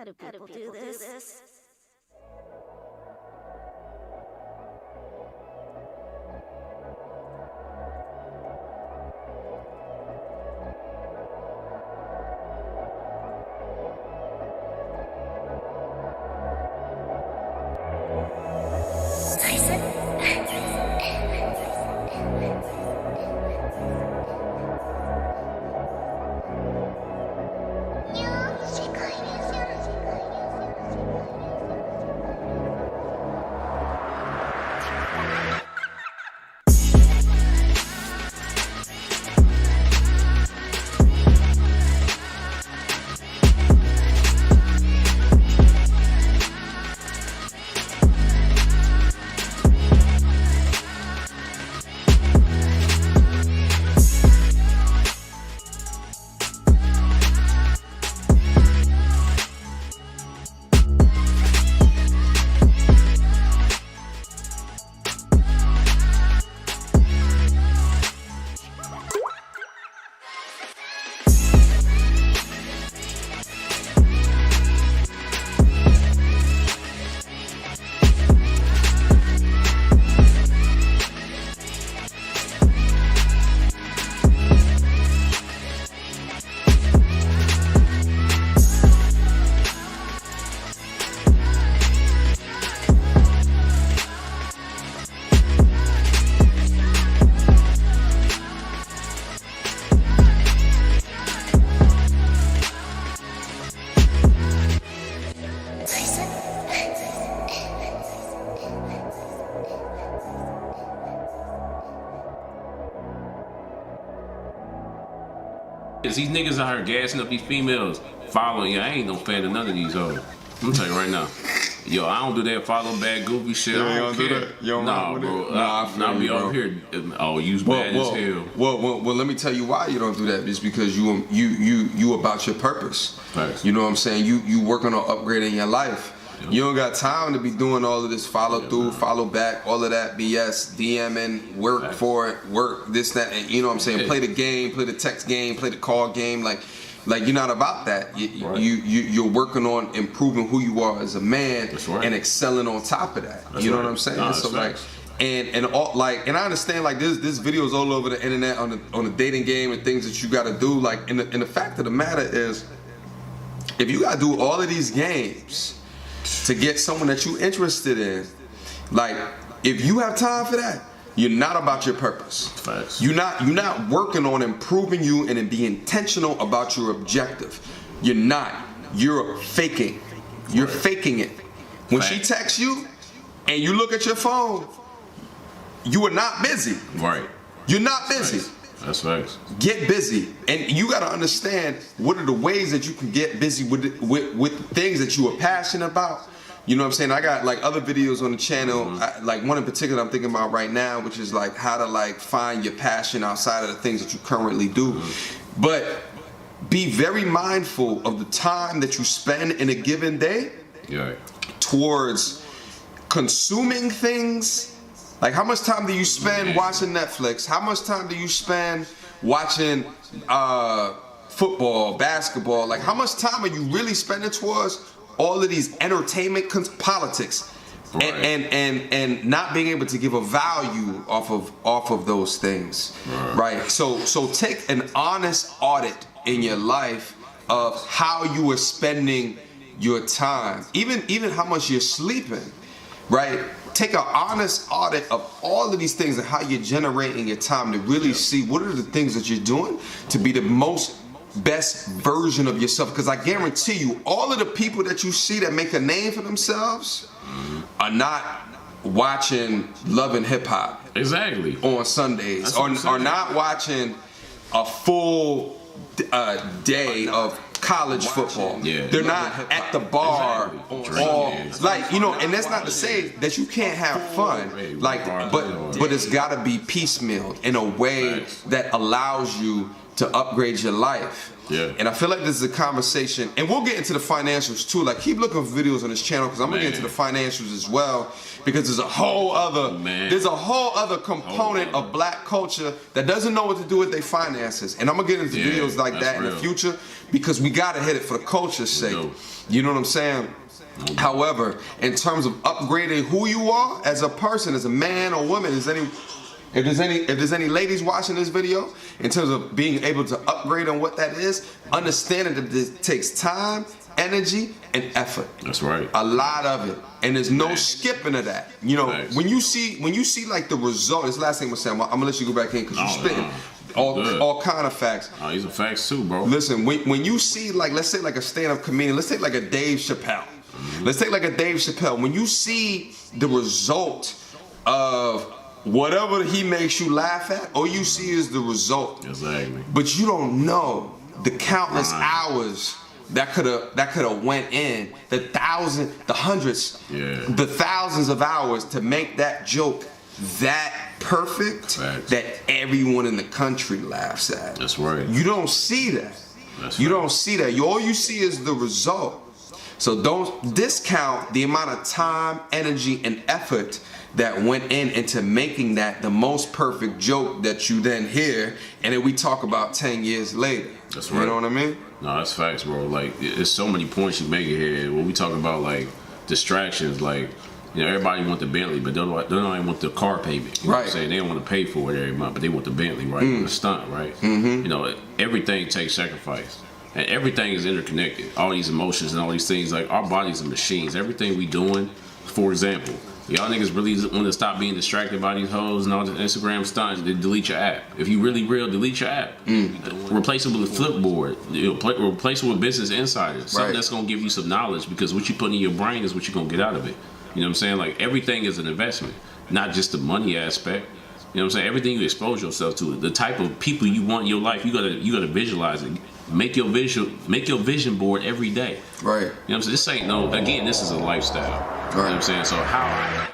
How do people do this? These niggas out here gassing up these females, following you. I ain't no fan of none of these hoes. I'm telling you right now. Yo, I don't do that follow back goofy shit. I don't care. Do that? You don't nah, bro. Nah, we over here. Oh, you's bad as hell. Well, let me tell you why you don't do that. It's because you about your purpose. Thanks. You know what I'm saying? You working on upgrading your life. Yep. You don't got time to be doing all of this follow through, follow back, all of that BS, DMing, work for it, work this, that, and you know what I'm saying? Play the game, play the text game, play the call game, like you're not about that. You're working on improving who you are as a man and excelling on top of that. You know what I'm saying? No, so like, and all like, and I understand like this videos all over the internet on the dating game and things that you got to do. Like, and the fact of the matter is, if you got to do all of these games to get someone that you're interested in, like if you have time for that, you're not about your purpose. Facts. You're not working on improving you and be intentional about your objective. You're not. You're faking. You're faking it. When she texts you and you look at your phone, you are not busy. Right. You're not busy. That's facts. Get busy, and you got to understand what are the ways that you can get busy with things that you are passionate about. You know what I'm saying? I got like other videos on the channel, like one in particular I'm thinking about right now, which is like how to like find your passion outside of the things that you currently do. But be very mindful of the time that you spend in a given day towards consuming things. Like how much time do you spend watching Netflix? How much time do you spend watching football, basketball? Like how much time are you really spending towards all of these entertainment politics and not being able to give a value off of those things, right? So take an honest audit in your life of how you are spending your time, even how much you're sleeping, right? Take an honest audit of all of these things and how you're generating your time to really see what are the things that you're doing to be the best version of yourself. Because I guarantee you, all of the people that you see that make a name for themselves are not watching Love and Hip Hop on Sundays, or not watching a full day of college football. They're not at the bar like, you know, and that's not to say that you can't have fun, like, but it's gotta be piecemealed in a way that allows you to upgrade your life. Yeah. And I feel like this is a conversation, and we'll get into the financials too. Like, keep looking for videos on this channel because I'm gonna get into the financials as well, because there's a whole other component of black culture that doesn't know what to do with their finances. And I'm gonna get into videos like that in the future because we gotta hit it for the culture's sake. You know what I'm saying? However, in terms of upgrading who you are as a person, as a man or woman, if there's any ladies watching this video, in terms of being able to upgrade on what that is, understanding that this takes time, energy, and effort. That's right. A lot of it, and there's no skipping of that. You know, when you see like the result. This last thing I'm saying, I'm gonna let you go back in because you're spitting all kind of facts. Oh, these are facts too, bro. Listen, when you see, like, let's say like a stand-up comedian, let's take like a Dave Chappelle. Let's take like a Dave Chappelle. When you see the result of whatever he makes you laugh at, all you see is the result. Exactly. But you don't know the countless hours that could have went in, the hundreds, the thousands of hours to make that joke that perfect that everyone in the country laughs at. That's right. You don't see that. Don't see that. All you see is the result. So don't discount the amount of time, energy, and effort that went into making that the most perfect joke that you then hear, and then we talk about 10 years later. That's right. You know what I mean? No, that's facts, bro. Like, there's so many points you make here. When we talk about, like, distractions, like, you know, everybody want the Bentley, but they don't even want the car payment. You know what I'm saying? They don't want to pay for it every month, but they want the Bentley, right? The stunt, right? You know, everything takes sacrifice. And everything is interconnected. All these emotions and all these things, like, our bodies are machines. Everything we doing, for example, y'all niggas really want to stop being distracted by these hoes and all the Instagram stunts, then delete your app. If you really real, delete your app. Replace it with a Flipboard. Replace it with Business Insider. Something that's going to give you some knowledge, because what you put in your brain is what you're going to get out of it. You know what I'm saying? Like, everything is an investment, not just the money aspect. You know what I'm saying? Everything you expose yourself to, the type of people you want in your life, you gotta visualize it. Make your vision board every day. Right. You know what I'm saying? This ain't this is a lifestyle. Right. You know what I'm saying? So how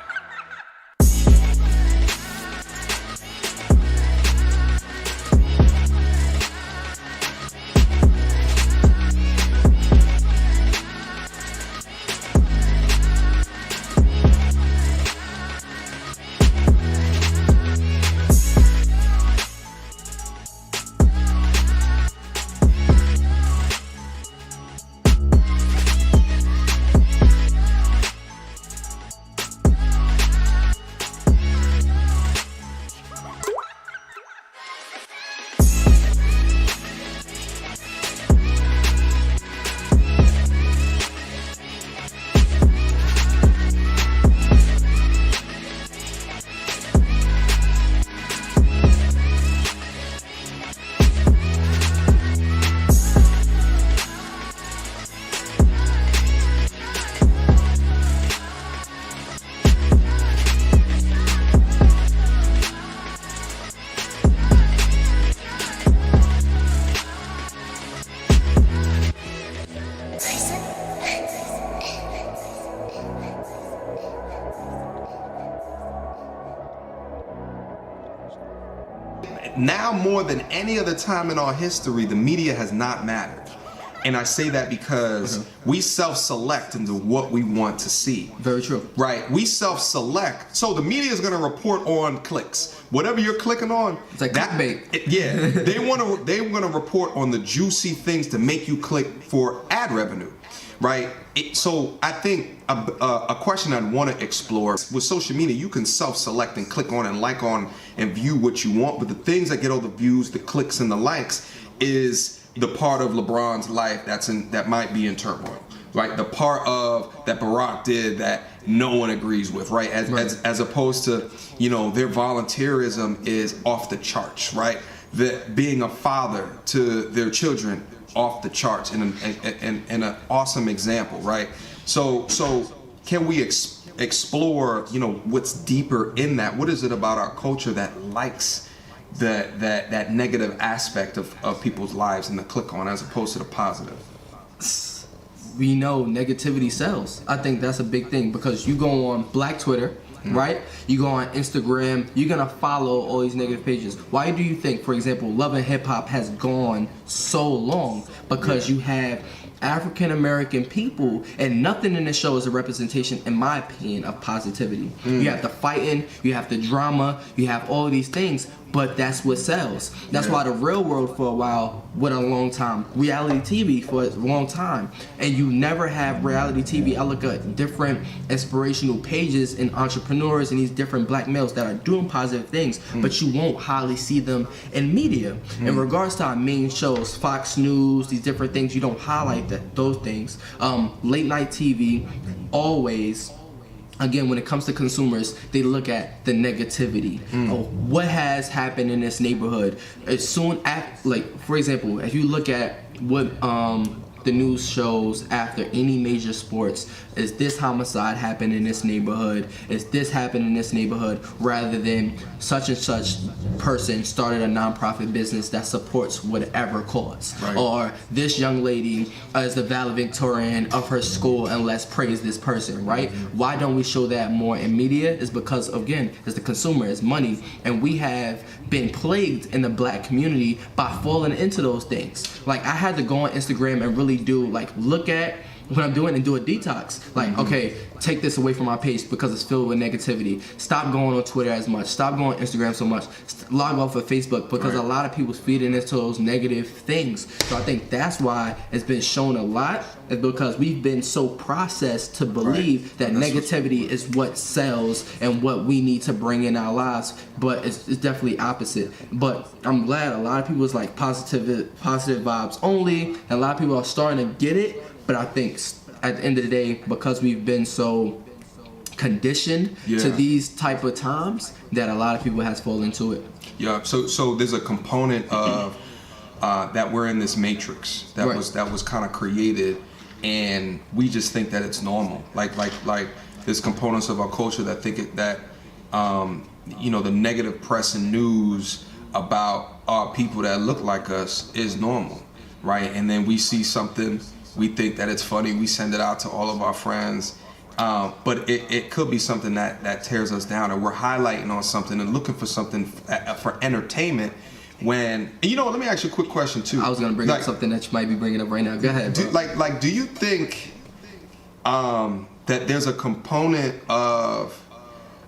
now more than any other time in our history, the media has not mattered. And I say that because we self-select into what we want to see. Very true. Right. We self-select. So the media is going to report on clicks. Whatever you're clicking on. It's like clickbait. They want to report on the juicy things to make you click for ad revenue. Right. So I think a question I'd want to explore with social media, you can self-select and click on and like on and view what you want. But the things that get all the views, the clicks, and the likes is the part of LeBron's life that might be in turmoil. Right. The part of that Barack did that no one agrees with. Right. As opposed to, you know, their volunteerism is off the charts. Right. That being a father to their children, off the charts, and an awesome example, right? So can we explore, you know, what's deeper in that? What is it about our culture that likes that negative aspect of people's lives and the click on, as opposed to the positive? We know negativity sells. I think that's a big thing, because you go on Black Twitter right? You go on Instagram, you're gonna follow all these negative pages. Why do you think, for example, Love and Hip Hop has gone so long? Because you have African American people, and nothing in the show is a representation, in my opinion, of positivity. You have the fighting, you have the drama, you have all of these things, but that's what sells. That's why the Real World for a while went a long time, reality TV for a long time, and you never have reality TV. I look at different inspirational pages and entrepreneurs and these different black males that are doing positive things, but you won't hardly see them in media. In regards to our main shows, Fox News, these different things, you don't highlight those things. Late night TV, always, again, when it comes to consumers, they look at the negativity. Oh, what has happened in this neighborhood? As soon as, like, for example, if you look at what the news shows after any major sports, is this homicide happened in this neighborhood? Is this happened in this neighborhood? Rather than such and such person started a nonprofit business that supports whatever cause. Right. Or this young lady is the valedictorian of her school and let's praise this person, right? Why don't we show that more in media? Is because, again, it's the consumer, it's money, and we have been plagued in the black community by falling into those things. Like, I had to go on Instagram and really do, like, look at what I'm doing and do a detox. Like, okay, take this away from my page because it's filled with negativity. Stop going on Twitter as much. Stop going on Instagram so much. Log off of Facebook because a lot of people's feeding into those negative things. So I think that's why it's been shown a lot, is because we've been so processed to believe that negativity is what sells and what we need to bring in our lives. But it's definitely opposite. But I'm glad a lot of people is like positive vibes only, and a lot of people are starting to get it. But I think at the end of the day, because we've been so conditioned to these type of times, that a lot of people has fallen into it. Yeah. So there's a component of that we're in this matrix that was kind of created, and we just think that it's normal. Like there's components of our culture that think that the negative press and news about our people that look like us is normal, right? And then we see something. We think that it's funny. We send it out to all of our friends. But it could be something that tears us down, and we're highlighting on something and looking for something for entertainment. When, and let me ask you a quick question too. I was going to bring up something that you might be bringing up right now. Go ahead. Do you think that there's a component of,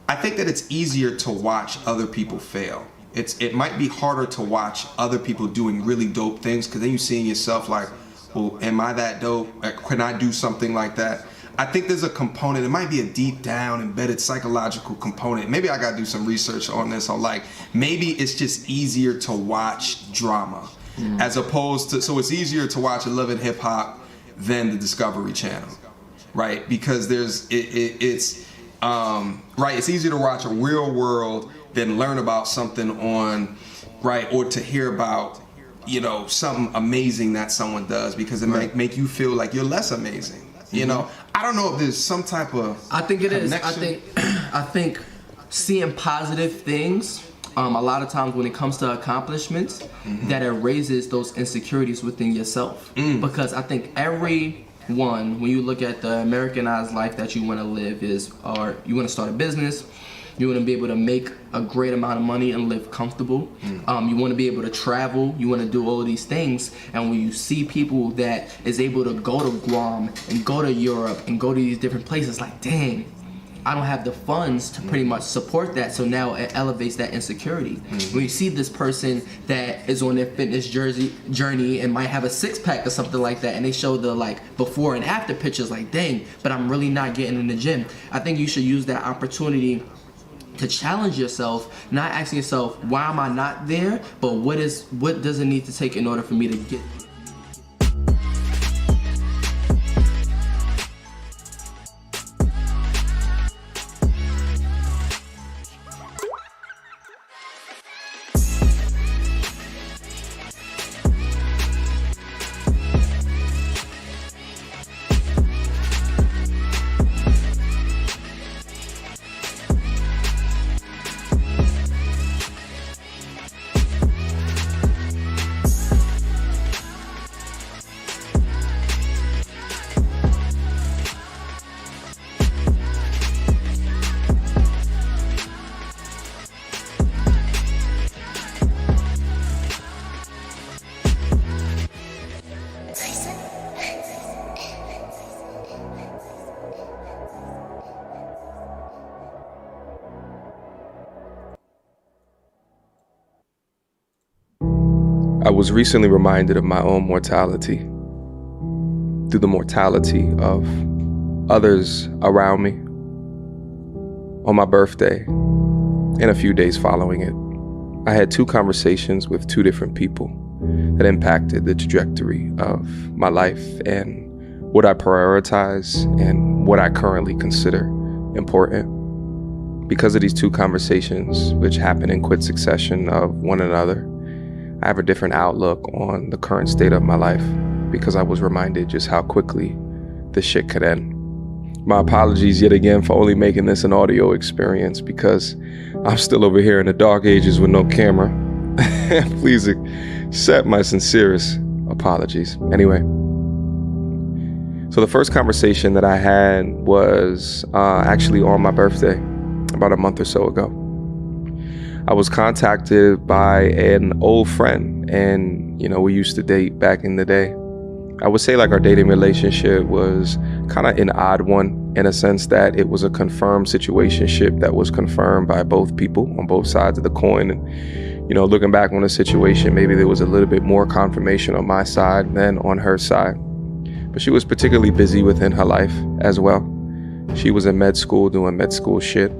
I think that it's easier to watch other people fail. It might be harder to watch other people doing really dope things, because then you see in yourself like, well, am I that dope? Can I do something like that? I think there's a component. It might be a deep down embedded psychological component. Maybe I got to do some research on this. On like, maybe it's just easier to watch drama as opposed to, so it's easier to watch Love and Hip Hop than the Discovery Channel, right? Because it's easier to watch a Real World than learn about something on, right, or to hear about, something amazing that someone does, because it make you feel like you're less amazing. I don't know if there's some type of I think it connection. Is. I think seeing positive things, a lot of times when it comes to accomplishments, that it raises those insecurities within yourself. Because I think everyone, when you look at the Americanized life that you want to live, or you want to start a business, you want to be able to make a great amount of money and live comfortable. You want to be able to travel. You want to do all of these things. And when you see people that is able to go to Guam and go to Europe and go to these different places, like, dang, I don't have the funds to pretty much support that. So now it elevates that insecurity. When you see this person that is on their fitness journey and might have a six-pack or something like that, and they show the like before and after pictures, like, dang, but I'm really not getting in the gym. I think you should use that opportunity to challenge yourself, not asking yourself, why am I not there, but what does it need to take in order for me to get there? I was recently reminded of my own mortality through the mortality of others around me on my birthday and a few days following it. I had 2 conversations with 2 different people that impacted the trajectory of my life and what I prioritize and what I currently consider important. Because of these 2 conversations, which happened in quick succession of one another, I have a different outlook on the current state of my life because I was reminded just how quickly this shit could end. My apologies yet again for only making this an audio experience because I'm still over here in the dark ages with no camera. Please accept my sincerest apologies. Anyway, so the first conversation that I had was actually on my birthday about a month or so ago. I was contacted by an old friend, and we used to date back in the day. I would say like our dating relationship was kind of an odd one in a sense that it was a confirmed situationship that was confirmed by both people on both sides of the coin. And, looking back on the situation, maybe there was a little bit more confirmation on my side than on her side. But she was particularly busy within her life as well. She was in med school doing med school shit.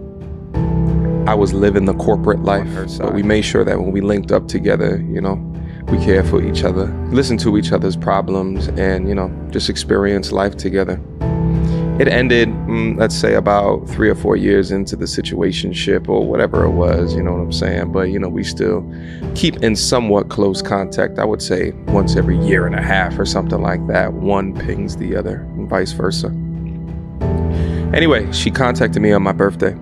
I was living the corporate life, but we made sure that when we linked up together, we cared for each other, listened to each other's problems, and, just experienced life together. It ended, let's say, about 3 or 4 years into the situationship or whatever it was, you know what I'm saying? But, we still keep in somewhat close contact. I would say once every 1.5 years or something like that. One pings the other and vice versa. Anyway, she contacted me on my birthday.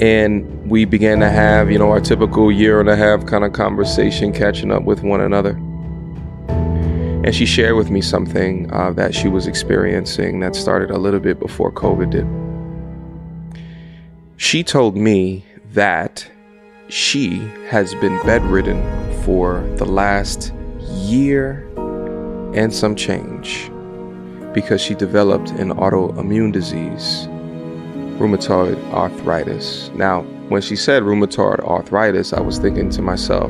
And we began to have, our typical 1.5 year kind of conversation, catching up with one another. And she shared with me something that she was experiencing that started a little bit before COVID did. She told me that she has been bedridden for the last 1 year and some change because she developed an autoimmune disease, rheumatoid arthritis. Now, when she said rheumatoid arthritis, I was thinking to myself,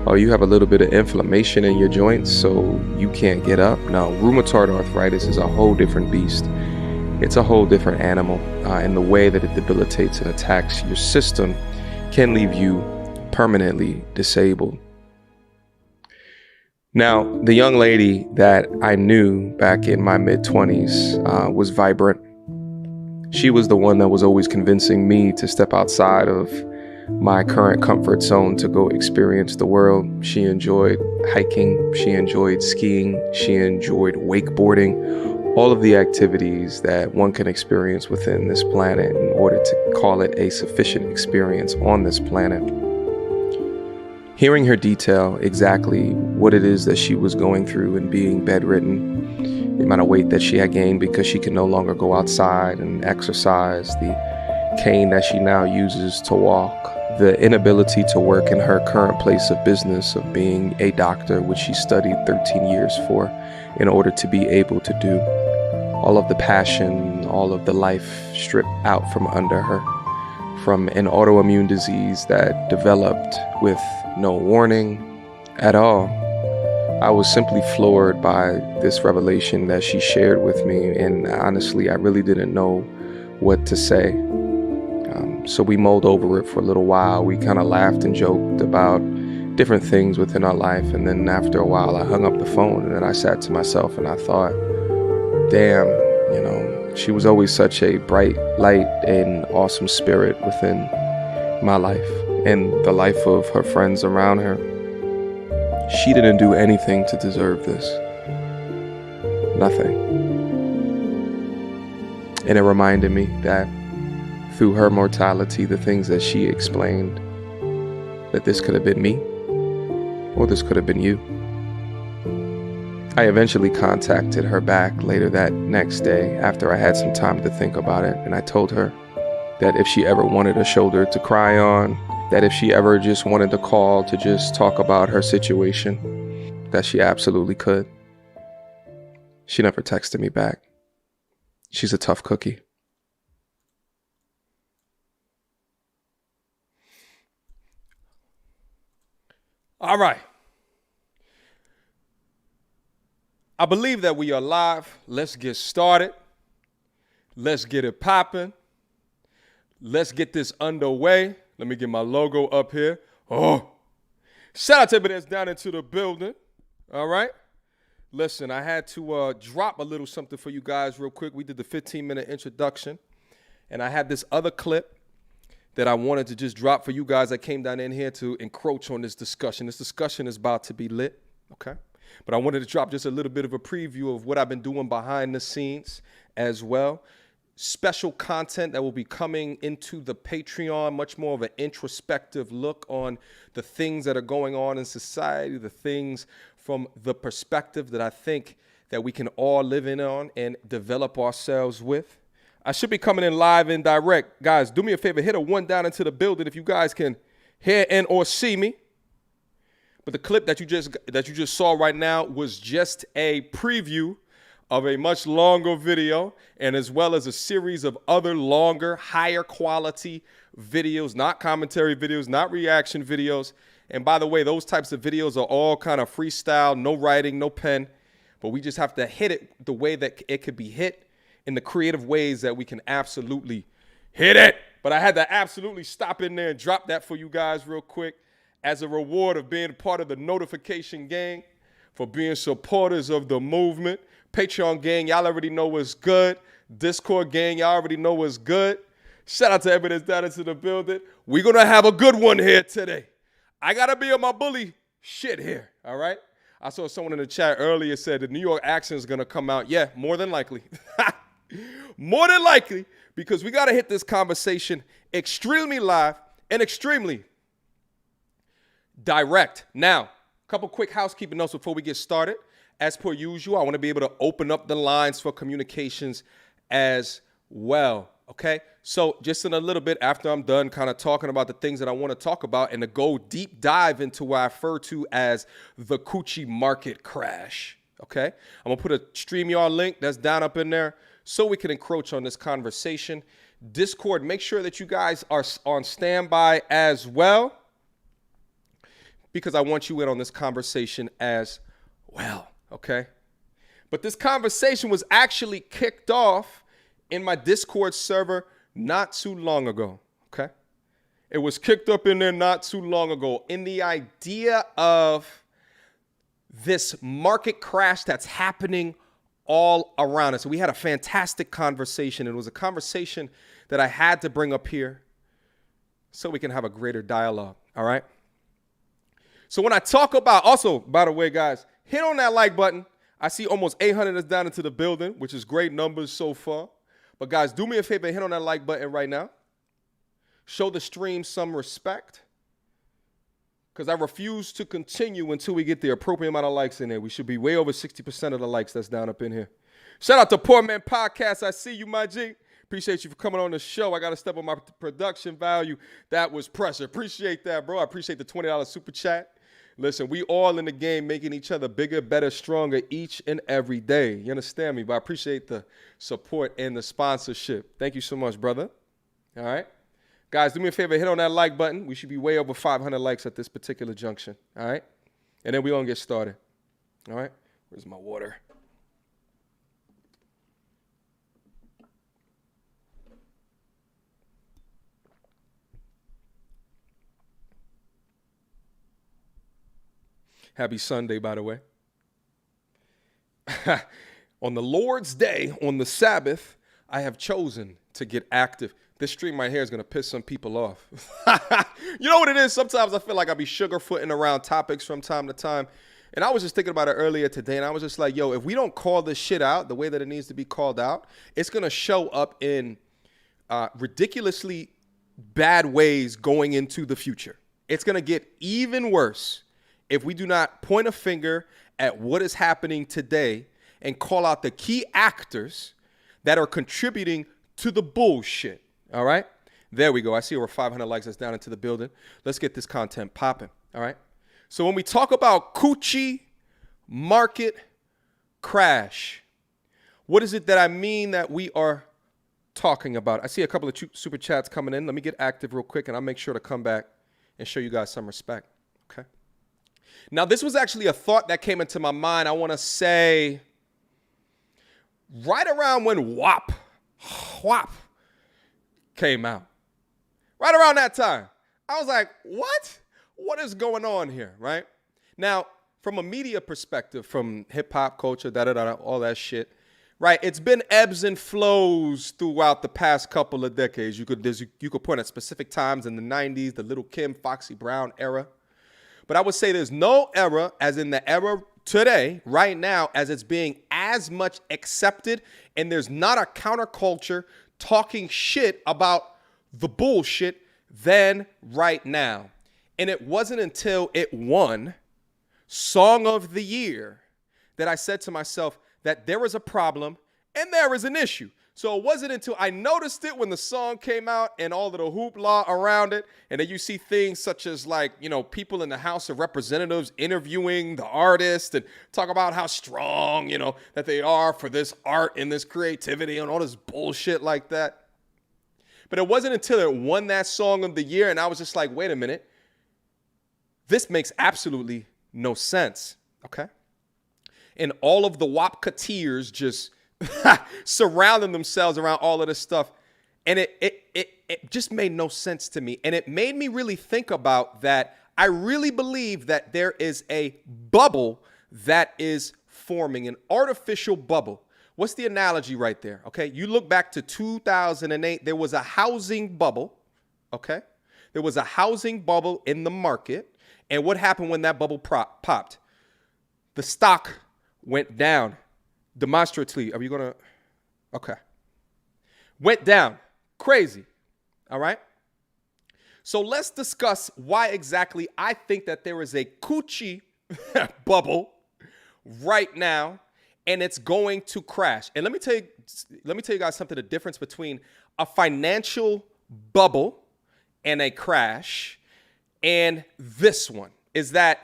oh, you have a little bit of inflammation in your joints, so you can't get up. No, rheumatoid arthritis is a whole different beast. It's a whole different animal, and the way that it debilitates and attacks your system can leave you permanently disabled. Now, the young lady that I knew back in my mid-20s was vibrant. She was the one that was always convincing me to step outside of my current comfort zone to go experience the world. She enjoyed hiking, she enjoyed skiing, she enjoyed wakeboarding, all of the activities that one can experience within this planet in order to call it a sufficient experience on this planet. Hearing her detail exactly what it is that she was going through and being bedridden, the amount of weight that she had gained because she can no longer go outside and exercise, the cane that she now uses to walk, the inability to work in her current place of business of being a doctor, which she studied 13 years for in order to be able to do, all of the passion, all of the life stripped out from under her, from an autoimmune disease that developed with no warning at all. I was simply floored by this revelation that she shared with me, and honestly, I really didn't know what to say. So we mulled over it for a little while. We kind of laughed and joked about different things within our life, and then after a while, I hung up the phone, and then I sat to myself and I thought, damn, she was always such a bright light and awesome spirit within my life and the life of her friends around her. She didn't do anything to deserve this. Nothing. And it reminded me that through her mortality, the things that she explained, that this could have been me, or this could have been you. I eventually contacted her back later that next day after I had some time to think about it, and I told her that if she ever wanted a shoulder to cry on, that if she ever just wanted to call to just talk about her situation, that she absolutely could. She never texted me back. She's a tough cookie. All right. I believe that we are live. Let's get started. Let's get it popping. Let's get this underway. Let me get my logo up here. Oh, shout out to everybody that's down into the building. All right. Listen, I had to drop a little something for you guys real quick. We did the 15-minute introduction, and I had this other clip that I wanted to just drop for you guys that came down in here to encroach on this discussion. This discussion is about to be lit, okay? But I wanted to drop just a little bit of a preview of what I've been doing behind the scenes as well. Special content that will be coming into the Patreon, much more of an introspective look on the things that are going on in society, the things from the perspective that I think that we can all live in on and develop ourselves with. I should be coming in live and direct. Guys, do me a favor, hit a 1 down into the building if you guys can hear and or see me. But the clip that you just saw right now was just a preview of a much longer video, and as well as a series of other longer, higher quality videos, not commentary videos, not reaction videos. And by the way, those types of videos are all kind of freestyle, no writing, no pen, but we just have to hit it the way that it could be hit in the creative ways that we can absolutely hit it. But I had to absolutely stop in there and drop that for you guys real quick as a reward of being part of the notification gang, for being supporters of the movement. Patreon gang, y'all already know what's good. Discord gang, y'all already know what's good. Shout out to everybody that's down into the building. We're going to have a good one here today. I got to be on my bully shit here, all right? I saw someone in the chat earlier said the New York accent is going to come out. Yeah, more than likely. More than likely, because we got to hit this conversation extremely live and extremely direct. Now, a couple quick housekeeping notes before we get started. As per usual, I want to be able to open up the lines for communications as well, okay? So just in a little bit after I'm done kind of talking about the things that I want to talk about and to go deep dive into what I refer to as the Coochie market crash, okay? I'm going to put a StreamYard link that's down up in there so we can encroach on this conversation. Discord, make sure that you guys are on standby as well, because I want you in on this conversation as well, okay? But this conversation was actually kicked off in my Discord server not too long ago, okay? It was kicked up in there not too long ago in the idea of this market crash that's happening all around us. We had a fantastic conversation. It was a conversation that I had to bring up here so we can have a greater dialogue, all right? So when I talk about, also, by the way, guys, hit on that like button. I see almost 800 is down into the building, which is great numbers so far. But guys, do me a favor and hit on that like button right now. Show the stream some respect, because I refuse to continue until we get the appropriate amount of likes in there. We should be way over 60% of the likes that's down up in here. Shout out to Poor Man Podcast. I see you, my G. Appreciate you for coming on the show. I got to step on my production value. That was pressure. Appreciate that, bro. I appreciate the $20 super chat. Listen, we all in the game making each other bigger, better, stronger each and every day. You understand me? But I appreciate the support and the sponsorship. Thank you so much, brother. All right. Guys, do me a favor, hit on that like button. We should be way over 500 likes at this particular junction. All right. And then we're going to get started. All right. Where's my water? Happy Sunday, by the way. On the Lord's Day, on the Sabbath, I have chosen to get active. This stream right here is going to piss some people off. You know what it is? Sometimes I feel like I be sugarfooting around topics from time to time. And I was just thinking about it earlier today, and I was just like, yo, if we don't call this shit out the way that it needs to be called out, it's going to show up in ridiculously bad ways going into the future. It's going to get even worse if we do not point a finger at what is happening today and call out the key actors that are contributing to the bullshit. All right? There we go. I see over 500 likes that's down into the building. Let's get this content popping. All right? So when we talk about Coochie market crash, what is it that I mean that we are talking about? I see a couple of super chats coming in. Let me get active real quick, and I'll make sure to come back and show you guys some respect. Okay? Now, this was actually a thought that came into my mind, I want to say right around when WAP came out. Right around that time. I was like, what? What is going on here, right? Now, from a media perspective, from hip-hop culture, all that shit, right? It's been ebbs and flows throughout the past couple of decades. You could point at specific times in the 90s, the Lil' Kim, Foxy Brown era. But I would say there's no era, as in the era today, right now, as it's being as much accepted, and there's not a counterculture talking shit about the bullshit than right now. And it wasn't until it won Song of the Year that I said to myself that there is a problem and there is an issue. So it wasn't until I noticed it when the song came out and all of the hoopla around it. And then you see things such as like, you know, people in the House of Representatives interviewing the artist and talk about how strong, you know, that they are for this art and this creativity and all this bullshit like that. But it wasn't until it won that Song of the Year and I was just like, wait a minute. This makes absolutely no sense, okay? And all of the WAPketeers just surrounding themselves around all of this stuff. And it just made no sense to me. And it made me really think about that. I really believe that there is a bubble that is forming, an artificial bubble. What's the analogy right there? Okay, you look back to 2008, there was a housing bubble, okay? There was a housing bubble in the market. And what happened when that bubble popped? The stock went down demonstratively. Are you going to? Okay. Went down. Crazy. All right. So let's discuss why exactly I think that there is a Coochie bubble right now and it's going to crash. And let me tell you guys something, the difference between a financial bubble and a crash and this one is that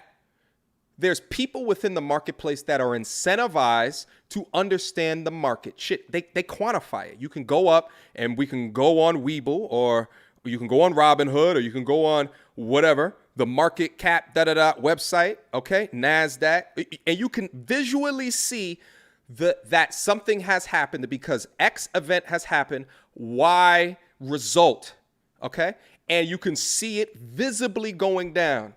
there's people within the marketplace that are incentivized to understand the market. Shit, they quantify it. You can go up and we can go on Webull or you can go on Robinhood or you can go on whatever, the market cap website, okay, NASDAQ, and you can visually see that something has happened because X event has happened, Y result, okay? And you can see it visibly going down.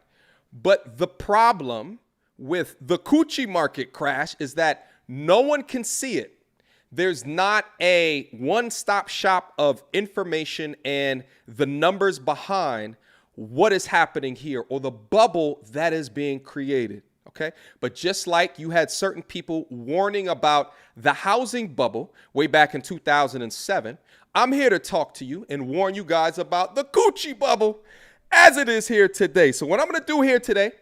But the problem with the Coochie market crash is that no one can see it. There's not a one-stop shop of information and the numbers behind what is happening here or the bubble that is being created, okay? But just like you had certain people warning about the housing bubble way back in 2007, I'm here to talk to you and warn you guys about the Coochie bubble as it is here today. So what I'm going to do here today,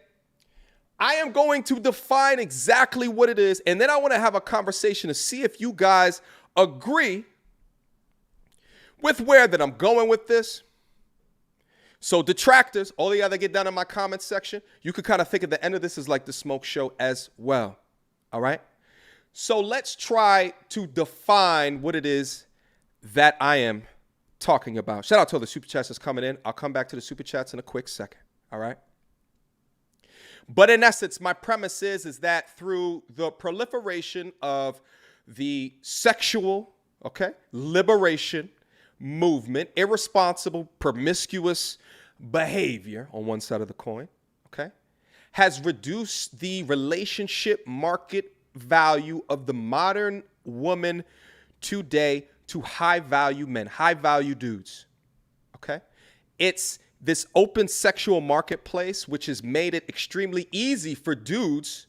I am going to define exactly what it is, and then I want to have a conversation to see if you guys agree with where that I'm going with this. So detractors, all you got to get down in my comments section. You could kind of think of the end of this as like the smoke show as well. All right? So let's try to define what it is that I am talking about. Shout out to all the super chats that's coming in. I'll come back to the super chats in a quick second. All right? But in essence, my premise is that through the proliferation of the sexual, okay, liberation movement, irresponsible, promiscuous behavior on one side of the coin, okay, has reduced the relationship market value of the modern woman today to high-value men, high-value dudes, okay? It's this open sexual marketplace, which has made it extremely easy for dudes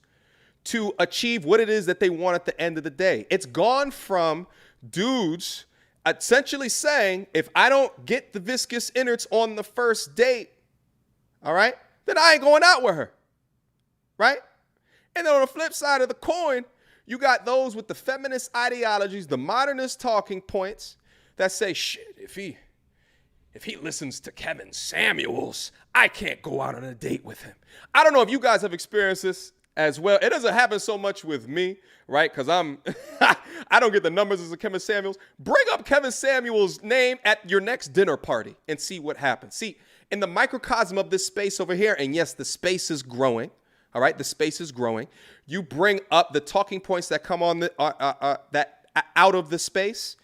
to achieve what it is that they want at the end of the day. It's gone from dudes essentially saying, if I don't get the viscous innards on the first date, all right, then I ain't going out with her, right? And then on the flip side of the coin, you got those with the feminist ideologies, the modernist talking points that say, shit, if he listens to Kevin Samuels, I can't go out on a date with him. I don't know if you guys have experienced this as well. It doesn't happen so much with me, right? Because I don't get the numbers as a Kevin Samuels. Bring up Kevin Samuels' name at your next dinner party and see what happens. See, in the microcosm of this space over here, and yes, the space is growing. All right, the space is growing. You bring up the talking points that come on that out of the space,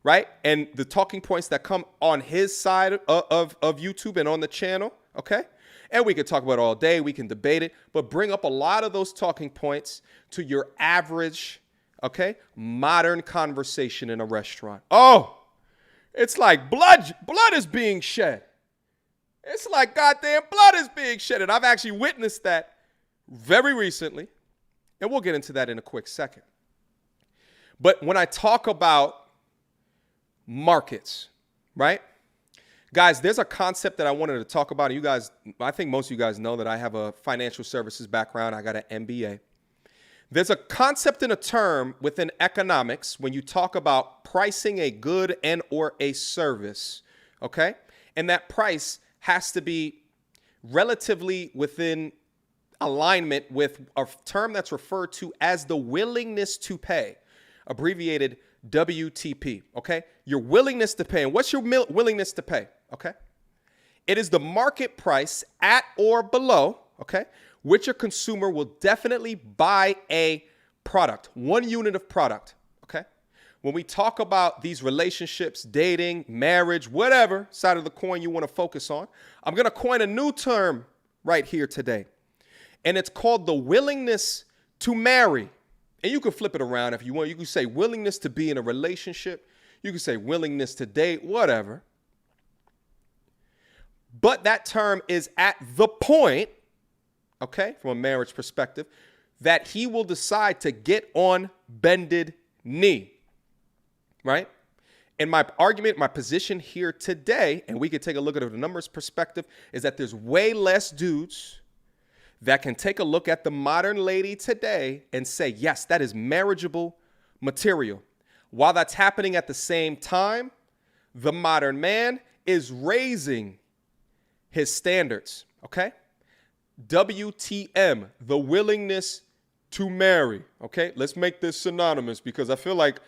right? And the talking points that come on his side of YouTube and on the channel, okay? And we could talk about it all day. We can debate it, but bring up a lot of those talking points to your average, okay, modern conversation in a restaurant. Oh, it's like blood is being shed. It's like goddamn blood is being shed. And I've actually witnessed that very recently. And we'll get into that in a quick second. But when I talk about markets, right? Guys, there's a concept that I wanted to talk about. You guys, I think most of you guys know that I have a financial services background. I got an MBA. There's a concept and a term within economics when you talk about pricing a good and or a service, okay? And that price has to be relatively within alignment with a term that's referred to as the willingness to pay, abbreviated WTP, okay? Your willingness to pay. And what's your willingness to pay, okay? It is the market price at or below, okay, which a consumer will definitely buy a product, one unit of product, okay? When we talk about these relationships, dating, marriage, whatever side of the coin you want to focus on, I'm going to coin a new term right here today. And it's called the willingness to marry. And you can flip it around if you want. You can say willingness to be in a relationship. You can say willingness to date, whatever. But that term is at the point, okay, from a marriage perspective, that he will decide to get on bended knee, right? And my argument, my position here today, and we can take a look at it from the numbers perspective, is that there's way less dudes that can take a look at the modern lady today and say, yes, that is marriageable material. While that's happening at the same time, the modern man is raising his standards, okay? WTM, the willingness to marry, okay? Let's make this synonymous because I feel like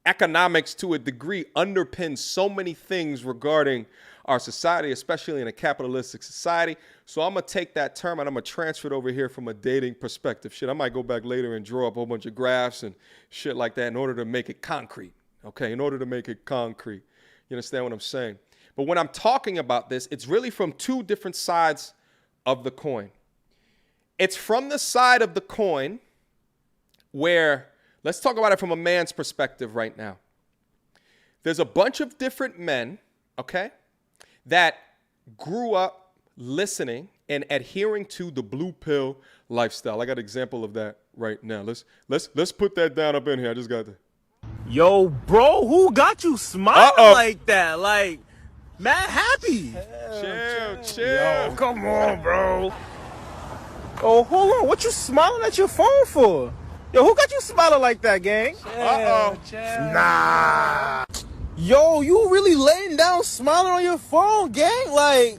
economics to a degree underpins so many things regarding our society, especially in a capitalistic society. So I'm going to take that term and I'm going to transfer it over here from a dating perspective. Shit, I might go back later and draw up a whole bunch of graphs and shit like that in order to make it concrete, okay? In order to make it concrete. You understand what I'm saying? But when I'm talking about this, it's really from two different sides of the coin. It's from the side of the coin where, let's talk about it from a man's perspective right now. There's a bunch of different men, okay, that grew up listening and adhering to the blue pill lifestyle. I got an example of that right now. Let's put that down up in here. I just got to. Yo, bro, who got you smiling like that? Like, mad happy. Chill. Yo, come on, bro. Oh, hold on. What you smiling at your phone for? Yo, who got you smiling like that, gang? Nah. Yo, you really laying down smiling on your phone, gang? Like,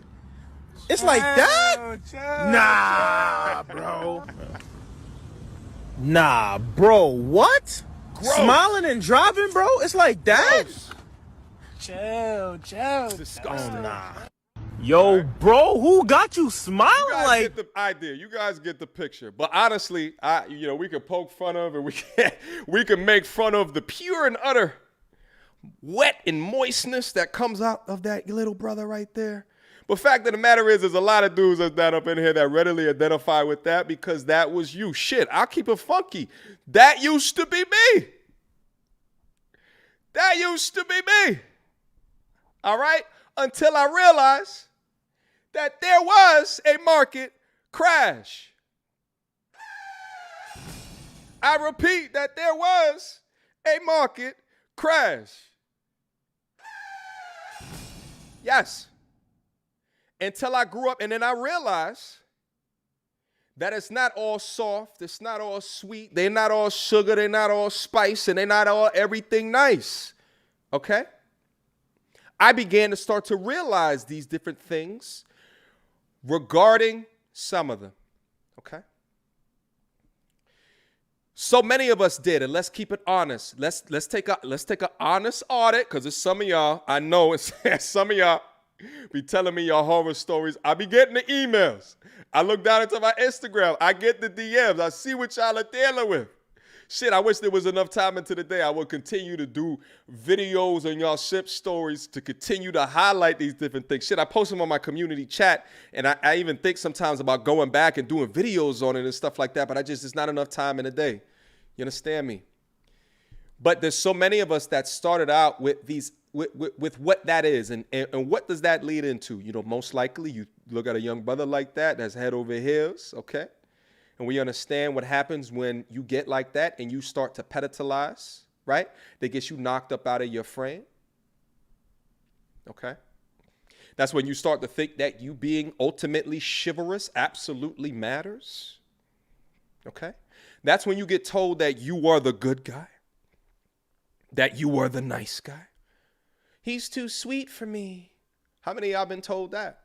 it's like that? Nah, bro. Nah, bro, what? Gross. Smiling and driving, bro? It's like that? Gross. Chill. Disgusting. Oh, nah. Yo, bro, who got you smiling You guys like? get the idea. You guys get the picture. But honestly, we could poke fun of and we can make fun of the pure and utter wet and moistness that comes out of that little brother right there. But fact of the matter is, there's a lot of dudes that's down up in here that readily identify with that because that was you. Shit, I'll keep it funky. That used to be me. That used to be me. All right? Until I realized that there was a market crash. I repeat that there was a market crash. Yes. Until I grew up and then I realized that it's not all soft, it's not all sweet, they're not all sugar, they're not all spice, and they're not all everything nice. Okay? I began to start to realize these different things regarding some of them. Okay? So many of us did, and let's keep it honest. Let's take an honest audit, because it's some of y'all, I know it's some of y'all be telling me your horror stories. I be getting the emails. I look down into my Instagram. I get the DMs. I see what y'all are dealing with. Shit, I wish there was enough time into the day. I would continue to do videos on y'all ship stories to continue to highlight these different things. Shit, I post them on my community chat, and I even think sometimes about going back and doing videos on it and stuff like that, but there's not enough time in the day. You understand me? But there's so many of us that started out with these, with what that is, and what does that lead into? You know, most likely you look at a young brother like that that's head over heels, okay? And we understand what happens when you get like that and you start to pedestalize, right? That gets you knocked up out of your frame. Okay? That's when you start to think that you being ultimately chivalrous absolutely matters. Okay? That's when you get told that you are the good guy, that you are the nice guy. He's too sweet for me. How many of y'all been told that?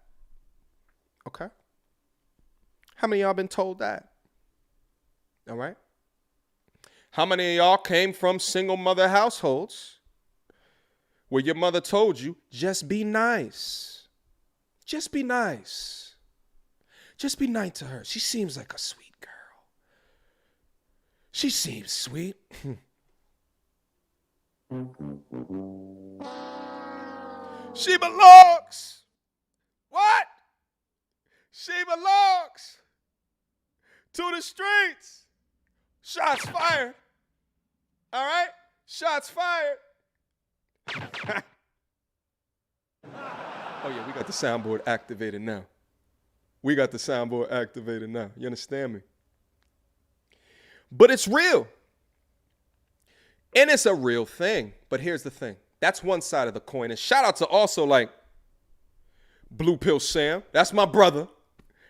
Okay? How many of y'all been told that? All right. How many of y'all came from single mother households where your mother told you, just be nice. Just be nice. Just be nice to her. She seems like a sweet girl. She seems sweet. She belongs. What? She belongs to the streets. Shots fired. All right? Shots fired. Oh, yeah, we got the soundboard activated now. We got the soundboard activated now. You understand me? But it's real. And it's a real thing. But here's the thing. That's one side of the coin. And shout out to also like Blue Pill Sam. That's my brother.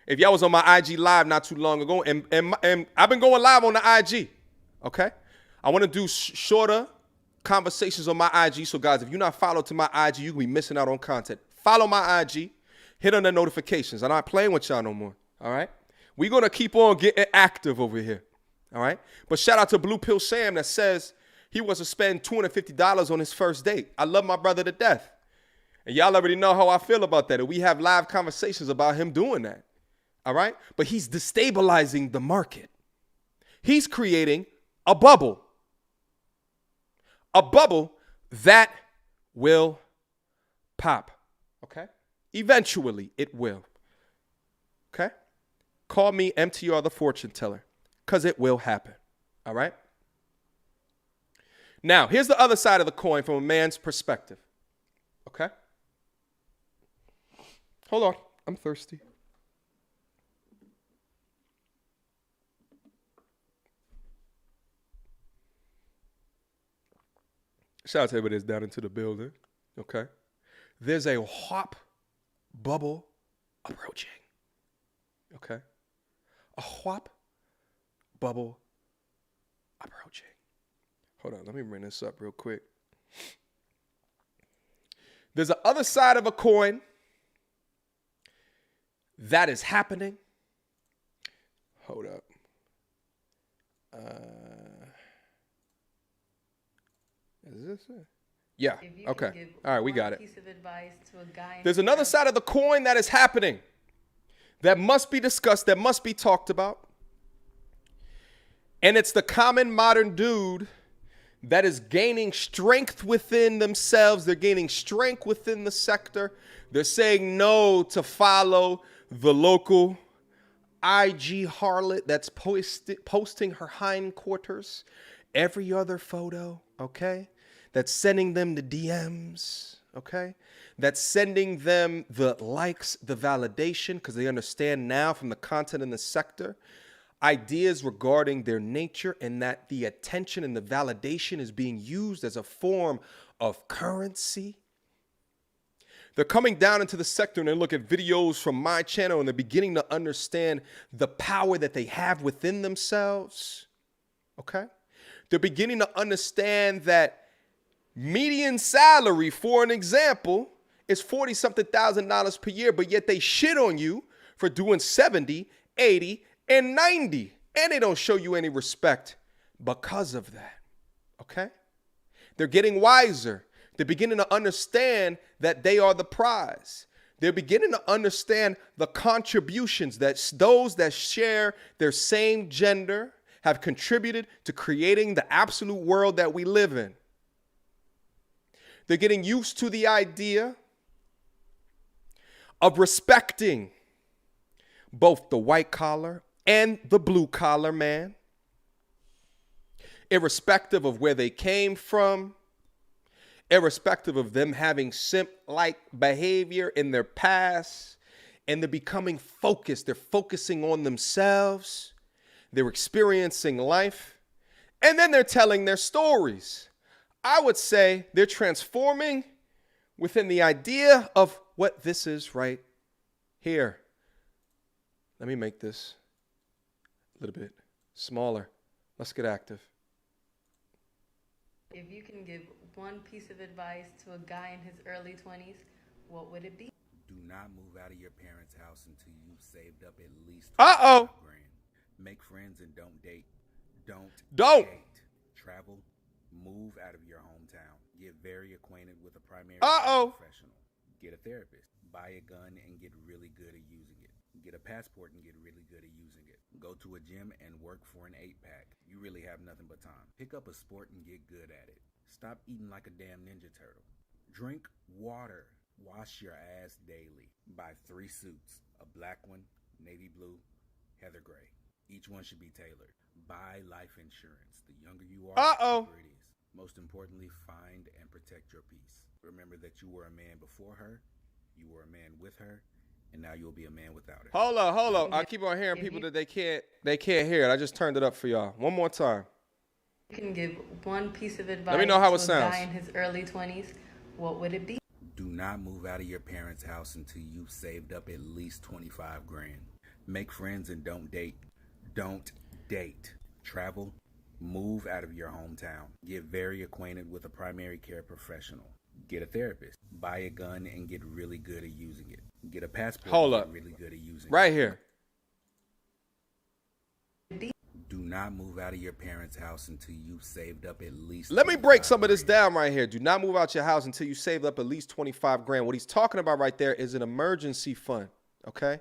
If y'all was on my IG live not too long ago, and I've been going live on the IG, okay? I want to do shorter conversations on my IG. So, guys, if you're not followed to my IG, you can be missing out on content. Follow my IG. Hit on the notifications. I'm not playing with y'all no more, all right? We're going to keep on getting active over here, all right? But shout out to Blue Pill Sam that says he wants to spend $250 on his first date. I love my brother to death. And y'all already know how I feel about that. And we have live conversations about him doing that. All right? But he's destabilizing the market. He's creating a bubble. A bubble that will pop. Okay? Eventually, it will. Okay? Call me MTR the fortune teller, because it will happen. All right? Now, here's the other side of the coin from a man's perspective. Okay? Hold on. I'm thirsty. Shout out to everybody that's down into the building. Okay? There's a WAP bubble approaching. Okay? A WAP bubble approaching. Hold on, let me bring this up real quick. There's the other side of a coin that is happening. Hold up. Is this it? Yeah. Okay. All right, we got it. Piece of advice to a guy. There's another side of the coin that is happening that must be discussed, that must be talked about. And it's the common modern dude that is gaining strength within themselves. They're gaining strength within the sector. They're saying no to follow the local IG harlot that's posting her hindquarters every other photo, okay? That's sending them the DMs, okay? That's sending them the likes, the validation, because they understand now from the content in the sector, ideas regarding their nature, and that the attention and the validation is being used as a form of currency. They're coming down into the sector and they look at videos from my channel and they're beginning to understand the power that they have within themselves, okay? They're beginning to understand that median salary, for an example, is $40-something thousand per year, but yet they shit on you for doing 70, 80, and 90. And they don't show you any respect because of that, okay? They're getting wiser. They're beginning to understand that they are the prize. They're beginning to understand the contributions that those that share their same gender have contributed to creating the absolute world that we live in. They're getting used to the idea of respecting both the white collar and the blue collar man, irrespective of where they came from, irrespective of them having simp-like behavior in their past, and they're becoming focused. They're focusing on themselves. They're experiencing life, and then they're telling their stories. I would say they're transforming within the idea of what this is right here. Let me make this a little bit smaller. Let's get active. If you can give one piece of advice to a guy in his early 20s, what would it be? Do not move out of your parents' house until you've saved up at least $25,000. Make friends and don't date. Don't Don't. date. Travel. Move out of your hometown. Get very acquainted with a primary professional. Get a therapist. Buy a gun and get really good at using it. Get a passport and get really good at using it. Go to a gym and work for an 8-pack. You really have nothing but time. Pick up a sport and get good at it. Stop eating like a damn Ninja Turtle. Drink water. Wash your ass daily. Buy 3 suits. A black one, navy blue, heather gray. Each one should be tailored. Buy life insurance. The younger you are, the cheaper it is. Most importantly, find and protect your peace. Remember that you were a man before her, you were a man with her, and now you'll be a man without her. Hold on. I keep on hearing people that they can't hear it. I just turned it up for y'all. One more time. You can give one piece of advice Let me know how it to a sounds. guy in his early 20s, what would it be? Do not move out of your parents' house until you've saved up at least $25,000. Make friends and don't date. Don't date. Travel. Move out of your hometown. Get very acquainted with a primary care professional. Get a therapist. Buy a gun and get really good at using it. Get a passport Hold and up. get really good at using it. Right here. Do not move out of your parents' house until you've saved up at least. Let me break some of this down right here. Do not move out your house until you saved up at least $25,000. What he's talking about right there is an emergency fund, okay?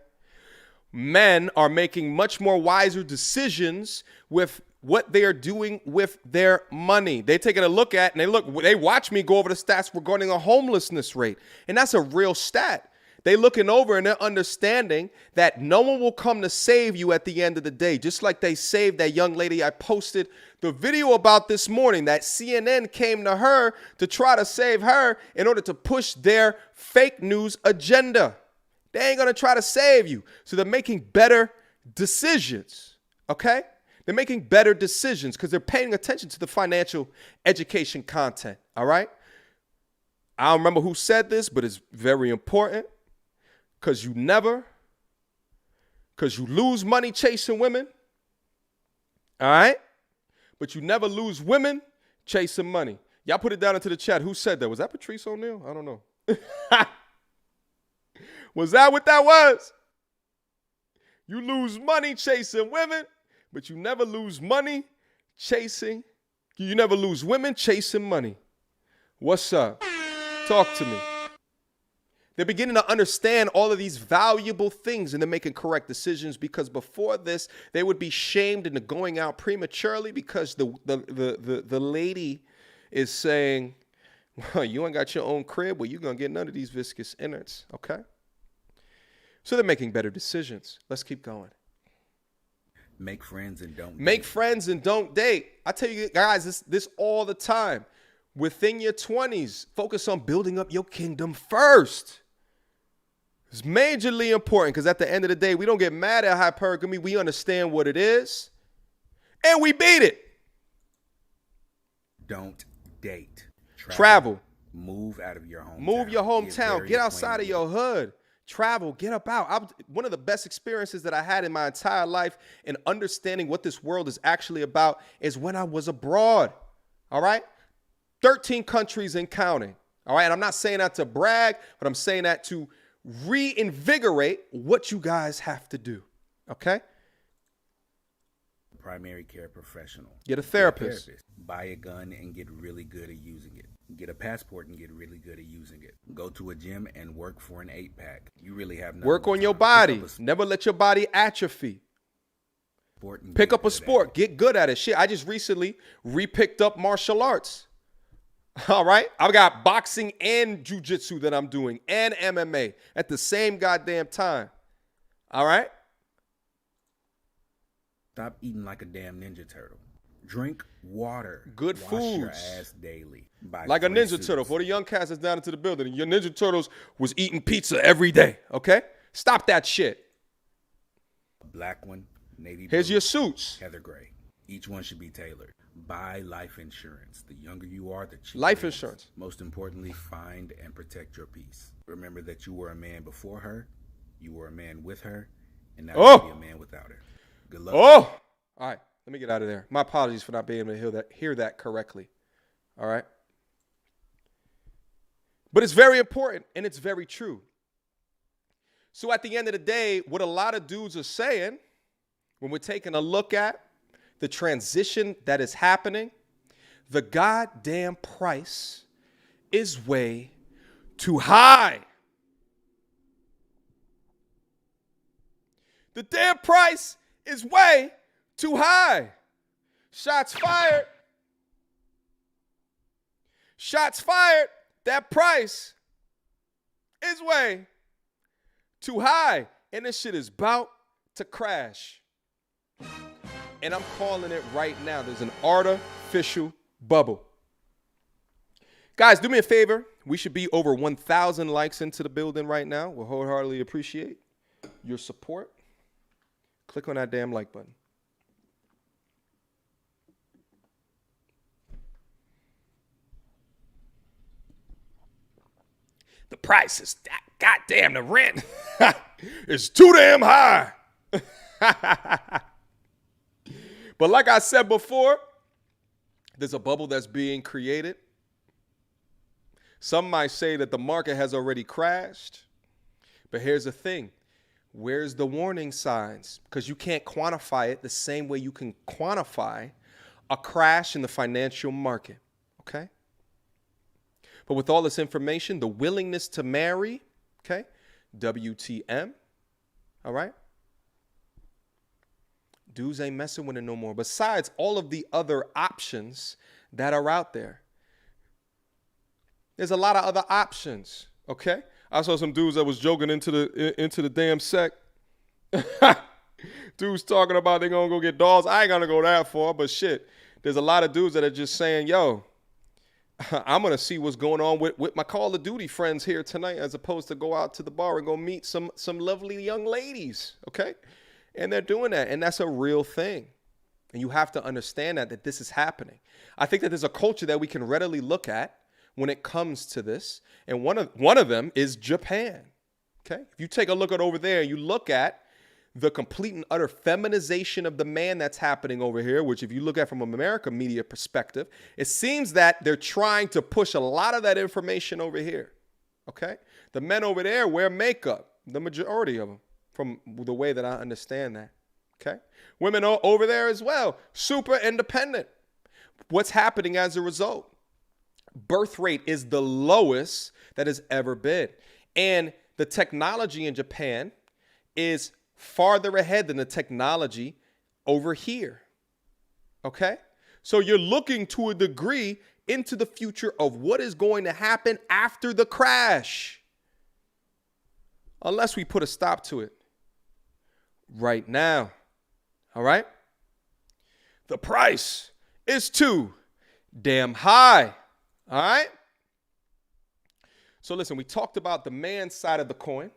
Men are making much more wiser decisions with what they are doing with their money. They're taking a look at, and they watch me go over the stats regarding a homelessness rate. And that's a real stat. They looking over and they're understanding that no one will come to save you at the end of the day. Just like they saved that young lady I posted the video about this morning, that CNN came to her to try to save her in order to push their fake news agenda. They ain't going to try to save you. So they're making better decisions, okay? They're making better decisions because they're paying attention to the financial education content, all right? I don't remember who said this, but it's very important. Because you lose money chasing women, all right? But you never lose women chasing money. Y'all put it down into the chat. Who said that? Was that Patrice O'Neal? I don't know. Was that what that was? You lose money chasing women, but you never lose money chasing. You never lose women chasing money. What's up? Talk to me. They're beginning to understand all of these valuable things, and they're making correct decisions because before this, they would be shamed into going out prematurely because the lady is saying, well, you ain't got your own crib, well, you're going to get none of these viscous innards, okay? So they're making better decisions. Let's keep going. Make friends and don't Make date. friends and don't date. I tell you guys this all the time. Within your 20s, focus on building up your kingdom first. It's majorly important because at the end of the day, we don't get mad at hypergamy. We understand what it is, and we beat it. Don't date. Travel. Move out of your hometown. Move your hometown. very Get outside of acquainted your hood. Travel. Get about. One of the best experiences that I had in my entire life in understanding what this world is actually about is when I was abroad. All right? 13 countries and counting. All right? And I'm not saying that to brag, but I'm saying that to reinvigorate what you guys have to do. Okay? Primary care professional. Get a therapist. Buy a gun and get really good at using it. Get a passport and get really good at using it. Go to a gym and work for an 8-pack. You really have nothing Work but on your time. body. Pick up Never let your body atrophy. Pick up a sport. Get good at it. Shit, I just recently re-picked up martial arts. All right? I've got boxing and jiu-jitsu that I'm doing and MMA at the same goddamn time. All right? Stop eating like a damn Ninja Turtle. Drink water. Good Wash foods. your ass daily. Buy Like a great Ninja suits. Turtle. For the young cats that's down into the building, your Ninja Turtles was eating pizza every day, okay? Stop that shit. A black one, navy Here's blue, your suits. heather gray. Each one should be tailored. Buy life insurance. The younger you are, the cheaper Life it is. insurance. Most importantly, find and protect your peace. Remember that you were a man before her, you were a man with her, and now you'll be a man without her. Good luck. Oh! All right, let me get out of there. My apologies for not being able to hear that correctly. All right? But it's very important, and it's very true. So at the end of the day, what a lot of dudes are saying, when we're taking a look at the transition that is happening, the goddamn price is way too high. The damn price is way too high. Shots fired. Shots fired. That price is way too high. And this shit is about to crash. And I'm calling it right now. There's an artificial bubble. Guys, do me a favor. We should be over 1,000 likes into the building right now. We'll wholeheartedly appreciate your support. Click on that damn like button. The price is, goddamn, the rent is too damn high. But like I said before, there's a bubble that's being created. Some might say that the market has already crashed. But here's the thing. Where's the warning signs? Because you can't quantify it the same way you can quantify a crash in the financial market. Okay? But with all this information, the willingness to marry, okay, WTM, all right? Dudes ain't messing with it no more. Besides all of the other options that are out there. There's a lot of other options, okay? I saw some dudes that was joking into the damn sect. Dudes talking about they gonna go get dolls. I ain't gonna go that far, but shit. There's a lot of dudes that are just saying, yo, I'm going to see what's going on with my Call of Duty friends here tonight as opposed to go out to the bar and go meet some lovely young ladies, okay? And they're doing that, and that's a real thing. And you have to understand that this is happening. I think that there's a culture that we can readily look at when it comes to this, and one of them is Japan, okay? If you take a look at over there and you look at the complete and utter feminization of the man that's happening over here, which if you look at from an American media perspective, it seems that they're trying to push a lot of that information over here, okay? The men over there wear makeup, the majority of them, from the way that I understand that, okay? Women over there as well, super independent. What's happening as a result? Birth rate is the lowest that has ever been. And the technology in Japan is farther ahead than the technology over here. Okay? So you're looking to a degree into the future of what is going to happen after the crash. Unless we put a stop to it right now. All right? The price is too damn high. All right? So listen, we talked about the man's side of the coin,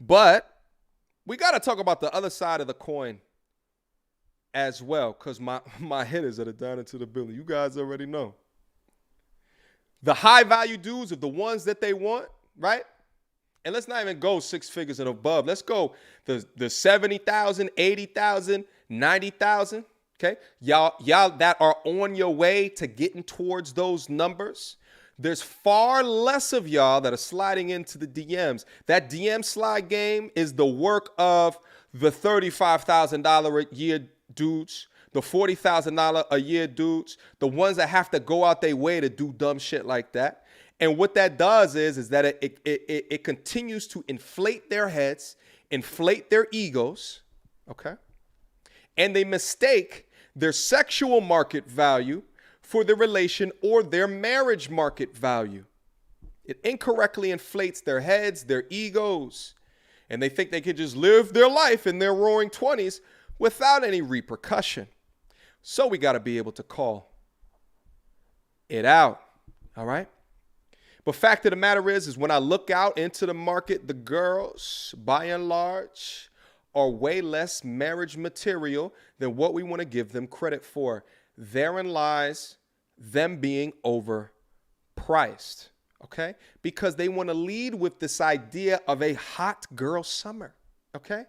but we got to talk about the other side of the coin as well, because my hitters that are down into the building, you guys already know. The high value dudes are the ones that they want, right? And let's not even go 6 figures and above. Let's go the 70,000, 80,000, 90,000. Okay, y'all that are on your way to getting towards those numbers. There's far less of y'all that are sliding into the DMs. That DM slide game is the work of the $35,000 a year dudes, the $40,000 a year dudes, the ones that have to go out their way to do dumb shit like that. And what that does is that it continues to inflate their heads, inflate their egos, okay? and they mistake their sexual market value for their relation or their marriage market value. It incorrectly inflates their heads, their egos, and they think they could just live their life in their roaring 20s without any repercussion. So we got to be able to call it out, all right? But fact of the matter is when I look out into the market, the girls, by and large, are way less marriage material than what we want to give them credit for. Therein lies them being overpriced, okay? Because they want to lead with this idea of a hot girl summer, okay?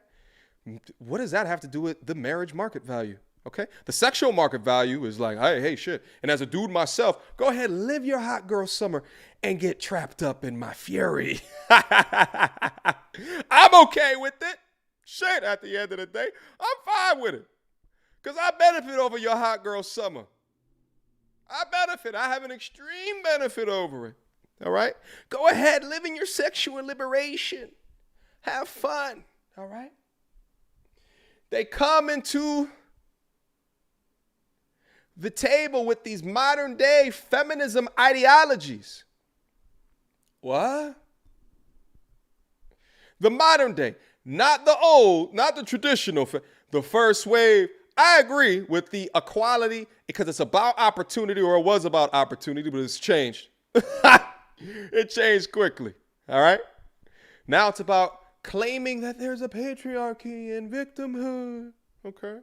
What does that have to do with the marriage market value? Okay, the sexual market value is like, hey, shit. And as a dude myself, go ahead, live your hot girl summer and get trapped up in my fury. I'm okay with it. Shit, at the end of the day, I'm fine with it. Because I benefit over your hot girl summer. I benefit. I have an extreme benefit over it. All right? Go ahead, live in your sexual liberation. Have fun. All right? They come into the table with these modern day feminism ideologies. What? The modern day, not the old, not the traditional, the first wave. I agree with the equality because it's about opportunity, or it was about opportunity, but it's changed. It changed quickly. All right. Now it's about claiming that there's a patriarchy and victimhood. Okay.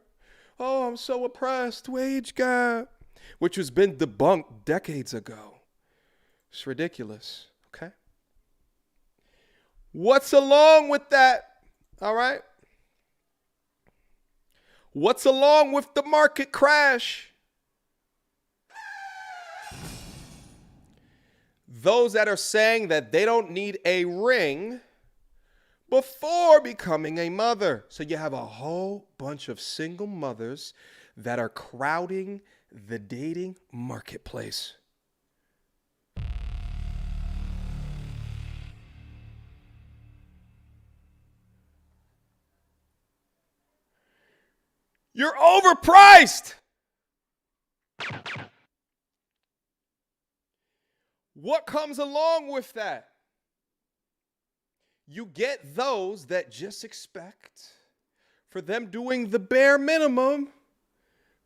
Oh, I'm so oppressed, wage gap, which has been debunked decades ago. It's ridiculous, okay? What's along with that, all right? What's along with the market crash? Those that are saying that they don't need a ring before becoming a mother. So you have a whole bunch of single mothers that are crowding the dating marketplace. You're overpriced. What comes along with that? You get those that just expect for them doing the bare minimum,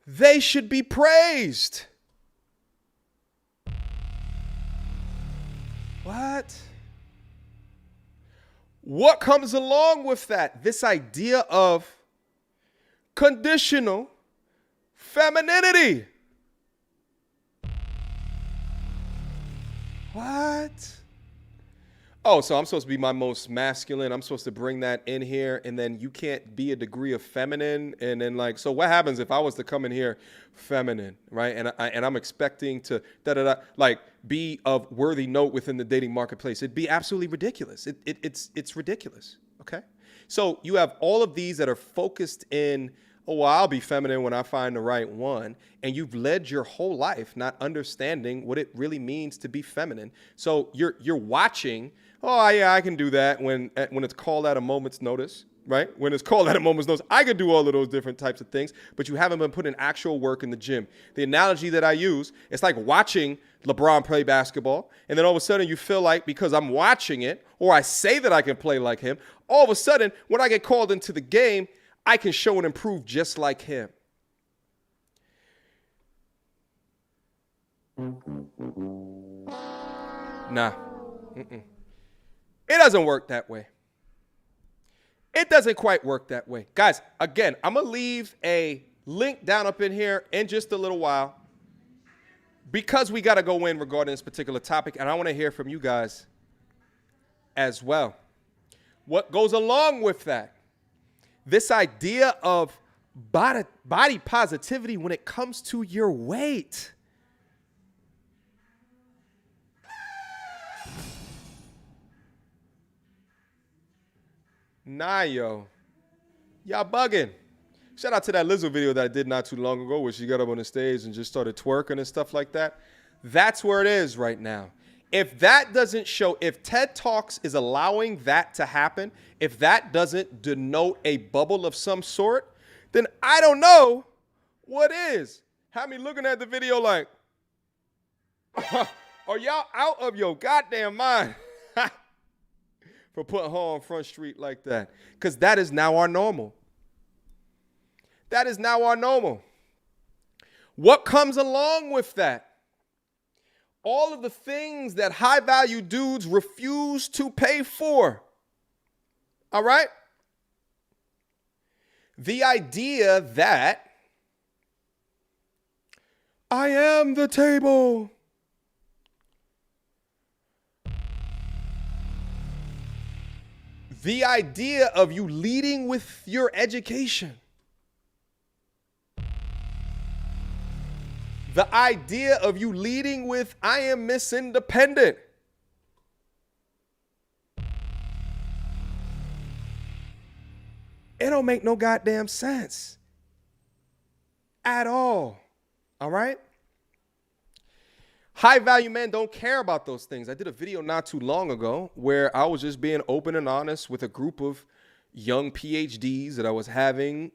they should be praised. What? What comes along with that? This idea of conditional femininity. What? Oh, so I'm supposed to be my most masculine. I'm supposed to bring that in here, and then you can't be a degree of feminine. And then so what happens if I was to come in here feminine, right? And I'm expecting to be of worthy note within the dating marketplace. It'd be absolutely ridiculous. It's ridiculous. Okay. So you have all of these that are focused in, oh, well, I'll be feminine when I find the right one. And you've led your whole life not understanding what it really means to be feminine. So you're watching, oh, yeah, I can do that when it's called at a moment's notice, right? When it's called at a moment's notice, I could do all of those different types of things, but you haven't been putting actual work in the gym. The analogy that I use, it's like watching LeBron play basketball, and then all of a sudden you feel like because I'm watching it, or I say that I can play like him, all of a sudden when I get called into the game, I can show and improve just like him. Nah. Mm-mm. It doesn't work that way. It doesn't quite work that way. Guys, again, I'm going to leave a link down up in here in just a little while because we got to go in regarding this particular topic, and I want to hear from you guys as well. What goes along with that? This idea of body positivity when it comes to your weight. Nah, yo. Y'all bugging. Shout out to that Lizzo video that I did not too long ago where she got up on the stage and just started twerking and stuff like that. That's where it is right now. If that doesn't show, if TED Talks is allowing that to happen, if that doesn't denote a bubble of some sort, then I don't know what is. Have me looking at the video like, are y'all out of your goddamn mind for putting her on Front Street like that? Because that is now our normal. That is now our normal. What comes along with that? All of the things that high-value dudes refuse to pay for. All right? The idea that I am the table. The idea of you leading with your education. The idea of you leading with, I am Miss Independent. It don't make no goddamn sense. At all. All right? High value men don't care about those things. I did a video not too long ago where I was just being open and honest with a group of young PhDs that I was having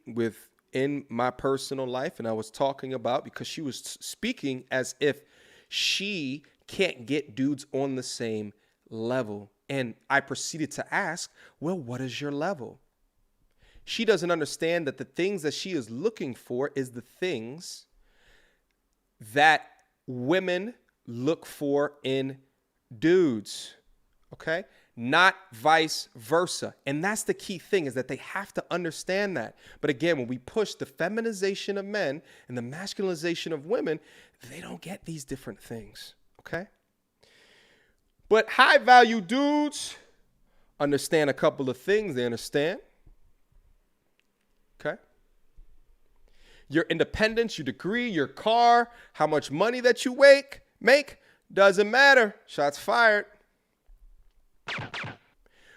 in my personal life, and I was talking about, because she was speaking as if she can't get dudes on the same level. And I proceeded to ask, well, what is your level? She doesn't understand that the things that she is looking for is the things that women look for in dudes, okay? Not vice versa. And that's the key thing, is that they have to understand that. But again, when we push the feminization of men and the masculinization of women, they don't get these different things, okay? But high value dudes understand a couple of things. They understand, okay? Your independence, your degree, your car, how much money that you make, doesn't matter. Shots fired.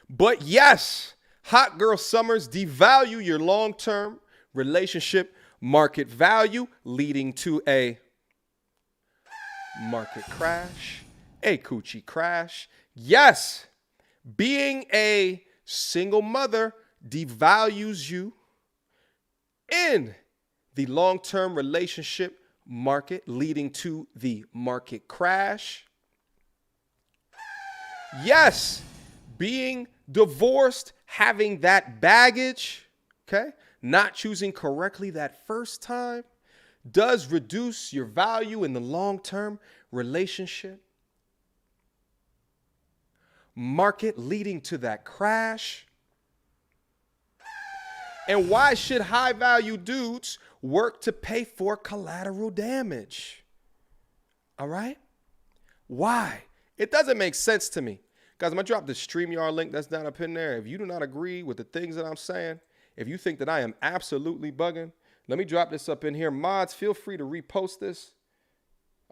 But yes, hot girl summers devalue your long-term relationship market value, leading to a market crash, a coochie crash. Yes, being a single mother devalues you in the long-term relationship market, leading to the market crash. Yes, being divorced, having that baggage, okay, not choosing correctly that first time does reduce your value in the long-term relationship market, leading to that crash. And why should high-value dudes work to pay for collateral damage? All right? Why? It doesn't make sense to me. Guys, I'm going to drop the StreamYard link that's down up in there. If you do not agree with the things that I'm saying, if you think that I am absolutely bugging, let me drop this up in here. Mods, feel free to repost this.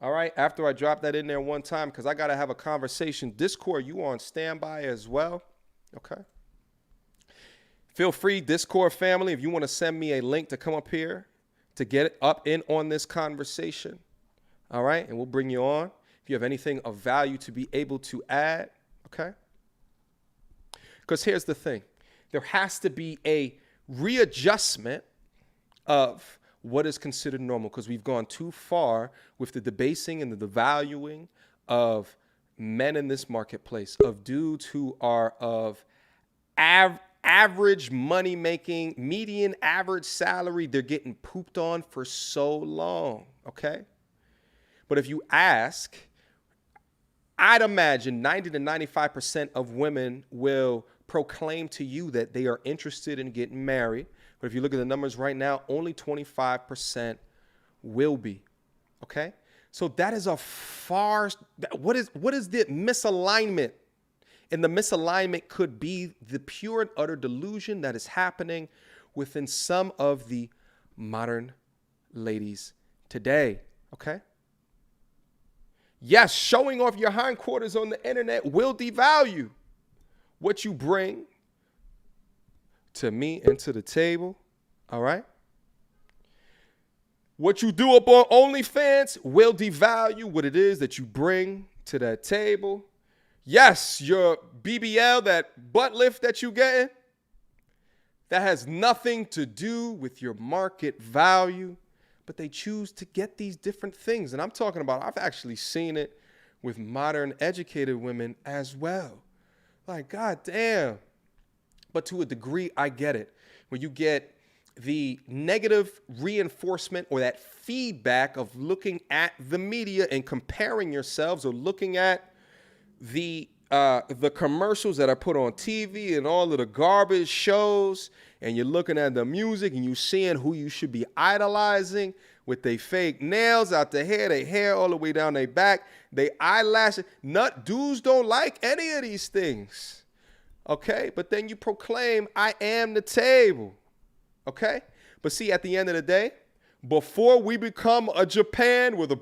All right? After I drop that in there one time, because I got to have a conversation. Discord, you on standby as well. Okay? Feel free, Discord family, if you want to send me a link to come up here to get it up in on this conversation. All right? And we'll bring you on. If you have anything of value to be able to add, okay? Because here's the thing. There has to be a readjustment of what is considered normal, because we've gone too far with the debasing and the devaluing of men in this marketplace, of dudes who are of average money making, median average salary. They're getting pooped on for so long, okay? But if you ask, I'd imagine 90 to 95% of women will proclaim to you that they are interested in getting married. But if you look at the numbers right now, only 25% will be, okay? So that is a far, what is the misalignment? And the misalignment could be the pure and utter delusion that is happening within some of the modern ladies today, okay? Yes, showing off your hindquarters on the internet will devalue what you bring to me and to the table, all right? What you do up on OnlyFans will devalue what it is that you bring to that table. Yes, your BBL, that butt lift that you getting, that has nothing to do with your market value, but they choose to get these different things. And I'm talking about, I've actually seen it with modern educated women as well. Like, God damn. But to a degree, I get it. When you get the negative reinforcement or that feedback of looking at the media and comparing yourselves, or looking at the commercials that are put on TV and all of the garbage shows, and you're looking at the music and you seeing who you should be idolizing with their fake nails out their hair all the way down their back, they eyelashes. Dudes don't like any of these things. Okay? But then you proclaim, I am the table. Okay? But see, at the end of the day, before we become a Japan where the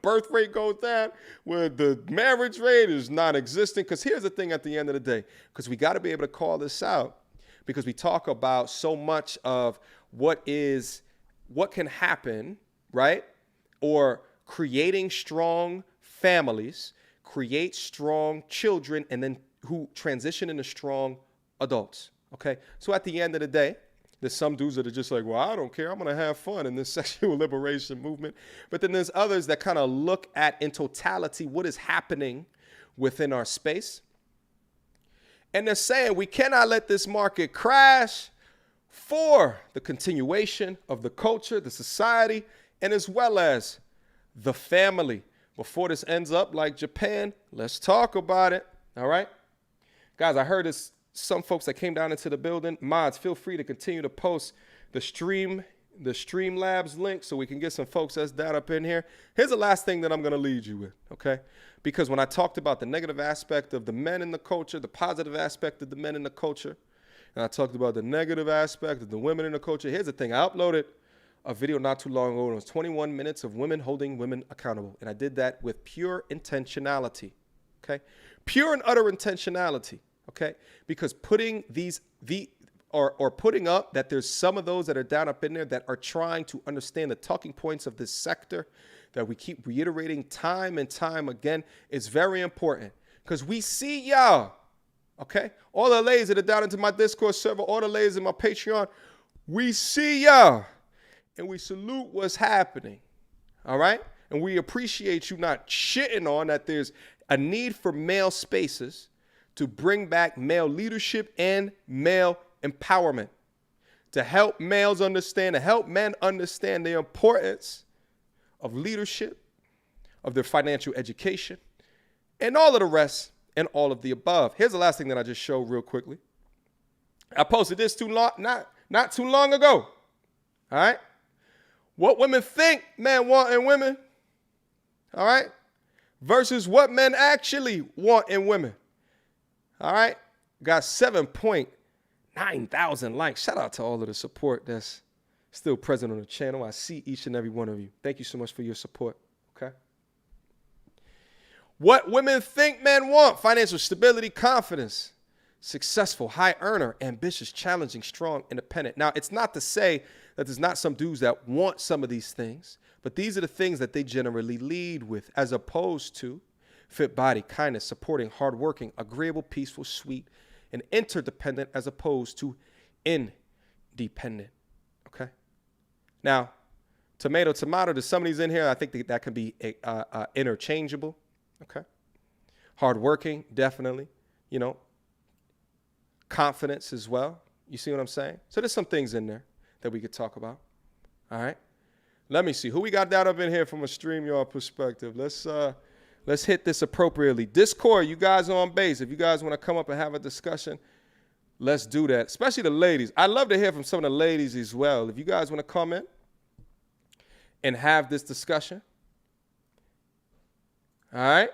birth rate goes down, where the marriage rate is non-existent, because here's the thing at the end of the day, because we got to be able to call this out, because we talk about so much of what can happen, right? Or creating strong families, create strong children, and then who transition into strong adults, okay? So at the end of the day, there's some dudes that are just like, well, I don't care. I'm going to have fun in this sexual liberation movement. But then there's others that kind of look at, in totality, what is happening within our space. And they're saying we cannot let this market crash for the continuation of the culture, the society, and as well as the family. Before this ends up like Japan, let's talk about it. All right? Guys, I heard this. Some folks that came down into the building, mods, feel free to continue to post the Streamlabs link so we can get some folks that's down up in here. Here's the last thing that I'm going to lead you with, okay? Because when I talked about the negative aspect of the men in the culture, the positive aspect of the men in the culture, and I talked about the negative aspect of the women in the culture, here's the thing. I uploaded a video not too long ago. It was 21 minutes of women holding women accountable. And I did that with pure intentionality, okay? Pure and utter intentionality. Okay, because putting putting up that there's some of those that are down up in there that are trying to understand the talking points of this sector that we keep reiterating time and time again is very important, because we see y'all, okay? All the ladies that are down into my Discord server, all the ladies in my Patreon, we see y'all and we salute what's happening, all right? And we appreciate you not shitting on that there's a need for male spaces to bring back male leadership and male empowerment, to help males understand, to help men understand the importance of leadership, of their financial education, and all of the rest, and all of the above. Here's the last thing that I just showed real quickly. I posted this not too long ago. All right? What women think men want in women, all right, versus what men actually want in women. All right, got 7.9 thousand likes. Shout out to all of the support that's still present on the channel. I see each and every one of you. Thank you so much for your support, okay? What women think men want: financial stability, confidence, successful, high earner, ambitious, challenging, strong, independent. Now, it's not to say that there's not some dudes that want some of these things, but these are the things that they generally lead with, as opposed to fit body, kindness, supporting, hardworking, agreeable, peaceful, sweet, and interdependent, as opposed to independent. Okay? Now, tomato, there's some of these in here. I think that can be interchangeable. Okay? Hardworking, definitely. You know, confidence as well. You see what I'm saying? So there's some things in there that we could talk about. All right? Let me see. Who we got down up in here from a StreamYard perspective? Let's hit this appropriately. Discord, you guys are on base. If you guys want to come up and have a discussion, let's do that. Especially the ladies. I'd love to hear from some of the ladies as well. If you guys want to come in and have this discussion. All right?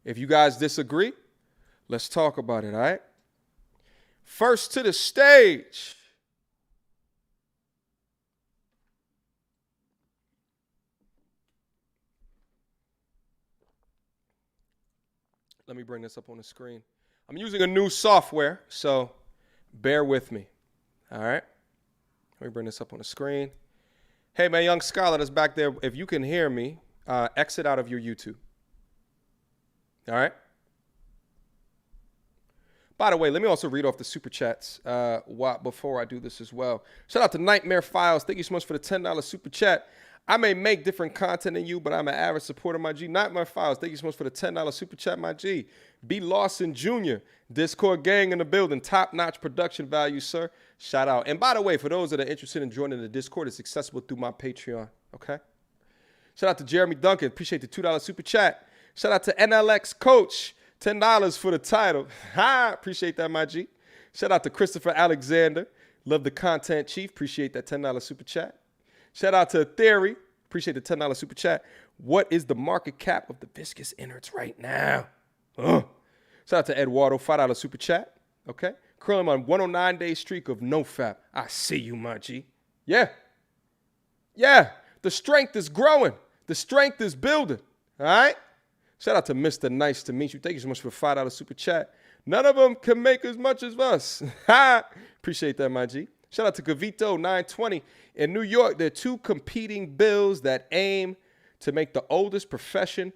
If you guys disagree, let's talk about it, all right? First to the stage. Let me bring this up on the screen. I'm using a new software, so bear with me. All right? Let me bring this up on the screen. Hey, man, young scholar that's back there, if you can hear me, exit out of your YouTube. All right? By the way, let me also read off the super chats before I do this as well. Shout out to Nightmare Files. Thank you so much for the $10 super chat. I may make different content than you, but I'm an average supporter, my G. Nightmare Files. Thank you so much for the $10 super chat, my G. B. Lawson Jr. Discord gang in the building. Top-notch production value, sir. Shout out. And by the way, for those that are interested in joining the Discord, it's accessible through my Patreon, okay? Shout out to Jeremy Duncan. Appreciate the $2 super chat. Shout out to NLX Coach. $10 for the title. Ha! Appreciate that, my G. Shout out to Christopher Alexander. Love the content chief. Appreciate that $10 super chat. Shout out to Theory. Appreciate the $10 super chat. What is the market cap of the viscous innards right now? Shout out to Eduardo. $5 super chat. Okay. Curling on 109-day streak of no fap. I see you, my G. Yeah. Yeah. The strength is growing. The strength is building. All right. Shout out to Mr. Nice to meet you. Thank you so much for the $5 super chat. None of them can make as much as us. Appreciate that, my G. Shout out to Gavito 920. In New York, there are two competing bills that aim to make the oldest profession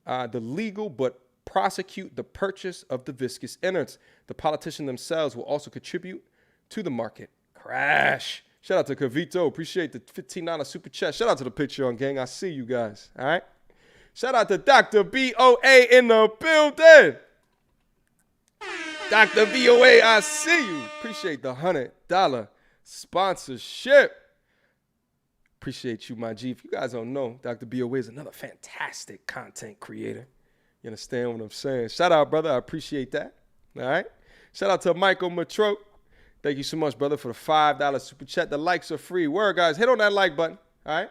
the legal but prosecute the purchase of the viscous innards. The politicians themselves will also contribute to the market crash. Shout out to Gavito. Appreciate the $15 super chat. Shout out to the Patreon gang. I see you guys. All right. Shout out to Dr. BOA in the building. Dr. BOA, I see you. Appreciate the $100 sponsorship. Appreciate you, my G. If you guys don't know, Dr. BOA is another fantastic content creator. You understand what I'm saying? Shout out, brother. I appreciate that. All right. Shout out to Michael Matroke. Thank you so much, brother, for the $5 super chat. The likes are free. Word, guys. Hit on that like button. All right.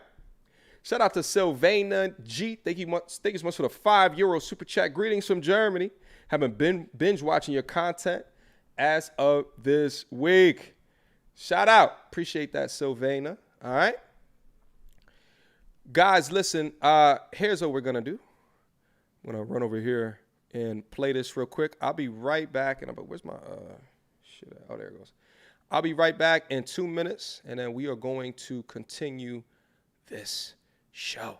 Shout out to Sylvana G. Thank you so much for the €5 super chat. Greetings from Germany. Haven't been binge watching your content as of this week. Shout out. Appreciate that, Sylvana. All right. Guys, listen. Here's what we're going to do. I'm going to run over here and play this real quick. I'll be right back. Where's my shit at? Oh, there it goes. I'll be right back in 2 minutes, and then we are going to continue this show.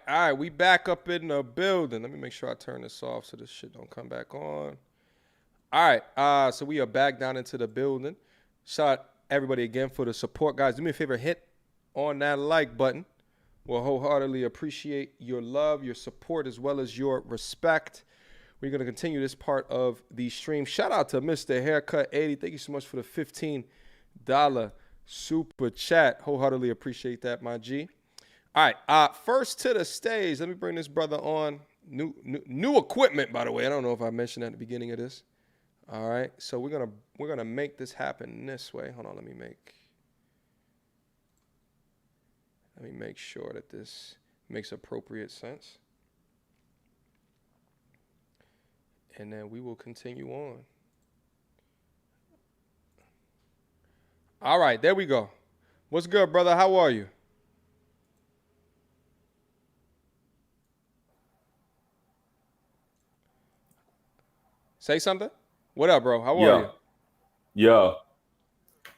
All right, we back up in the building. Let me make sure I turn this off so this shit don't come back on. All right, so we are back down into the building. Shout out everybody again for the support. Guys, do me a favor, hit on that like button. We'll wholeheartedly appreciate your love, your support, as well as your respect. We're going to continue this part of the stream. Shout out to Mr. Haircut 80. Thank you so much for the $15 super chat. Wholeheartedly appreciate that, my G. All right. First to the stage. Let me bring this brother on. New equipment, by the way. I don't know if I mentioned at the beginning of this. All right. So we're gonna make this happen this way. Hold on. Let me make sure that this makes appropriate sense. And then we will continue on. All right, there we go. What's good, brother? How are you? Say something. What up, bro? How are you? Yo.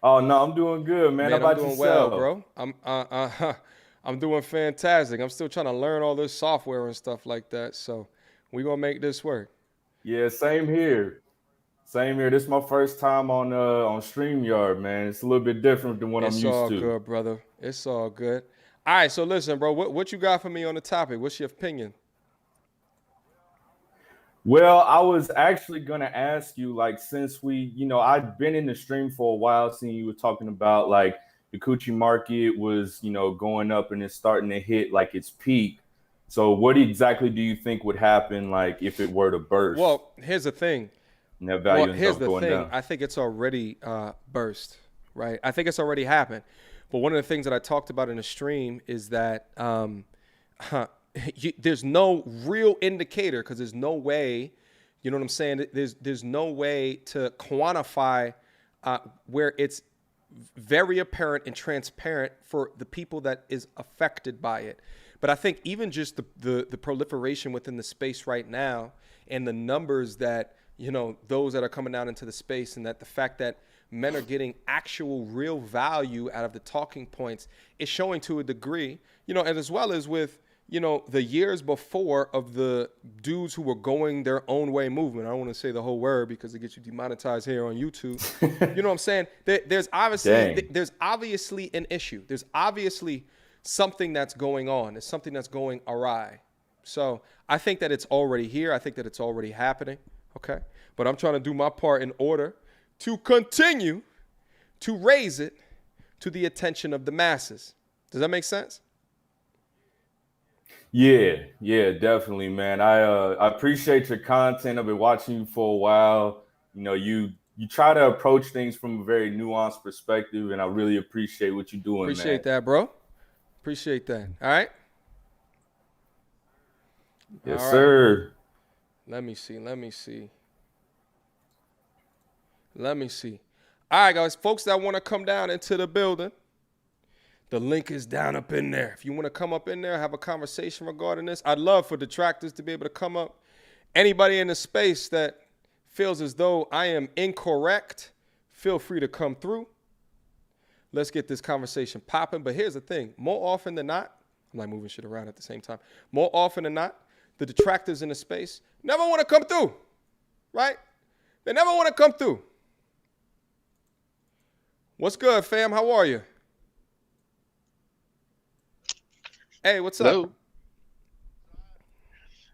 Oh no, I'm doing good, man. How about I'm doing yourself? well, bro. I'm doing fantastic. I'm still trying to learn all this software and stuff like that. So we're gonna make this work. Yeah, same here. Same here. This is my first time on StreamYard, man. It's a little bit different than what I'm used to. It's all good, brother. It's all good. All right, so listen, bro. What you got for me on the topic? What's your opinion? Well, I was actually gonna ask you, like, since I've been in the stream for a while, seeing you were talking about like the Coochie market was, going up and it's starting to hit like its peak. So what exactly do you think would happen, like, if it were to burst? Well, here's the thing. And that value ends up going down. I think it's already burst, right? I think it's already happened. But one of the things that I talked about in the stream is that there's no real indicator because there's no way, you know what I'm saying? There's no way to quantify where it's very apparent and transparent for the people that is affected by it. But I think even just the proliferation within the space right now and the numbers that, those that are coming out into the space, and that the fact that men are getting actual real value out of the talking points is showing to a degree, and as well as with, the years before of the dudes who were going their own way movement. I don't want to say the whole word because it gets you demonetized here on YouTube. You know what I'm saying? There's obviously an issue. There's obviously something that's going on. There's something that's going awry. So I think that it's already here. I think that it's already happening. Okay. But I'm trying to do my part in order to continue to raise it to the attention of the masses. Does that make sense? Yeah, definitely, man. I appreciate your content. I've been watching you for a while. You try to approach things from a very nuanced perspective, and I really appreciate what you're doing, Appreciate that, bro. Appreciate that. All right? Yes, sir. Let me see. All right, guys. Folks that want to come down into the building, the link is down up in there. If you want to come up in there, have a conversation regarding this, I'd love for detractors to be able to come up. Anybody in the space that feels as though I am incorrect, feel free to come through. Let's get this conversation popping. But here's the thing. More often than not, I'm like moving shit around at the same time. More often than not, the detractors in the space never want to come through, right? They never want to come through. What's good, fam? How are you? Hey, what's up?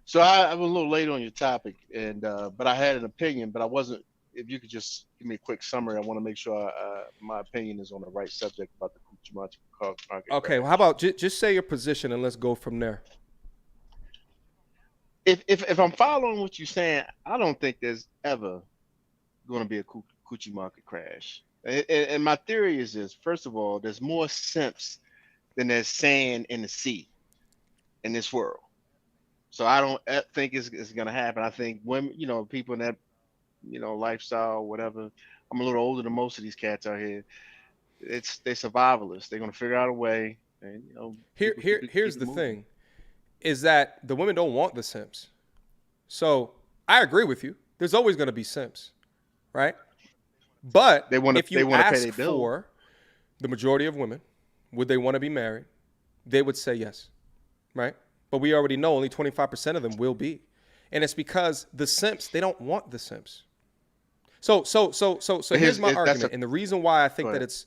So I'm a little late on your topic, but I had an opinion, but I wasn't. If you could just give me a quick summary, I want to make sure my opinion is on the right subject about the Coochie market. Okay, well, how about just say your position and let's go from there. If I'm following what you're saying, I don't think there's ever going to be a Coochie market crash. And my theory is this: first of all, there's more simps than there's sand in the sea in this world. So I don't think it's going to happen. I think women, people in that, lifestyle, whatever. I'm a little older than most of these cats out here. They're survivalists. They're going to figure out a way. And here's the thing, is that the women don't want the simps. So I agree with you. There's always going to be simps, right? But if you ask for the majority of women, would they want to be married? They would say yes, right? But we already know only 25% of them will be. And it's because the simps, they don't want the simps. So here's my argument. And the reason why I think that it's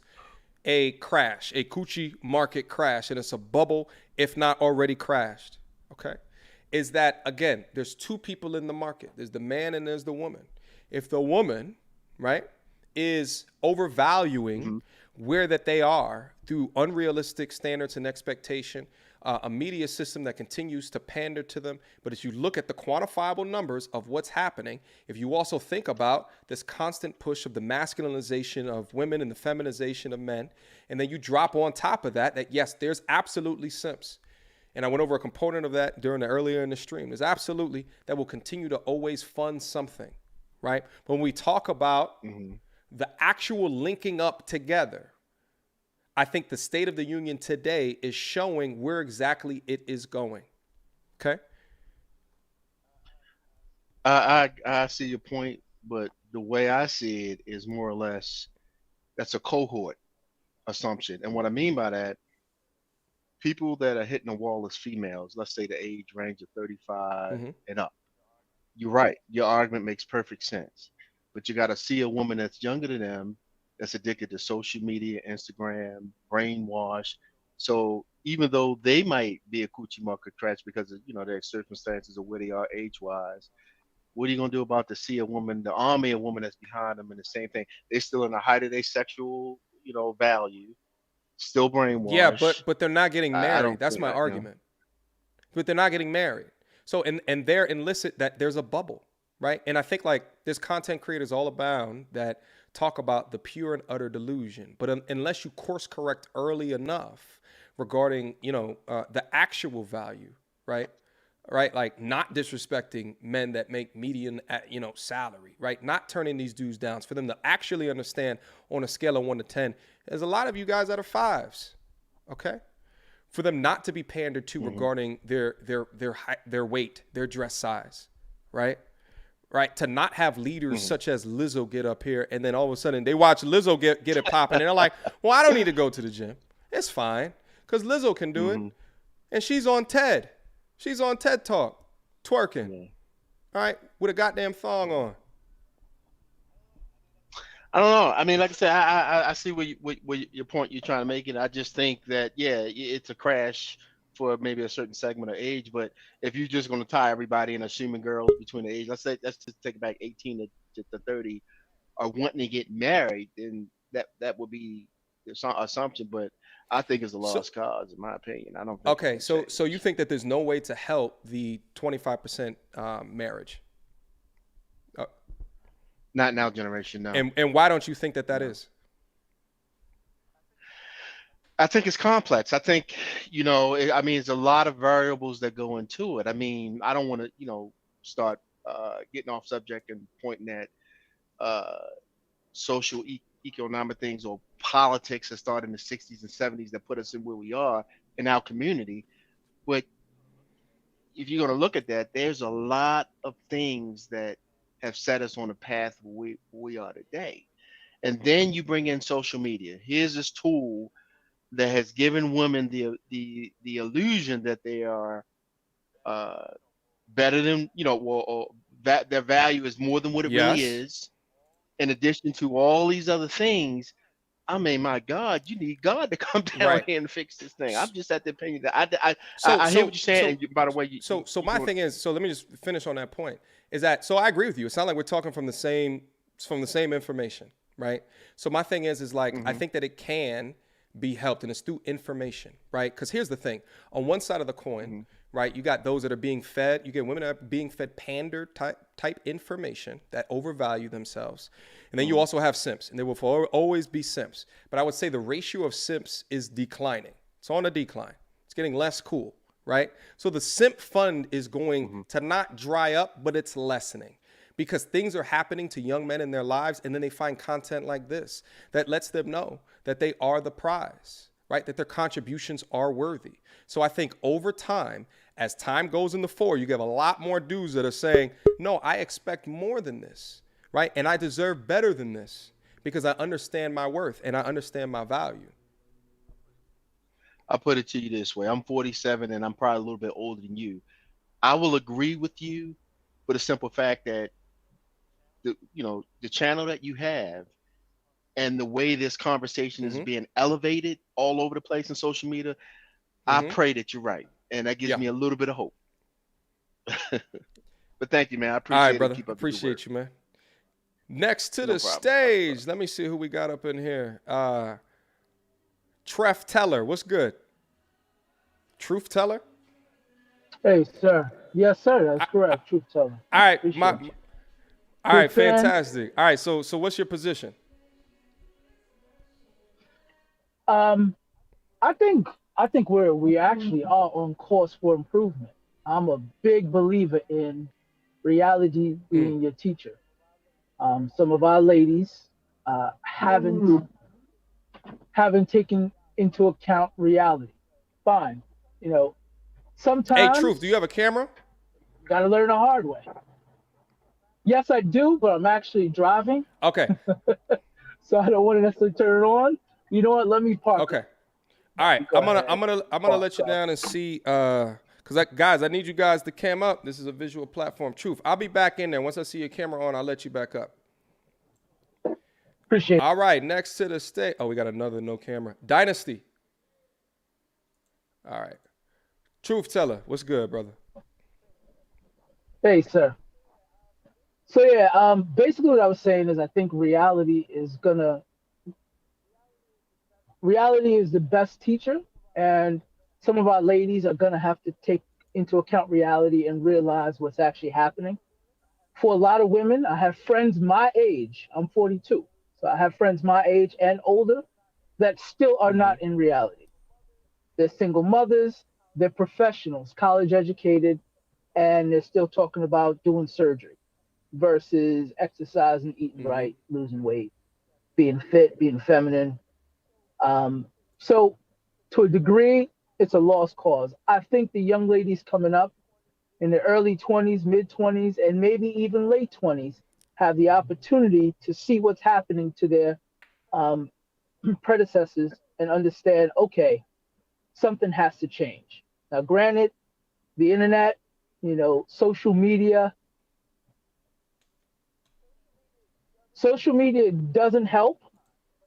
a crash, a Coochie market crash, and it's a bubble, if not already crashed, okay, is that, again, there's two people in the market. There's the man and there's the woman. If the woman, right, is overvaluing where that they are through unrealistic standards and expectation, a media system that continues to pander to them. But as you look at the quantifiable numbers of what's happening, if you also think about this constant push of the masculinization of women and the feminization of men, and then you drop on top of that yes, there's absolutely simps. And I went over a component of that earlier in the stream. There's absolutely that will continue to always fund something, right? But when we talk about the actual linking up together, I think the State of the Union today is showing where exactly it is going. Okay? I see your point, but the way I see it is more or less that's a cohort assumption. And what I mean by that, people that are hitting the wall as females, let's say the age range of 35 and up. You're right. Your argument makes perfect sense. But you got to see a woman that's younger than them, that's addicted to social media, Instagram, brainwash. So even though they might be a coochie market crash because of, their circumstances or where they are age-wise, what are you going to do about to see a woman, the army of women that's behind them, and the same thing? They're still in the height of their sexual, value. Still brainwashed. Yeah, but they're not getting married. That's my argument. But they're not getting married. So and they're illicit that there's a bubble, right? And I think like there's content creators all abound that talk about the pure and utter delusion. But unless you course correct early enough regarding, the actual value, right? Right, like not disrespecting men that make median, salary, right? Not turning these dudes down for them to actually understand on a scale of 1 to 10. There's a lot of you guys that are 5s, okay? For them not to be pandered to regarding their height, their weight, their dress size, right? Right, to not have leaders such as Lizzo get up here and then all of a sudden they watch Lizzo get it popping and they're like, well, I don't need to go to the gym. It's fine because Lizzo can do it, and she's on TED. She's on TED Talk, twerking, all right, with a goddamn thong on. I don't know. I mean, like I said, I see what your point you're trying to make, and I just think that it's a crash for maybe a certain segment of age. But if you're just going to tie everybody and assuming girls between the age, let's just take it back 18 to 30 are wanting to get married, then that would be the assumption. But I think it's a lost cause, in my opinion. I don't think. Okay, so you think that there's no way to help the 25% marriage? Not now generation, no. And why don't you think that is? I think it's complex. I think, it's a lot of variables that go into it. I mean, I don't want to, start getting off subject and pointing at social economic things or politics that started in the 60s and 70s that put us in where we are in our community. But if you're going to look at that, there's a lot of things that have set us on a path where we are today. And then you bring in social media. Here's this tool that has given women the illusion that they are better than, or that their value is more than what it really is. In addition to all these other things, I mean, my God, you need God to come down here and fix this thing. I'm just at the opinion that I hear what you're saying. And by the way, my thing is, so let me just finish on that point. Is that so? I agree with you. It's not like we're talking from the same information, right? So my thing is like I think that it can be helped, and it's through information, right? Because here's the thing: on one side of the coin, right, you got those that are being fed. You get women that are being fed pander type information that overvalue themselves, and then you also have simps, and there will always be simps. But I would say the ratio of simps is declining. It's on a decline. It's getting less cool. Right? So the simp fund is going to not dry up, but it's lessening because things are happening to young men in their lives. And then they find content like this that lets them know that they are the prize, right? That their contributions are worthy. So I think over time, as time goes in the forward, you get a lot more dudes that are saying, no, I expect more than this, right? And I deserve better than this because I understand my worth and I understand my value. I'll put it to you this way. I'm 47 and I'm probably a little bit older than you. I will agree with you for the simple fact that the channel that you have and the way this conversation is being elevated all over the place in social media, I pray that you're right. And that gives me a little bit of hope. But thank you, man. I appreciate it. All right, brother. Keep up Appreciate you, man. Next to the stage. Let me see who we got up in here. Treff Teller, what's good? Truth teller? Hey, sir. Yes, sir. That's correct. Truth teller. All right, Appreciate you. all right, Big fan. fantastic. All right, so what's your position? I think we actually are on course for improvement. I'm a big believer in reality being your teacher. Some of our ladies haven't taken into account reality. Fine, you know, Hey, sometimes Truth, do you have a camera? got to learn the hard way. Yes, I do, but I'm actually driving, Okay. so I don't want to necessarily turn it on. You know what? Let me park. Okay. All right. Go I'm ahead. gonna let you down and see because guys, I need you guys to cam up. This is a visual platform. Truth. I'll be back in there. Once I see your camera on, I'll let you back up. Appreciate it. All right, next to the stage. Oh, we got another no camera. Dynasty. All right. Truth teller, what's good, brother? Hey, sir. So yeah, basically what I was saying is I think reality is the best teacher, and some of our ladies are gonna have to take into account reality and realize what's actually happening. For a lot of women, I have friends my age. I'm 42, so I have friends my age and older that still are not in reality. They're single mothers, they're professionals, college educated, and they're still talking about doing surgery versus exercising, eating right, losing weight, being fit, being feminine. So to a degree, it's a lost cause. I think the young ladies coming up in the early 20s, mid 20s, and maybe even late 20s have the opportunity to see what's happening to their predecessors and understand, okay, something has to change. Now, granted, the internet, you know, social media doesn't help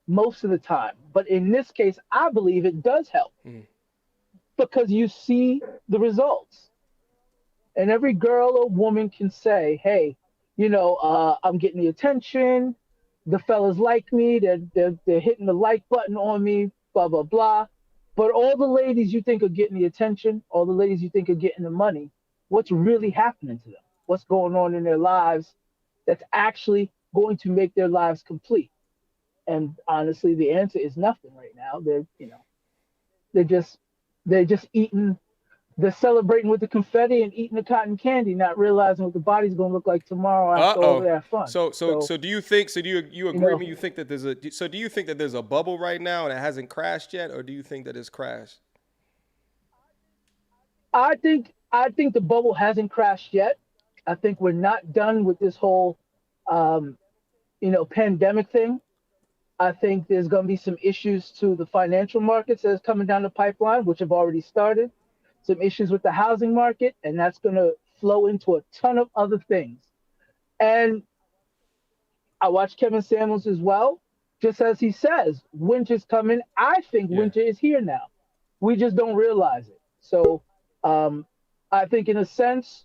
most of the time. But in this case, I believe it does help because you see the results. And every girl or woman can say, hey, you know, I'm getting the attention. The fellas like me. They're hitting the like button on me, blah, blah, blah. But all the ladies you think are getting the attention, all the ladies you think are getting the money, what's really happening to them? What's going on in their lives that's actually going to make their lives complete? And honestly, the answer is nothing right now. They're just eating, they're celebrating with the confetti and eating the cotton candy, not realizing what the body's gonna look like tomorrow after all of that fun. So do you think? So do you agree with me? You think that do you think that there's a bubble right now and it hasn't crashed yet, or do you think that it's crashed? I think the bubble hasn't crashed yet. I think we're not done with this whole, pandemic thing. I think there's going to be some issues to the financial markets that's coming down the pipeline, which have already started. Some issues with the housing market, and that's going to flow into a ton of other things. And I watch Kevin Samuels as well. Just as he says, winter's coming. I think winter is here now. We just don't realize it. So I think in a sense,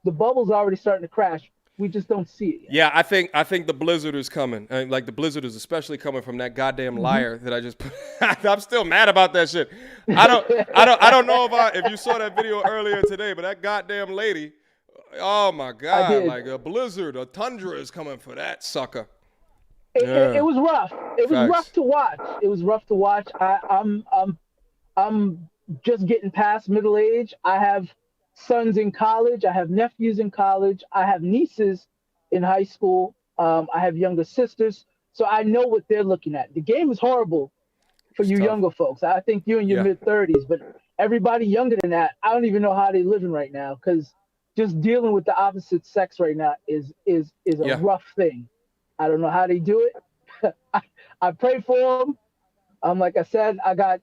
the bubble's already starting to crash. We just don't see it yet. Yeah, I think the blizzard is coming. Like the blizzard is especially coming from that goddamn liar that I just put. I'm still mad about that shit. I don't know if you saw that video earlier today, but that goddamn lady, oh my God, like a blizzard, a tundra is coming for that sucker. It was rough. It was rough to watch. It was rough to watch. I'm just getting past middle age. I have sons in college. I have nephews in college. I have nieces in high school. I have younger sisters. So I know what they're looking at. The game is horrible for you younger folks. I think you're in your mid-30s, but everybody younger than that, I don't even know how they're living right now, because just dealing with the opposite sex right now is a rough thing. I don't know how they do it. I pray for them. Like I said, I got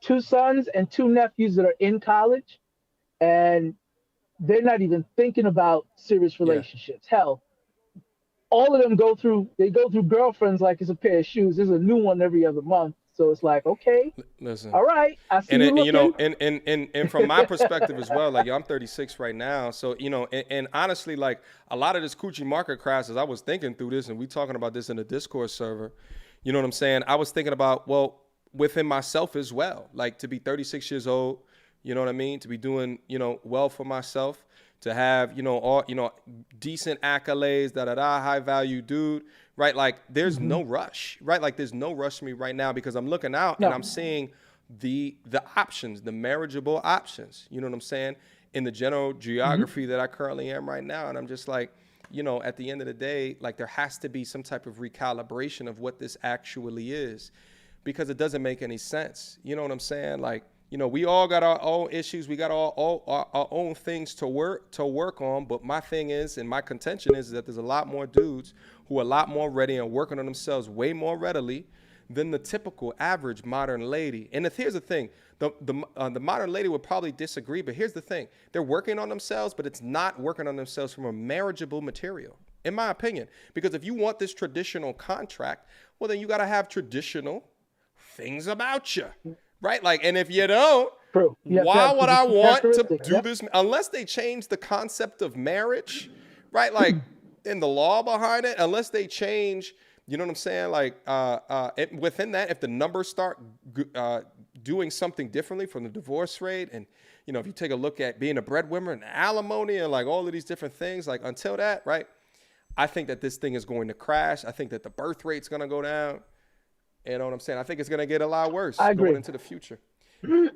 2 sons and 2 nephews that are in college, and they're not even thinking about serious relationships. Hell, all of them go through girlfriends like it's a pair of shoes. There's a new one every other month. So it's like, okay, listen, all right, I see you looking. And from my perspective as well, like I'm 36 right now. So, and honestly, like a lot of this coochie market crash, as I was thinking through this, and we talking about this in the Discord server, you know what I'm saying? I was thinking about, well, within myself as well, like to be 36 years old, You know what I mean? To be doing, well for myself, to have, all, decent accolades, high value dude, right? Like there's no rush, right? Like there's no rush for me right now because I'm looking out and I'm seeing the options, the marriageable options, you know what I'm saying? In the general geography that I currently am right now. And I'm just like, at the end of the day, like there has to be some type of recalibration of what this actually is because it doesn't make any sense. You know what I'm saying? Like, we all got our own issues. We got all our own things to work on. But my thing is, and my contention is that there's a lot more dudes who are a lot more ready and working on themselves way more readily than the typical average modern lady. And here's the thing, the modern lady would probably disagree, but here's the thing. They're working on themselves, but it's not working on themselves from a marriageable material, in my opinion. Because if you want this traditional contract, well, then you got to have traditional things about you. Right? Like, and if you don't, why would I want to do this? Unless they change the concept of marriage, right? Like in the law behind it, unless they change, you know what I'm saying? Like within that, if the numbers start doing something differently from the divorce rate, and, if you take a look at being a breadwinner and alimony and like all of these different things, like until that, right? I think that this thing is going to crash. I think that the birth rate's going to go down. You know what I'm saying? I think it's gonna get a lot worse going into the future.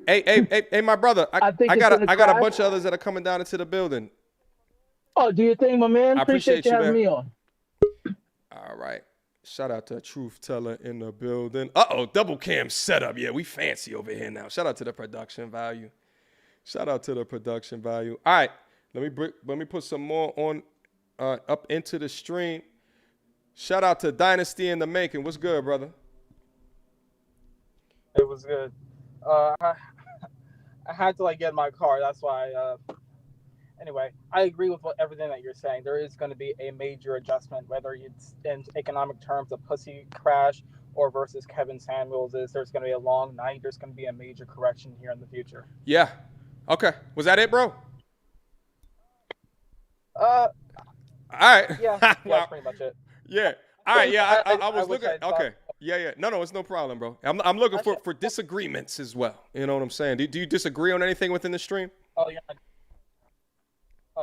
Hey, my brother. I got a bunch of others that are coming down into the building. Oh, do you think, my man? I appreciate you having man. me on. All right. Shout out to Truth Teller in the building. Double cam setup. Yeah, we fancy over here now. Shout out to the production value. All right. Let me put some more on up into the stream. Shout out to Dynasty in the Making. What's good, brother? It was good. I had to get in my car. That's why. Anyway, I agree with everything that you're saying. There is going to be a major adjustment, whether it's in economic terms, a pussy crash, or versus Kevin Samuels is. There's going to be a long night. There's going to be a major correction here in the future. Yeah. Okay. Was that it, bro? All right. Yeah. That's pretty much it. Yeah. All right. Yeah. I was looking. Okay. Yeah. No, it's no problem, bro. I'm looking for disagreements as well. You know what I'm saying? Do you disagree on anything within the stream?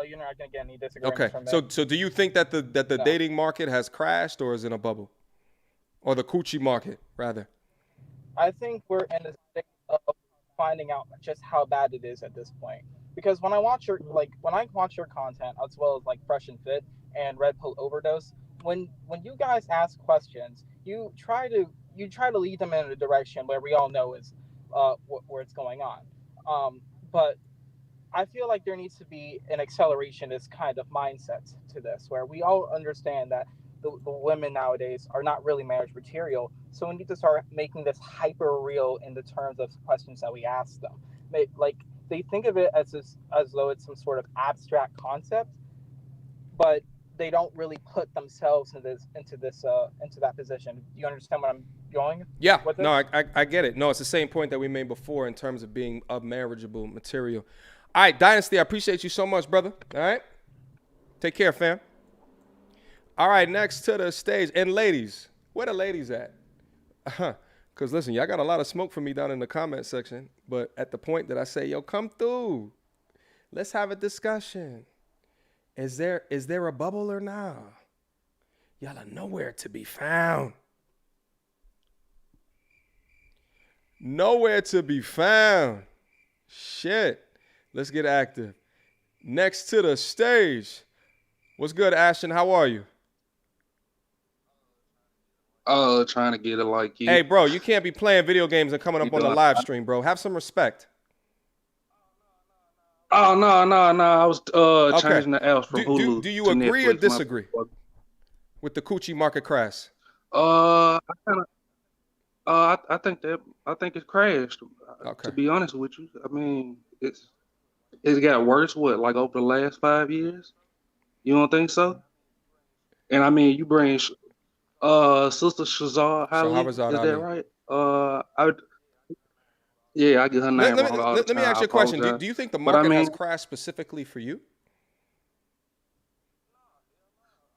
You're not gonna get any disagreements from me. So do you think that the dating market has crashed, or is it in a bubble, or the coochie market rather? I think we're in a state of finding out just how bad it is at this point. Because when I watch your content, as well as Fresh and Fit and Red Pill Overdose, when you guys ask questions, you try to lead them in a direction where we all know is where it's going on. But I feel like there needs to be an accelerationist kind of mindset to this, where we all understand that the women nowadays are not really marriage material. So we need to start making this hyper real in the terms of questions that we ask them. They think of it as though it's some sort of abstract concept, but they don't really put themselves into that position. Do you understand what I'm going? Yeah. No, I get it. No, it's the same point that we made before in terms of being of marriageable material. All right, Dynasty, I appreciate you so much, brother. All right. Take care, fam. All right, next to the stage. And ladies, where the ladies at? Because listen, y'all got a lot of smoke for me down in the comment section. But at the point that I say, yo, come through. Let's have a discussion. Is there a bubble or not? Y'all are nowhere to be found. Nowhere to be found. Shit. Let's get active. Next to the stage. What's good, Ashton? How are you? Trying to get it like you. Hey, bro, you can't be playing video games and coming up on the live stream, bro. Have some respect. Oh, no. I was changing the apps from Hulu. Do you agree Netflix, or disagree with the coochie market crash? I think it crashed. Okay. To be honest with you, I mean, it's got worse. Over the last 5 years? You don't think so? And I mean, you bring Sister Shazar Ali, is that right? I get her name wrong all the time. Let me ask you a question. Do you think the market has crashed specifically for you?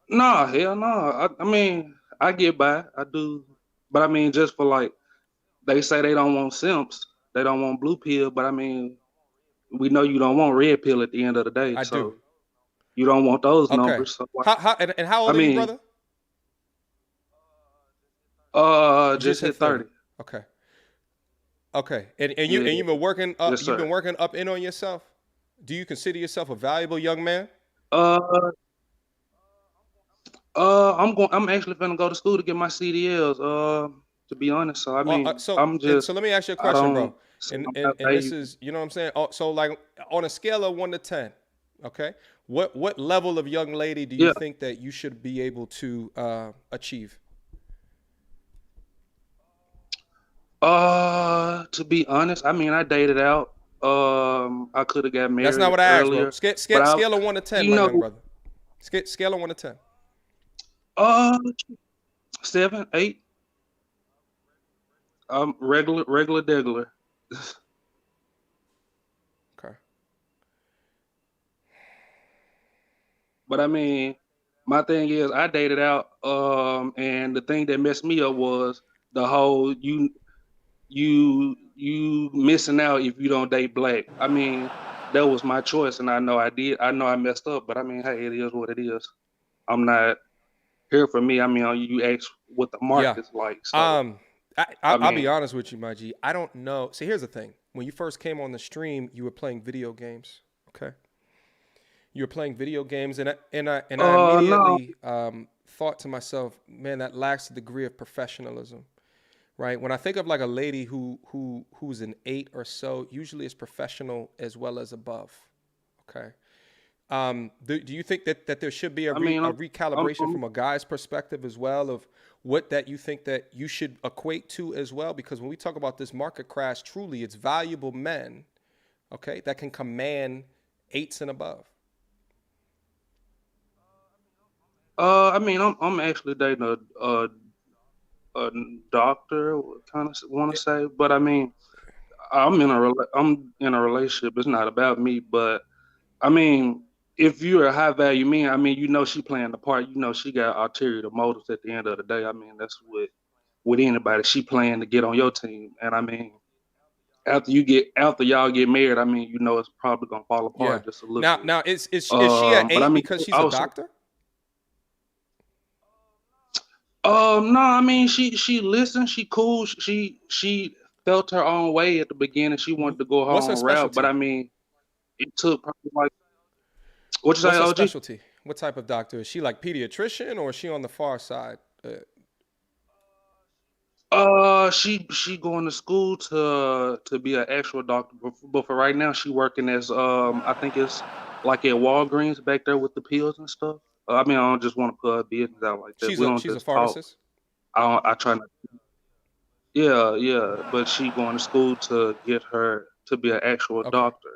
No, hell no. I mean, I get by. I do. But I mean, just for they say they don't want simps. They don't want blue pill. But I mean, we know you don't want red pill at the end of the day. I do. You don't want those Okay. numbers. So and how old are you, brother? Just hit 30. Okay. Okay. And you've been working up. Yes, you've been working up in on yourself. Do you consider yourself a valuable young man? I'm actually gonna go to school to get my CDLs. To be honest, so I mean, so let me ask you a question, bro. And this is, you know what I'm saying? So like on a scale of 1 to 10, okay, what level of young lady do you think that you should be able to achieve? To be honest, I mean, I dated out. I could have got married. That's not what I asked, earlier, bro. Scale of 1 to 10, my young brother. Scale of 1 to 10. 7, 8. Regular degular. Okay. But I mean, my thing is, I dated out, and the thing that messed me up was the whole you missing out if you don't date black. I mean, that was my choice, and I know I did. I know I messed up, but I mean, hey, it is what it is. I'm not here for me. I mean, you ask what the market's like. So, I'll be honest with you, my G. I don't know. See, here's the thing. When you first came on the stream, you were playing video games. Okay. You were playing video games, and I immediately thought to myself, man, that lacks a degree of professionalism. Right. When I think of like a lady who's an 8 or so, usually is professional as well as above. Okay. Do you think that there should be a recalibration from a guy's perspective as well of what that you think that you should equate to as well? Because when we talk about this market crash, truly it's valuable men, okay, that can command 8s and above. I mean, I'm actually dating a doctor, kind of want to say, but I mean, I'm in a relationship. It's not about me, but I mean, if you're a high value man, I mean, you know, she playing the part. You know, she got ulterior motives at the end of the day. I mean, that's with anybody. She playing to get on your team, and I mean, after y'all get married, I mean, you know, it's probably gonna fall apart just a little bit. Now is she at 8 because she's a doctor? No, I mean, she listened, she cool, she felt her own way at the beginning. She wanted to go her own route, but I mean, it took probably like, what you say, What's her OG? specialty? What type of doctor? Is she like pediatrician or is she on the far side? She going to school to be an actual doctor, but for right now, she working as I think it's like at Walgreens back there with the pills and stuff. I mean, I don't just want to put her business out like that. She's a pharmacist. I try not. Yeah, but she going to school to get her to be an actual doctor.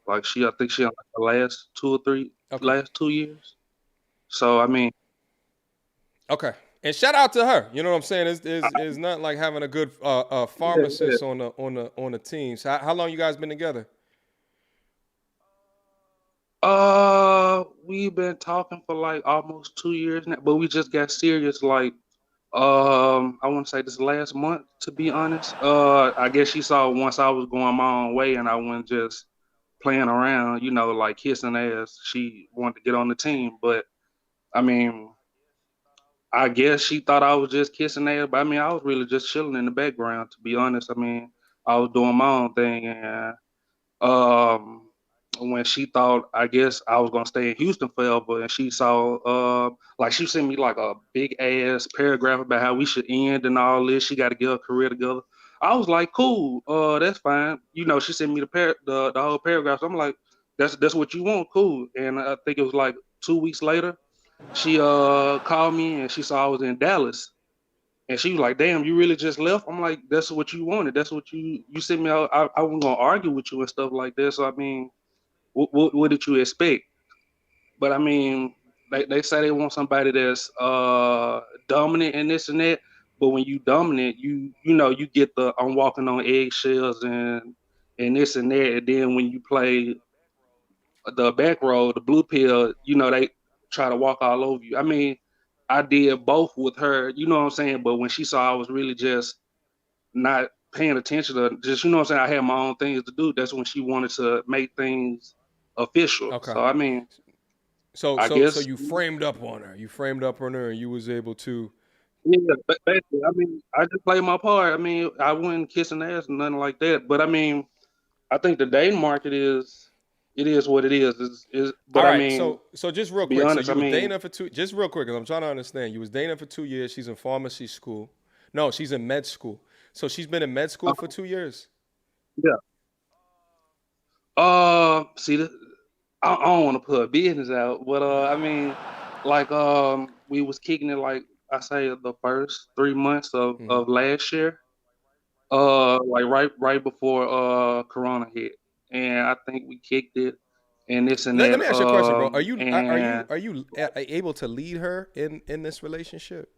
Like I think she on like the last 2 years. So I mean. Okay, and shout out to her. You know what I'm saying? It's not like having a good pharmacist on the team. So how long you guys been together? We've been talking for like almost 2 years now, but we just got serious like I want to say this last month, to be honest. I guess she saw once I was going my own way and I wasn't just playing around, you know, like kissing ass. She wanted to get on the team, but I mean, I guess she thought I was just kissing ass, but I mean, I was really just chilling in the background, to be honest. I mean, I was doing my own thing, and when she thought, I guess I was gonna stay in Houston forever, and she saw, like she sent me like a big ass paragraph about how we should end and all this. She got to get her career together. I was like, cool, that's fine. You know, she sent me the whole paragraph. So I'm like, that's what you want, cool. And I think it was like 2 weeks later, she called me and she saw I was in Dallas, and she was like, damn, you really just left? I'm like, that's what you wanted. That's what you sent me out. I wasn't gonna argue with you and stuff like that. So I mean. What did you expect? But I mean, they say they want somebody that's dominant and this and that. But when you dominant, you know you get the I'm walking on eggshells and this and that. And then when you play the back row, the blue pill, you know they try to walk all over you. I mean, I did both with her. You know what I'm saying? But when she saw I was really just not paying attention to just, you know what I'm saying, I had my own things to do. That's when she wanted to make things official. Okay. So I mean, so I guess you framed up on her. You framed up on her, and you was able to. yeah, but basically, I mean, I just played my part. I mean, I wasn't kissing ass and nothing like that. But I mean, I think the dating market is what it is. But All I right, mean, so just real be quick. honest, So you I was dating mean, her for just real quick, because I'm trying to understand. You was dating her for 2 years. She's in pharmacy school. No, she's in med school. So she's been in med school for 2 years. yeah. See, I don't want to put business out, but I mean, like we was kicking it like I say the first 3 months of last year, like right before Corona hit, and I think we kicked it and this and Let that. me ask you a question, bro. Are you And able to lead her in this relationship?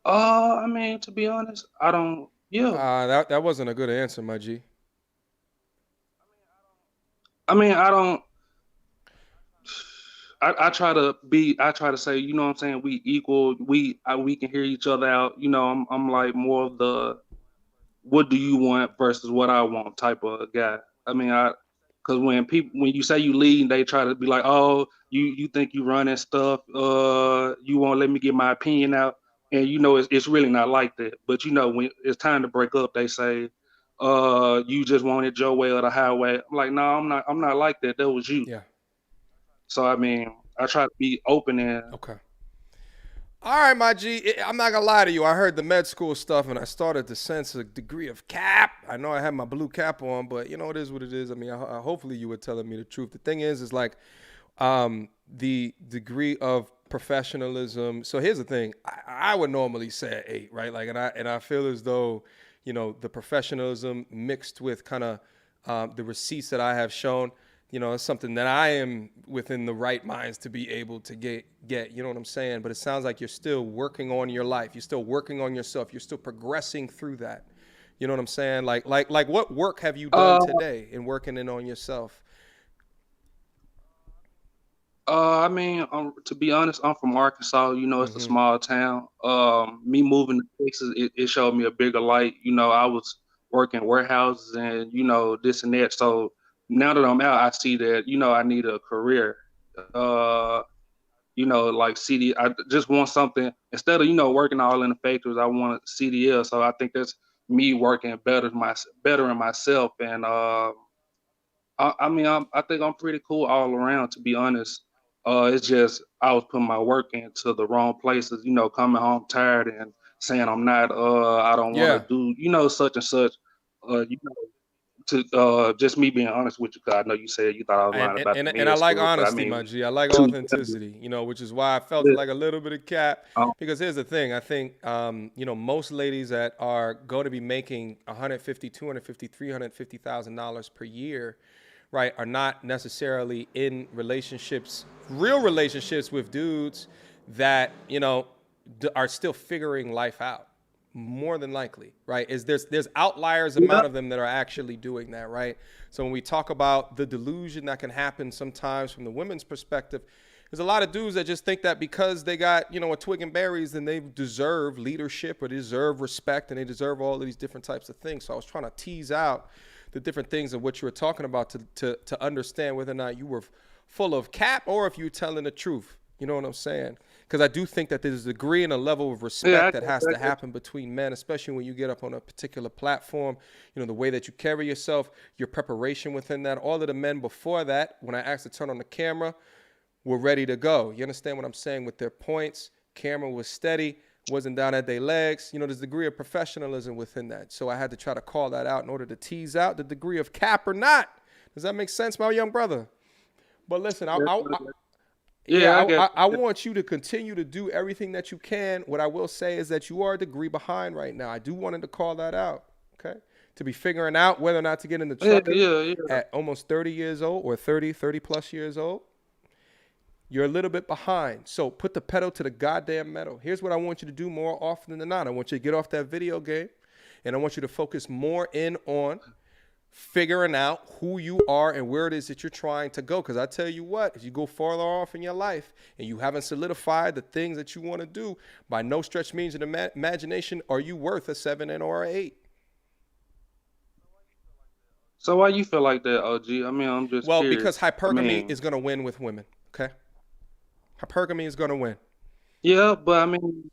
I mean, to be honest, I don't. Yeah, That wasn't a good answer, my G. I mean, I don't. I try to say, you know what I'm saying, we equal, we can hear each other out. You know, I'm like more of the what do you want versus what I want type of guy. I mean, because when you say you lead, they try to be like, oh, you think you running stuff, you won't let me get my opinion out, and you know it's really not like that. But you know when it's time to break up, they say, you just want it your way or the highway. I'm like, no, I'm not like that. That was you. Yeah. So I mean, I try to be open and okay. All right, my G. I'm not gonna lie to you. I heard the med school stuff, and I started to sense a degree of cap. I know I had my blue cap on, but you know it is what it is. I mean, hopefully you were telling me the truth. The thing is like the degree of professionalism. So here's the thing. I would normally say 8, right? Like, and I feel as though you know the professionalism mixed with kind of the receipts that I have shown. You know, it's something that I am within the right minds to be able to get, you know what I'm saying? But it sounds like you're still working on your life. You're still working on yourself. You're still progressing through that. You know what I'm saying? Like what work have you done today in working in on yourself? I mean, to be honest, I'm from Arkansas. You know, it's a small town. Me moving to Texas, it showed me a bigger light. You know, I was working warehouses and, you know, this and that. So now that I'm out, I see that, you know, I need a career. You know, like I just want something instead of, you know, working all in the factories. I want a CDL. So I think that's me working better in myself. And I mean, I think I'm pretty cool all around, to be honest. It's just I was putting my work into the wrong places. You know, coming home tired and saying I'm not. I don't want to do, you know, such and such. You know. To just me being honest with you, because I know you said you thought I was lying about the and I like school, honesty, I mean, my G. I like authenticity, you know, which is why I felt like a little bit of cap. Because here's the thing, I think, you know, most ladies that are going to be making $150,000, $250,000, $350,000 per year, right, are not necessarily in relationships, real relationships with dudes that, you know, are still figuring life out. More than likely, right? There's outliers amount of them that are actually doing that, right? So when we talk about the delusion that can happen sometimes from the women's perspective, there's a lot of dudes that just think that because they got, you know, a twig and berries, then they deserve leadership or they deserve respect and they deserve all of these different types of things. So I was trying to tease out the different things of what you were talking about to understand whether or not you were full of cap or if you were telling the truth. You know what I'm saying? Because I do think that there's a degree and a level of respect that has to happen between men, especially when you get up on a particular platform. You know, the way that you carry yourself, your preparation within that. All of the men before that, when I asked to turn on the camera, were ready to go. You understand what I'm saying? With their points, camera was steady, wasn't down at their legs. You know, there's a degree of professionalism within that. So I had to try to call that out in order to tease out the degree of cap or not. Does that make sense, my young brother? But listen, I want you to continue to do everything that you can. What I will say is that you are a degree behind right now. I do wanted to call that out, okay? To be figuring out whether or not to get in the trucking at almost 30 years old or 30 plus years old. You're a little bit behind. So put the pedal to the goddamn metal. Here's what I want you to do more often than not. I want you to get off that video game, and I want you to focus more in on figuring out who you are and where it is that you're trying to go. Because I tell you what, if you go farther off in your life and you haven't solidified the things that you want to do, by no stretch means of the imagination are you worth a 7 and or an 8. So why you feel like that, OG? I mean, I'm just curious. Because hypergamy is going to win with women, okay? Hypergamy is going to win. Yeah, but I mean,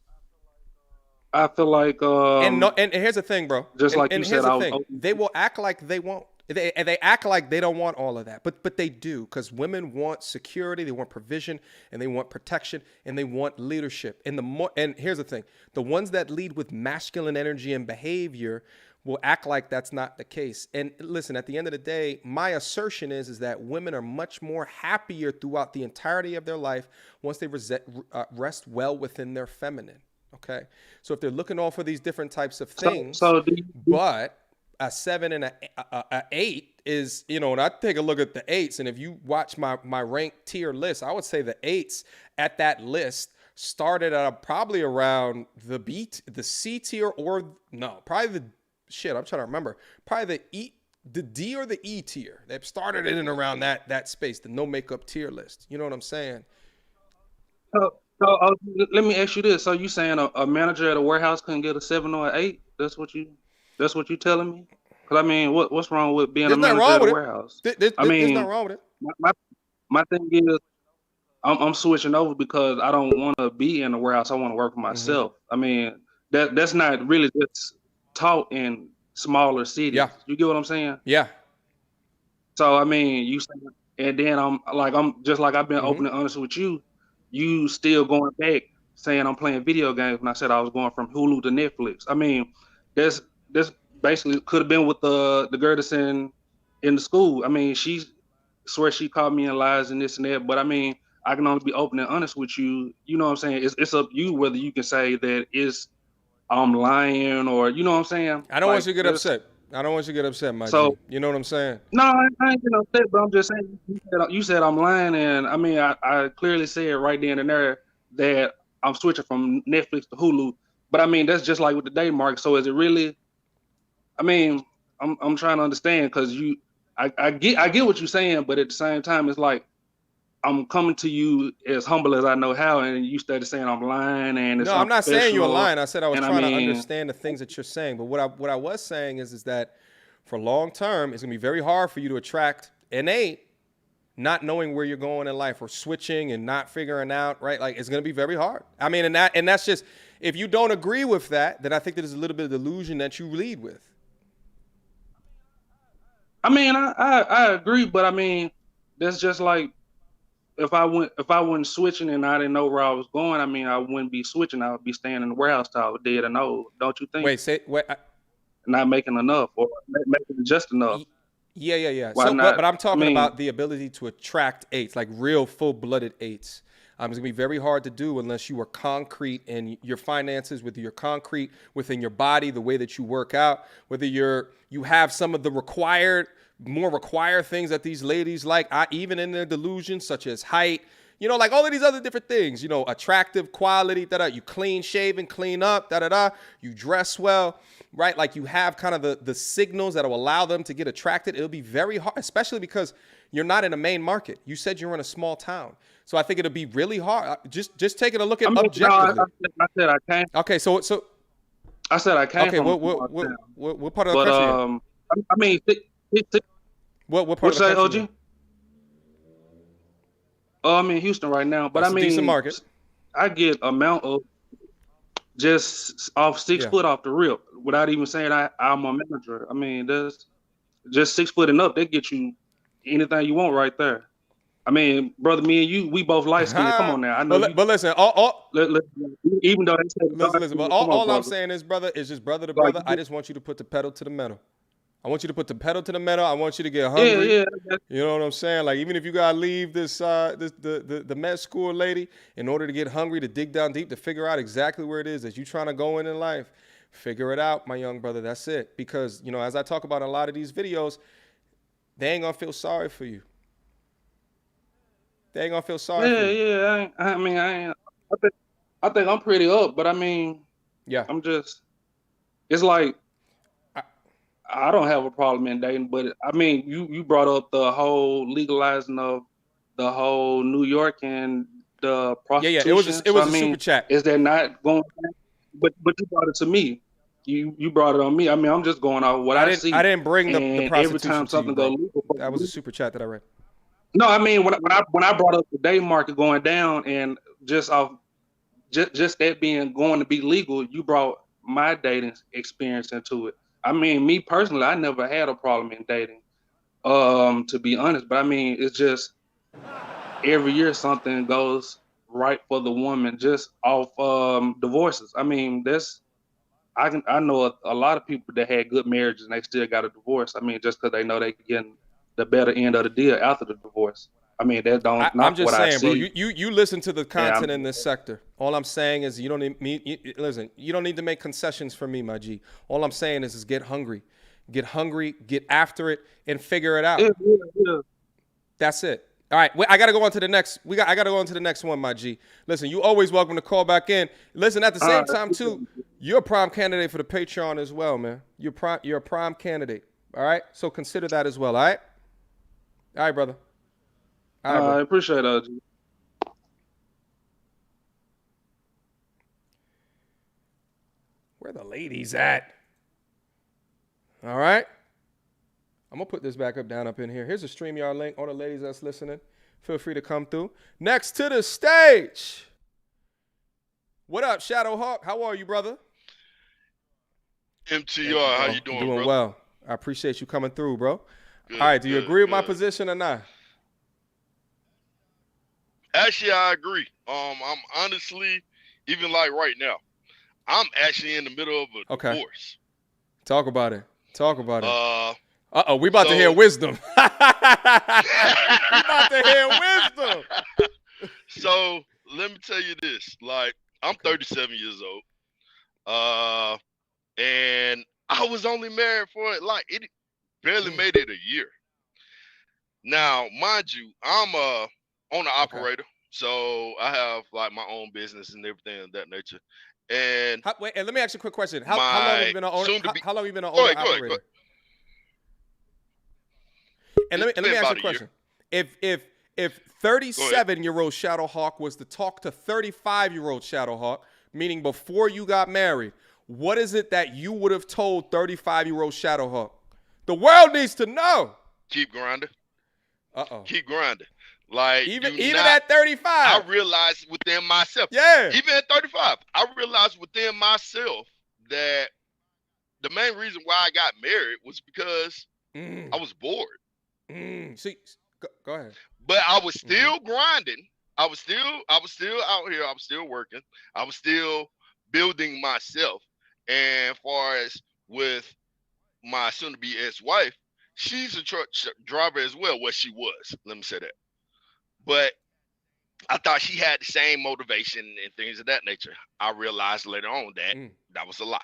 I feel like and here's the thing, bro. Just like and you said, they will act like they won't. They act like they don't want all of that, but they do, because women want security, they want provision, and they want protection, and they want leadership. And here's the thing: the ones that lead with masculine energy and behavior will act like that's not the case. And listen, at the end of the day, my assertion is that women are much more happier throughout the entirety of their life once they rest well within their feminine. Okay, so if they're looking all for these different types of things, but a 7 and a 8 is, you know, and I take a look at the 8s, and if you watch my ranked tier list, I would say the 8s at that list started at probably around the C tier, or no, probably I'm trying to remember, probably the D or the E tier. They've started in and around that space, the no makeup tier list. You know what I'm saying? So let me ask you this: so you saying a manager at a warehouse couldn't get a 7 or an 8? That's what you telling me? Because I mean, what's wrong with being a manager at a warehouse? There's nothing wrong with it. My thing is, I'm switching over because I don't want to be in a warehouse. I want to work for myself. I mean, that's not really just taught in smaller cities. Yeah. You get what I'm saying? Yeah. So I mean, you say, and then I'm just like I've been open and honest with you. You still going back saying I'm playing video games when I said I was going from Hulu to Netflix. I mean, this basically could have been with the girl that's in the school. I mean, she swears she caught me in lies and this and that, but I mean, I can only be open and honest with you. You know what I'm saying? It's up to you whether you can say that I'm lying, or you know what I'm saying? I don't want you to get upset. I don't want you to get upset, my G. You know what I'm saying? No, I ain't getting upset, but I'm just saying, you said I'm lying, and I mean, I clearly said right then and there that I'm switching from Netflix to Hulu. But I mean, that's just like with the day mark. So is it really? I mean, I'm trying to understand, because I get what you're saying, but at the same time, it's like I'm coming to you as humble as I know how, and you started saying I'm lying, and it's I'm not saying you're lying. I said I was trying to mean, understand the things that you're saying. But what I was saying is that for long term, it's gonna be very hard for you to attract an 8, not knowing where you're going in life, or switching and not figuring out, right? Like, it's gonna be very hard. I mean, and that's just, if you don't agree with that, then I think that there's a little bit of delusion that you lead with. I mean, I agree, but I mean, that's just like, if I wasn't switching and I didn't know where I was going, I mean, I wouldn't be switching. I would be staying in the warehouse till I was dead and old. Don't you think? Not making enough, or making just enough. Yeah. But I'm talking about the ability to attract 8s, like real full-blooded 8s. It's going to be very hard to do unless you are concrete in your finances, whether you're concrete within your body, the way that you work out, whether you have some of the more required things that these ladies like, even in their delusions, such as height, you know, like all of these other different things, you know, attractive quality, you clean shaven, clean up, you dress well, right? Like, you have kind of the signals that will allow them to get attracted. It'll be very hard, especially because you're not in a main market. You said you're in a small town. So I think it'll be really hard. Just taking a look at objectively. No, I said I can't. Okay, so I said I can't. Okay, what part of the country are you? I mean, what part of the country? OG? I'm in Houston right now, but That's I mean, a decent market. I get amount of just off 6 foot off the rip without even saying I'm a manager. I mean, there's just 6 foot and up. They get you anything you want right there. I mean, brother, me and you, we both light skinned. Come on now. I know. But listen, even though they said, listen, but all I'm saying is, brother, is just brother to brother. I just want you to put the pedal to the metal. I want you to put the pedal to the metal. I want you to get hungry. Yeah. You know what I'm saying? Like, even if you gotta leave the med school lady in order to get hungry, to dig down deep, to figure out exactly where it is that you're trying to go in life, figure it out, my young brother. That's it. Because, you know, as I talk about in a lot of these videos, they ain't gonna feel sorry for you. They ain't gonna feel sorry for you. Yeah. I think I'm pretty up, but I mean, yeah. I'm just, it's like, I don't have a problem in dating, but I mean, you brought up the whole legalizing of the whole New York and the prostitution. Yeah. It was a super chat. Is that not going? But you brought it to me. You brought it on me. I mean, I'm just going off what I see. I didn't bring the prostitution every time something to you, goes legal. That was a super chat that I read. No, I mean when I brought up the dating market going down and just that being going to be legal, you brought my dating experience into it. I mean, me personally, I never had a problem in dating, to be honest. But I mean, it's just every year something goes right for the woman just off divorces. I mean, I know a lot of people that had good marriages and they still got a divorce. I mean, just because they know they getting the better end of the deal after the divorce. I mean, that don't. I'm just saying, bro. You listen to the content in this sector. All I'm saying is you don't need me. Listen, you don't need to make concessions for me, my G. All I'm saying is get hungry, get after it, and figure it out. Yeah. That's it. All right, I gotta go on to the next. I gotta go on to the next one, my G. Listen, you always welcome to call back in. Listen, at the same time too, you're a prime candidate for the Patreon as well, man. You're a prime candidate. All right, so consider that as well. All right. All right, brother. All right, I appreciate that. G. Where the ladies at? All right. I'm going to put this back up in here. Here's a StreamYard link. All the ladies that's listening, feel free to come through. Next to the stage. What up, Shadowhawk? How are you, brother? MTR, how you doing, Doing bro? well. I appreciate you coming through, bro. Good, all right, do you agree with my good. position or not? Actually, I agree. I'm honestly, even like right now, I'm actually in the middle of a divorce. Talk about it. We about to hear wisdom. We about to hear wisdom. So let me tell you this. Like, I'm 37 years old. And I was only married for it barely made it a year. Now, mind you, I'm a owner operator. So I have like my own business and everything of that nature. And wait, and let me ask you a quick question. How long have you been an owner? How long have you been an owner operator? Go ahead. And let me ask you a question. If 37-year-old Shadowhawk was to talk to 35-year-old Shadowhawk, meaning before you got married, what is it that you would have told 35-year-old Shadowhawk? The world needs to know. Keep grinding. Keep grinding. Like even at 35, I realized within myself. Yeah. Even at 35, I realized within myself that the main reason why I got married was because I was bored. See, go ahead. But I was still grinding. I was still out here. I was still working. I was still building myself. And as far as with my soon-to-be ex-wife, she's a truck driver as well. Well, she was. Let me say that. But I thought she had the same motivation and things of that nature. I realized later on that that was a lie.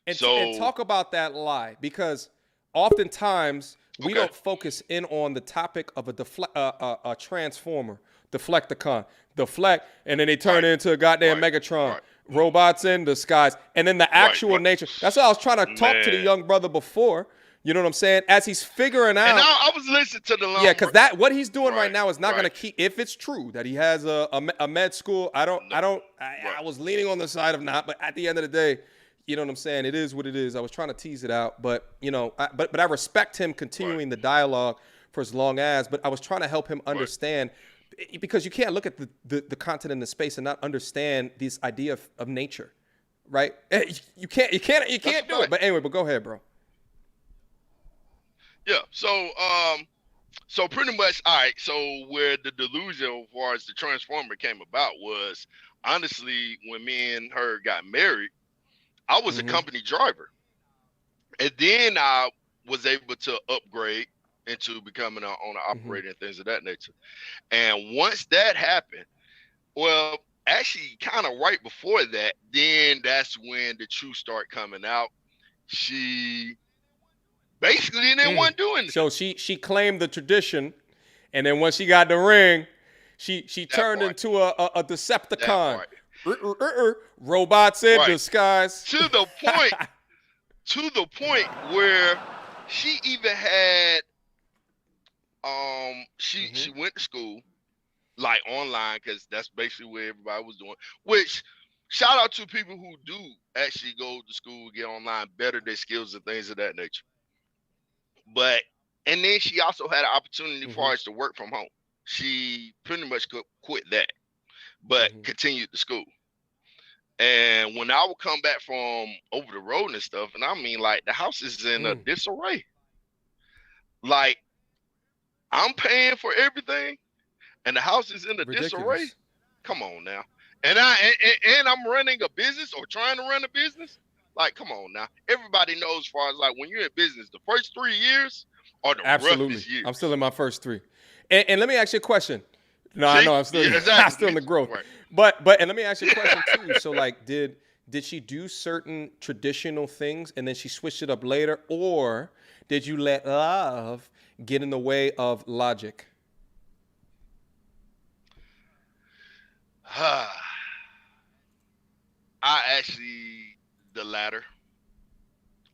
And talk about that lie, because oftentimes we don't focus in on the topic of a transformer, deflecticon, deflect, and then they turn it into a goddamn Megatron, robots in disguise, and then the actual nature. That's what I was trying to talk to the young brother before. You know what I'm saying? As he's figuring out. And I was listening to the long. Yeah, because what he's doing right now is not going to keep. If it's true that he has a med school, I was leaning on the side of not, but at the end of the day, you know what I'm saying? It is what it is. I was trying to tease it out, but you know, but I respect him continuing the dialogue for as long as. But I was trying to help him understand, because you can't look at the content in the space and not understand this idea of nature, right? You can't do it. But anyway, go ahead, bro. Yeah. So pretty much, all right. So where the delusion as far as the transformer came about was, honestly, when me and her got married, I was a company driver. And then I was able to upgrade into becoming an owner operator and things of that nature. And once that happened, well, actually kind of right before that, then that's when the truth started coming out. She basically didn't want doing it. So she claimed the tradition, and then once she got the ring, she turned into a Decepticon. Robots in disguise. To the point where She even had she went to school like online because that's basically where everybody was doing. Which shout out to people who do actually go to school, get online, better their skills and things of that nature. But and then she also had an opportunity for us to work from home. She pretty much quit that, but continued to school. And when I would come back from over the road and stuff, and I mean, like, the house is in a disarray. Like, I'm paying for everything, and the house is in a disarray. Come on now. And I'm running a business or trying to run a business. Like, come on now. Everybody knows as far as like when you're in business, the first 3 years are the roughest years. I'm still in my first 3. And let me ask you a question. No, See? I know I'm still, Yeah, exactly. I'm still in the growth. Right. But and let me ask you a question too. So like, did she do certain traditional things and then she switched it up later, or did you let love get in the way of logic? I actually the latter.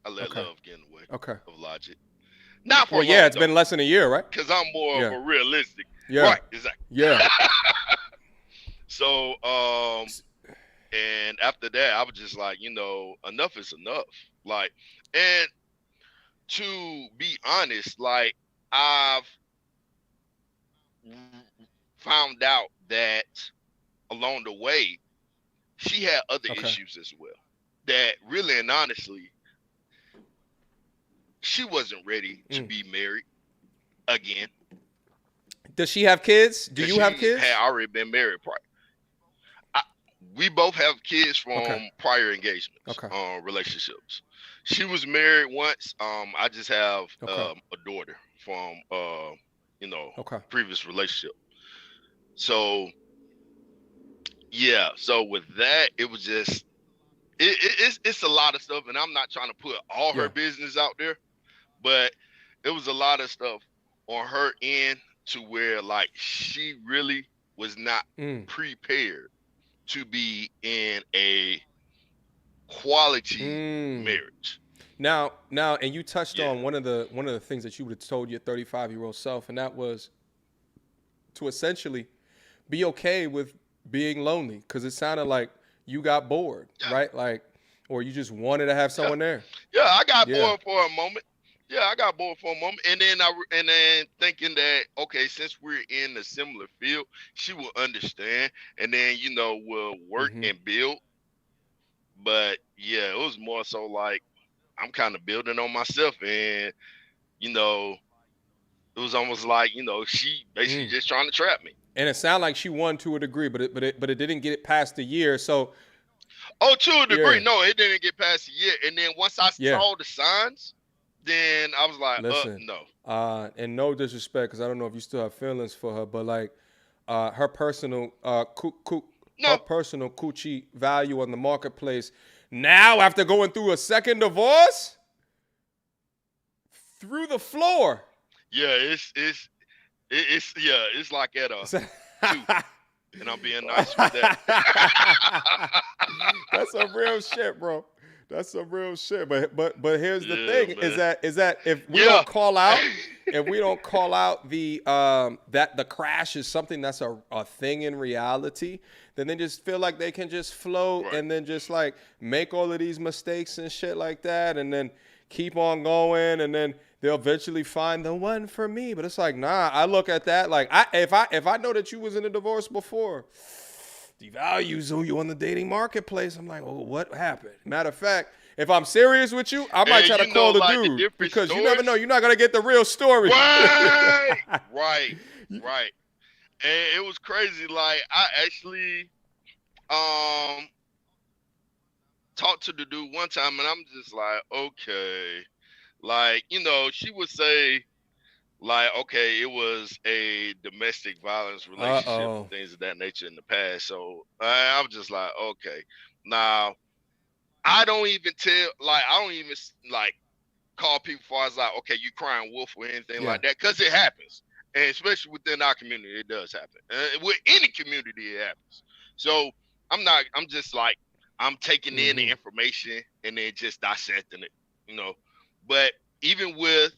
I let love get in the way of logic. Not for long, it's been less than a year, right? Because I'm more of a realistic. Yeah. Right, exactly. Yeah. So, and after that, I was just like, enough is enough. Like, and to be honest, like, I've found out that along the way, she had other issues as well. That really and honestly, she wasn't ready to be married again. Does she have kids? Do you have kids? She had already been married prior. We both have kids from prior engagements, relationships. She was married once. I just have a daughter from previous relationship. So yeah. So with that, it was just it's a lot of stuff, and I'm not trying to put all her business out there, but it was a lot of stuff on her end to where like she really was not prepared to be in a quality marriage. Now, and you touched on one of the things that you would have told your 35-year-old self, and that was to essentially be okay with being lonely, because it sounded like you got bored, right? Like, or you just wanted to have someone there. Yeah, I got bored for a moment. Yeah, I got bored for a moment, and then thinking that since we're in a similar field, she will understand, and then we'll work and build. But yeah, it was more so like I'm kind of building on myself, and it was almost like she basically just trying to trap me. And it sounded like she won to a degree, but it didn't get it past the year. So, to a degree, no, it didn't get past the year. And then once I saw the signs, then I was like, no. And no disrespect, because I don't know if you still have feelings for her, but like her personal her personal coochie value on the marketplace now, after going through a second divorce, through the floor. Yeah, it's like at a 2, and I'm being nice with that. That's some real shit, bro. That's some real shit. But here's the thing: man. is that if we don't call out, the that the crash is something that's a thing in reality, then they just feel like they can just float and then just like make all of these mistakes and shit like that, and then keep on going, and then they'll eventually find the one for me. But it's like, nah, I look at that like if I know that you was in a divorce before, devalues you on the dating marketplace. I'm like, oh, what happened? Matter of fact, if I'm serious with you, I might try to call the dude, because you never know. You're not gonna get the real story. Right. And it was crazy. Like, I actually talked to the dude one time, and I'm just like, okay. Like, she would say, like, okay, it was a domestic violence relationship and things of that nature in the past. So I'm just like, okay. Now, I don't even call people far as like, okay, you crying wolf or anything like that, because it happens. And especially within our community, it does happen. With any community, it happens. So I'm just like, I'm taking in the information and then just dissecting it, But even with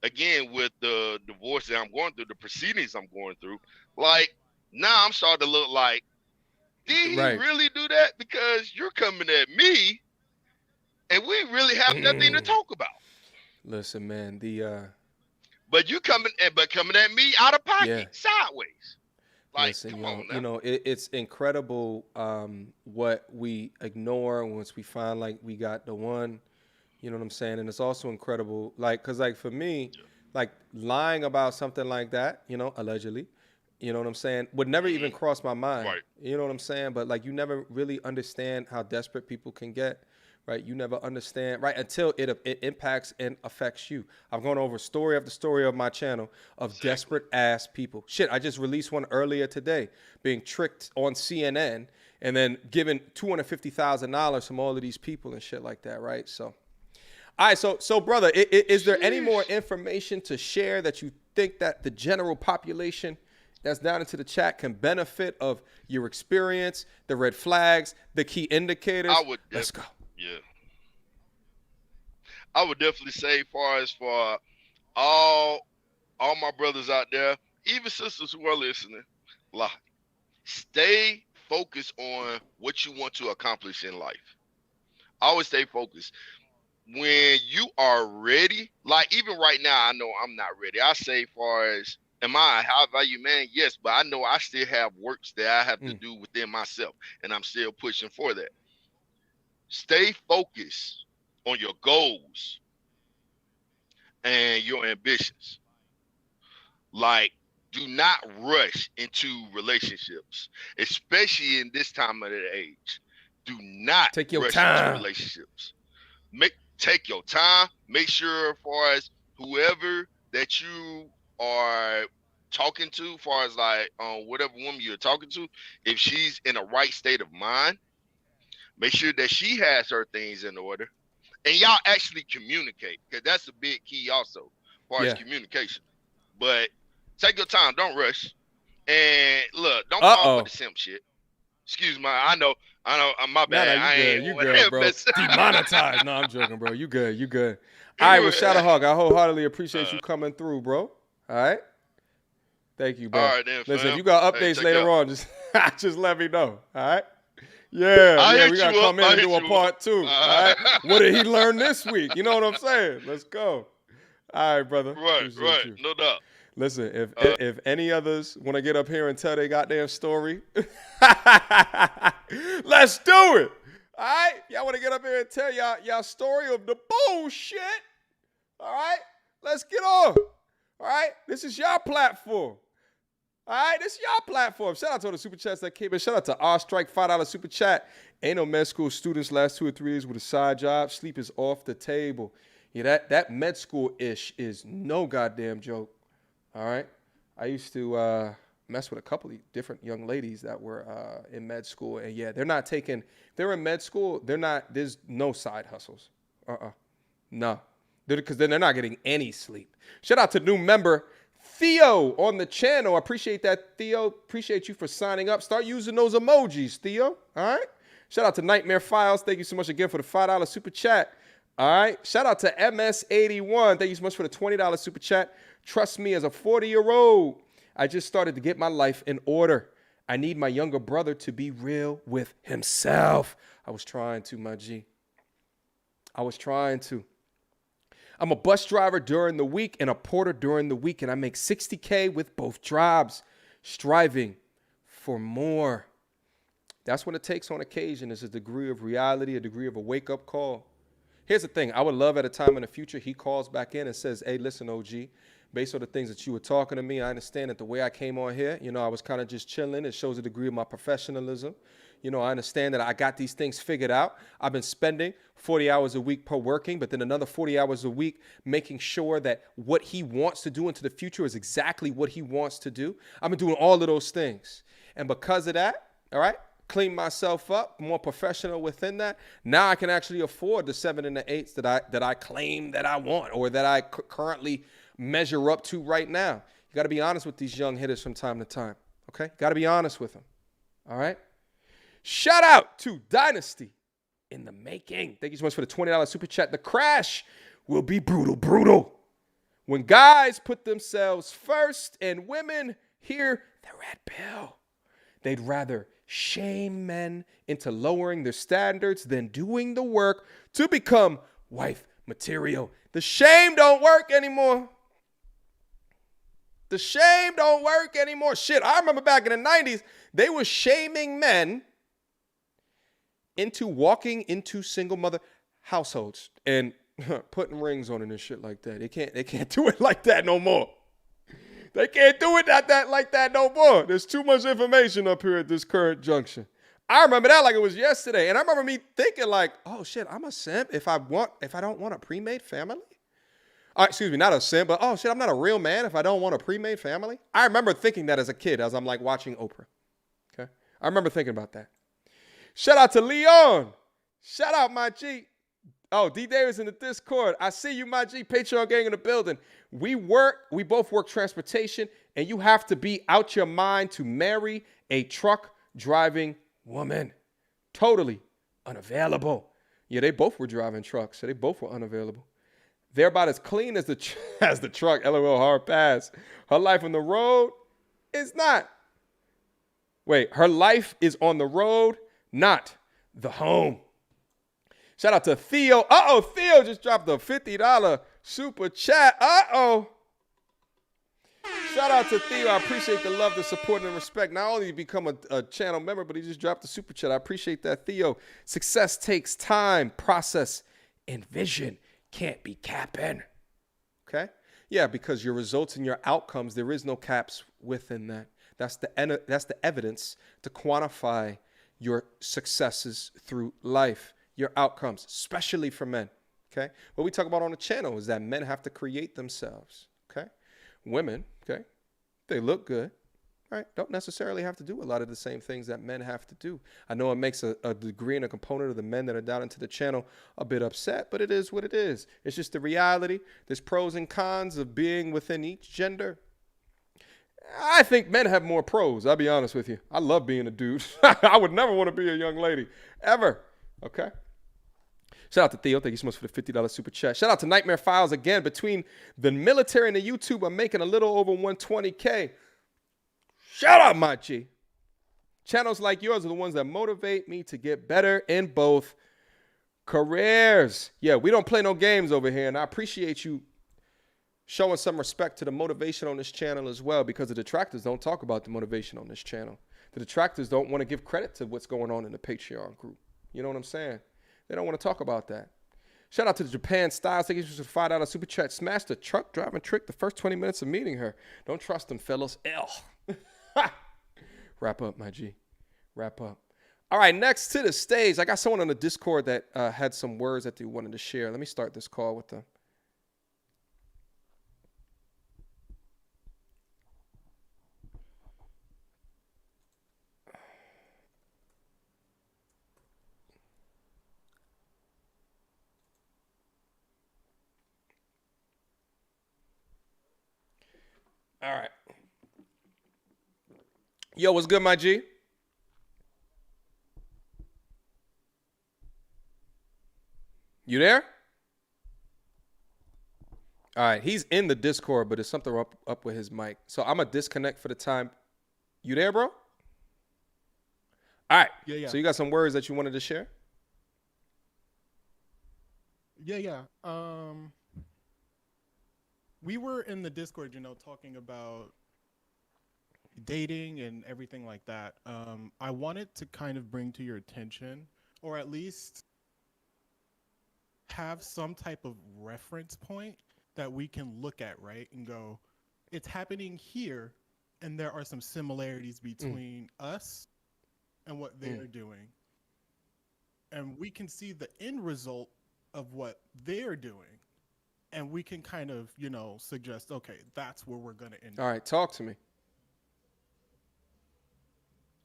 the divorce that I'm going through, the proceedings I'm going through, like now I'm starting to look like, did he really do that? Because you're coming at me, and we really have nothing to talk about. Listen, man, but you coming at me out of pocket, sideways. Like, listen, come on now. You know, it's incredible what we ignore once we find like we got the one. You know what I'm saying? And it's also incredible, like, cause like for me, like lying about something like that, you know, allegedly, you know what I'm saying, would never even cross my mind. Right. You know what I'm saying? But like, you never really understand how desperate people can get. Right, you never understand, right, until it impacts and affects you. I've gone over story after story of my channel of desperate ass people. Shit, I just released one earlier today, being tricked on CNN and then given $250,000 from all of these people and shit like that, right? So, all right, so brother, is there any more information to share that you think that the general population that's down into the chat can benefit of your experience, the red flags, the key indicators? Let's go. Yeah, I would definitely say, for all my brothers out there, even sisters who are listening, like, stay focused on what you want to accomplish in life. Always stay focused. When you are ready, like even right now, I know I'm not ready. I say, far as am I a high value man? Yes, but I know I still have works that I have to do within myself, and I'm still pushing for that. Stay focused on your goals and your ambitions. Like, do not rush into relationships, especially in this time of the age. Do not take your rush time into relationships. Take your time. Make sure, as far as whoever that you are talking to, as far as like whatever woman you're talking to, if she's in a right state of mind, make sure that she has her things in order, and y'all actually communicate, because that's a big key also, as far as communication. But take your time, don't rush, and look, don't fall for the simp shit. Excuse me, I know, my bad. You good, bro. Demonetized. No, I'm joking, bro. You good. All right, well, Shadow Hawk, I wholeheartedly appreciate you coming through, bro. All right. Thank you, bro. All right, then, listen, fam. if you got updates later on, just let me know. All right. Yeah, we gotta come in and do a part 2. All right. What did he learn this week? You know what I'm saying? Let's go. All right, brother. Right, no doubt. Listen, if any others want to get up here and tell their goddamn story, let's do it. All right? Y'all want to get up here and tell y'all story of the bullshit? All right? Let's get on. All right? This is y'all platform. All right? This is y'all platform. Shout out to all the super chats that came in. Shout out to R Strike, $5 super chat. Ain't no med school students last 2 or 3 years with a side job. Sleep is off the table. Yeah, that med school-ish is no goddamn joke. All right? I used to mess with a couple of different young ladies that were in med school. And, yeah, they're in med school, there's no side hustles. No. Because then they're not getting any sleep. Shout out to new member Theo on the channel. I appreciate that, Theo. Appreciate you for signing up. Start using those emojis, Theo. All right? Shout out to Nightmare Files. Thank you so much again for the $5 super chat. All right? Shout out to MS81. Thank you so much for the $20 super chat. Trust me, as a 40-year-old, I just started to get my life in order. I need my younger brother to be real with himself. I was trying to, my G. I was trying to. I'm a bus driver during the week and a porter during the week, and I make $60K with both jobs, striving for more. That's what it takes on occasion, is a degree of reality, a degree of a wake-up call. Here's the thing. I would love at a time in the future he calls back in and says, hey, listen, OG, based on the things that you were talking to me, I understand that the way I came on here, I was kind of just chilling. It shows a degree of my professionalism. I understand that I got these things figured out. I've been spending 40 hours a week per working, but then another 40 hours a week making sure that what he wants to do into the future is exactly what he wants to do. I've been doing all of those things. And because of that, all right, clean myself up, more professional within that. Now I can actually afford the 7 and the 8s that I claim that I want, or that I currently measure up to right now. You got to be honest with these young hitters from time to time. Okay? Got to be honest with them. All right? Shout out to Dynasty in the making. Thank you so much for the $20 super chat. The Crash will be brutal, brutal. When guys put themselves first and women hear the red pill, they'd rather shame men into lowering their standards than doing the work to become wife material. The shame don't work anymore. The shame don't work anymore. Shit, I remember back in the 90s, they were shaming men into walking into single mother households and putting rings on it and shit like that. They can't do it like that no more. They can't do it like that no more. There's too much information up here at this current junction. I remember that like it was yesterday. And I remember me thinking like, oh shit, I'm a simp if I don't want a pre-made family. Excuse me, not a simp, but oh shit, I'm not a real man if I don't want a pre-made family. I remember thinking that as a kid, as I'm like watching Oprah. Okay. I remember thinking about that. Shout out to Leon. Shout out my G. Oh, D Davis in the Discord. I see you, my G. Patreon gang in the building. We both work transportation, and you have to be out your mind to marry a truck driving woman. Totally unavailable. Yeah, they both were driving trucks, so they both were unavailable. They're about as clean as the truck. LOL, hard pass. Her life on the road is not. Wait, her life is on the road, not the home. Shout out to Theo. Uh-oh, Theo just dropped a $50 super chat. Uh-oh. Shout out to Theo. I appreciate the love, the support, and the respect. Not only did he become a channel member, but he just dropped a super chat. I appreciate that, Theo. Success takes time, process, and vision. Can't be capping. Okay? Yeah, because your results and your outcomes, there is no caps within that. That's the evidence to quantify your successes through life, your outcomes, especially for men. Okay? What we talk about on the channel is that men have to create themselves. Okay? Women, okay, they look good, right? Don't necessarily have to do a lot of the same things that men have to do. I know it makes a degree and a component of the men that are down into the channel a bit upset, but it is what it is. It's just the reality. There's pros and cons of being within each gender. I think men have more pros, I'll be honest with you. I love being a dude. I would never want to be a young lady, ever, okay? Shout out to Theo. Thank you so much for the $50 super chat. Shout out to Nightmare Files again. Between the military and the YouTube, I'm making a little over 120K. Shout out, my G. Channels like yours are the ones that motivate me to get better in both careers. Yeah, we don't play no games over here, and I appreciate you showing some respect to the motivation on this channel as well, because the detractors don't talk about the motivation on this channel. The detractors don't want to give credit to what's going on in the Patreon group. You know what I'm saying? They don't want to talk about that. Shout out to the Japan Styles. Thank you for $5 super chat. Smash the truck driving trick the first 20 minutes of meeting her. Don't trust them, fellas. Wrap up, my G. Wrap up. All right, next to the stage, I got someone on the Discord that had some words that they wanted to share. Let me start this call with them. All right. Yo, what's good, my G? You there? All right. He's in the Discord, but there's something up with his mic. So I'm going to disconnect for the time. You there, bro? All right. Yeah. So you got some words that you wanted to share? Yeah. We were in the Discord, talking about dating and everything like that. I wanted to kind of bring to your attention, or at least have some type of reference point that we can look at, right? And go, it's happening here, and there are some similarities between us and what they're doing. And we can see the end result of what they're doing. And we can kind of, suggest, okay, that's where we're going to end up. All right, talk to me.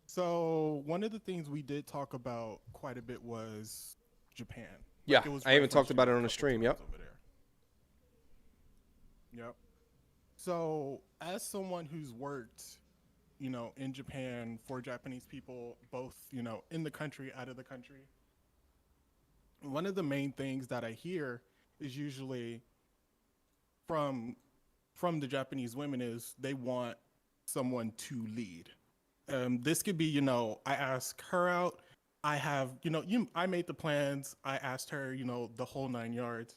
So one of the things we did talk about quite a bit was Japan. Yeah, I even talked about it on the stream. Yep. Over there. Yep. So as someone who's worked, in Japan for Japanese people, both, in the country, out of the country, one of the main things that I hear is usually from the Japanese women is they want someone to lead. This could be, you know, I ask her out. I have, you know, I made the plans. I asked her, you know, the whole 9 yards.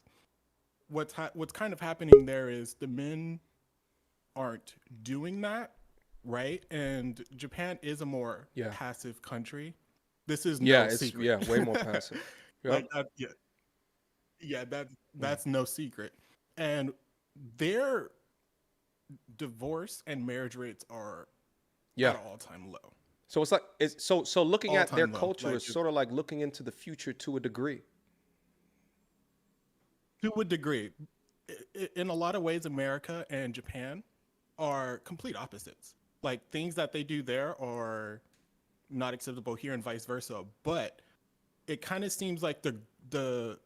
What's kind of happening there is the men aren't doing that, right? And Japan is a more passive country. This is no secret. Way more passive. Yep. That's no secret. And their divorce and marriage rates are at an all-time low. So it's like so looking at their All-time low. culture Like, is sort of like looking into the future to a degree. To a degree. In a lot of ways, America and Japan are complete opposites. Like, things that they do there are not acceptable here and vice versa. But it kind of seems like the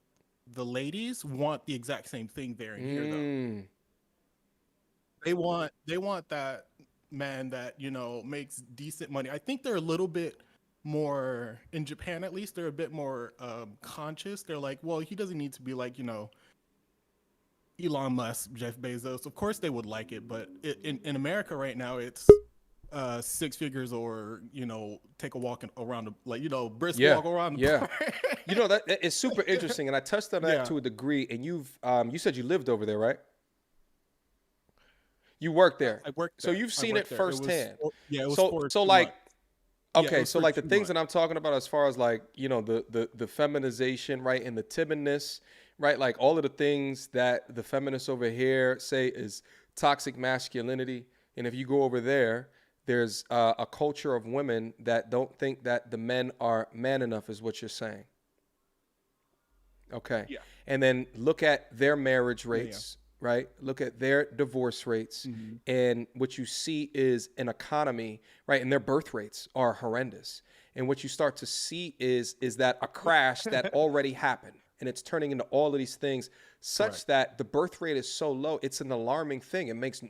ladies want the exact same thing there and here, though. They want that man that, you know, makes decent money. I think they're a little bit more, in Japan at least, they're a bit more conscious. They're like, well, he doesn't need to be like, you know, Elon Musk, Jeff Bezos. Of course they would like it, but in America right now, it's 6 figures or, you know, take a walk around, like, you know, brisk walk around the park. You know, that is super interesting, and I touched on that to a degree. And you said you lived over there, right? You worked there. I worked so there. you've seen it firsthand. It was so like months. okay, so like the things that I'm talking about as far as like, you know, the feminization, right, and the timidness, right, like all of the things that the feminists over here say is toxic masculinity, and if you go over there, there's a culture of women that don't think that the men are man enough, is what you're saying. Okay. Yeah. And then look at their marriage rates, right? Look at their divorce rates. And what you see is an economy, right? And their birth rates are horrendous. And what you start to see is that a crash that already happened. And it's turning into all of these things such that the birth rate is so low. It's an alarming thing. It makes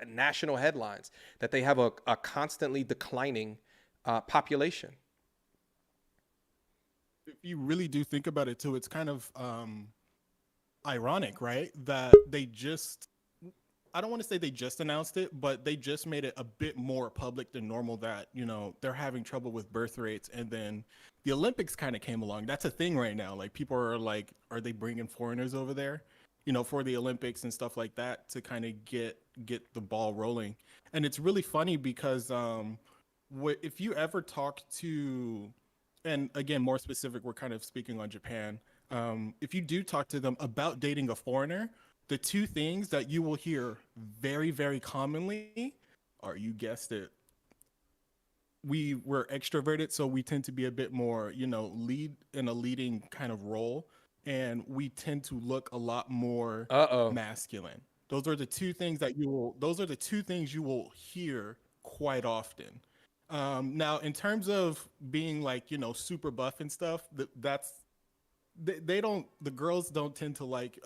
national headlines that they have a constantly declining population. If you really do think about it too, it's kind of ironic, right? That they just, I don't want to say they just announced it, but they just made it a bit more public than normal that, you know, they're having trouble with birth rates. And then the Olympics kind of came along. That's a thing right now. Like, people are like, are they bringing foreigners over there, you know, for the Olympics and stuff like that to kind of get the ball rolling? And it's really funny because if you ever talk to, and again, more specific, we're kind of speaking on Japan. If you do talk to them about dating a foreigner, the two things that you will hear very, very commonly are, you guessed it, we're extroverted, so we tend to be a bit more, you know, lead in a leading kind of role, and we tend to look a lot more masculine. Those are the two things that you will hear quite often. Now, in terms of being like, you know, super buff and stuff, the girls don't tend to like,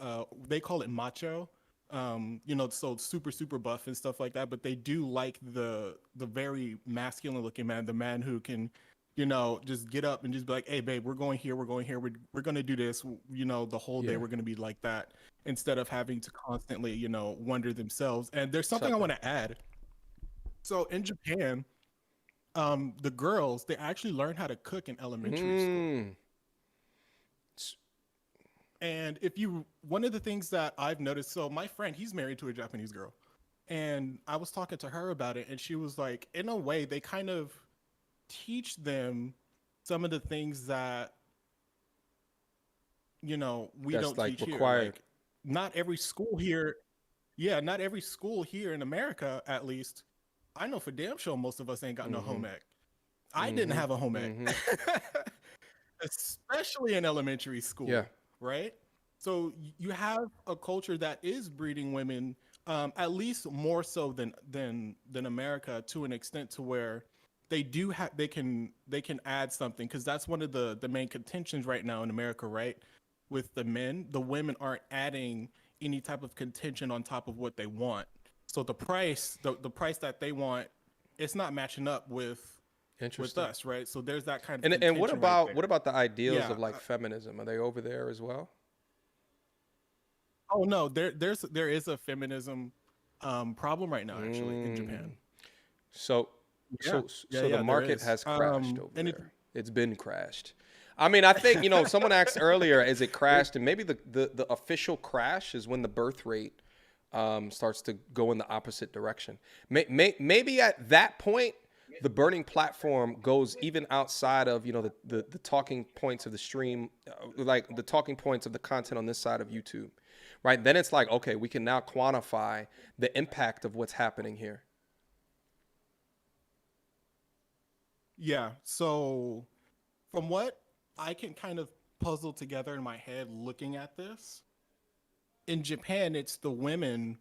they call it macho, you know, so super, super buff and stuff like that, but they do like the very masculine looking man, the man who can, you know, just get up and just be like, hey babe, we're going here, we're going to do this, you know, the whole day we're going to be like that, instead of having to constantly, you know, wonder themselves. And there's something I want to add. So in Japan, the girls, they actually learn how to cook in elementary school. And one of the things that I've noticed, so my friend, he's married to a Japanese girl, and I was talking to her about it, and she was like, in a way, they kind of teach them some of the things that, you know, we don't like teach required. Here. Like, not every school here in America, at least, I know for damn sure most of us ain't got no home ec. I didn't have a home ec, especially in elementary school. Yeah. Right? So you have a culture that is breeding women, at least more so than America, to an extent to where they can add something, because that's one of the main contentions right now in America, right? With the men, the women aren't adding any type of contention on top of what they want. So the price that they want, it's not matching up with us, right? So there's that kind of and what about the ideals of like feminism? Are they over there as well? Oh no, there is a feminism problem right now actually in Japan. So Yeah. so Yeah, the there market is. has crashed over And there. It's been crashed. I mean, I think, someone asked earlier, is it crashed? And maybe the official crash is when the birth rate starts to go in the opposite direction. Maybe at that point, the burning platform goes even outside of, the talking points of the stream, like the talking points of the content on this side of YouTube, right? Then it's like, okay, we can now quantify the impact of what's happening here. Yeah. So from what I can kind of puzzle together in my head looking at this, in Japan, it's the women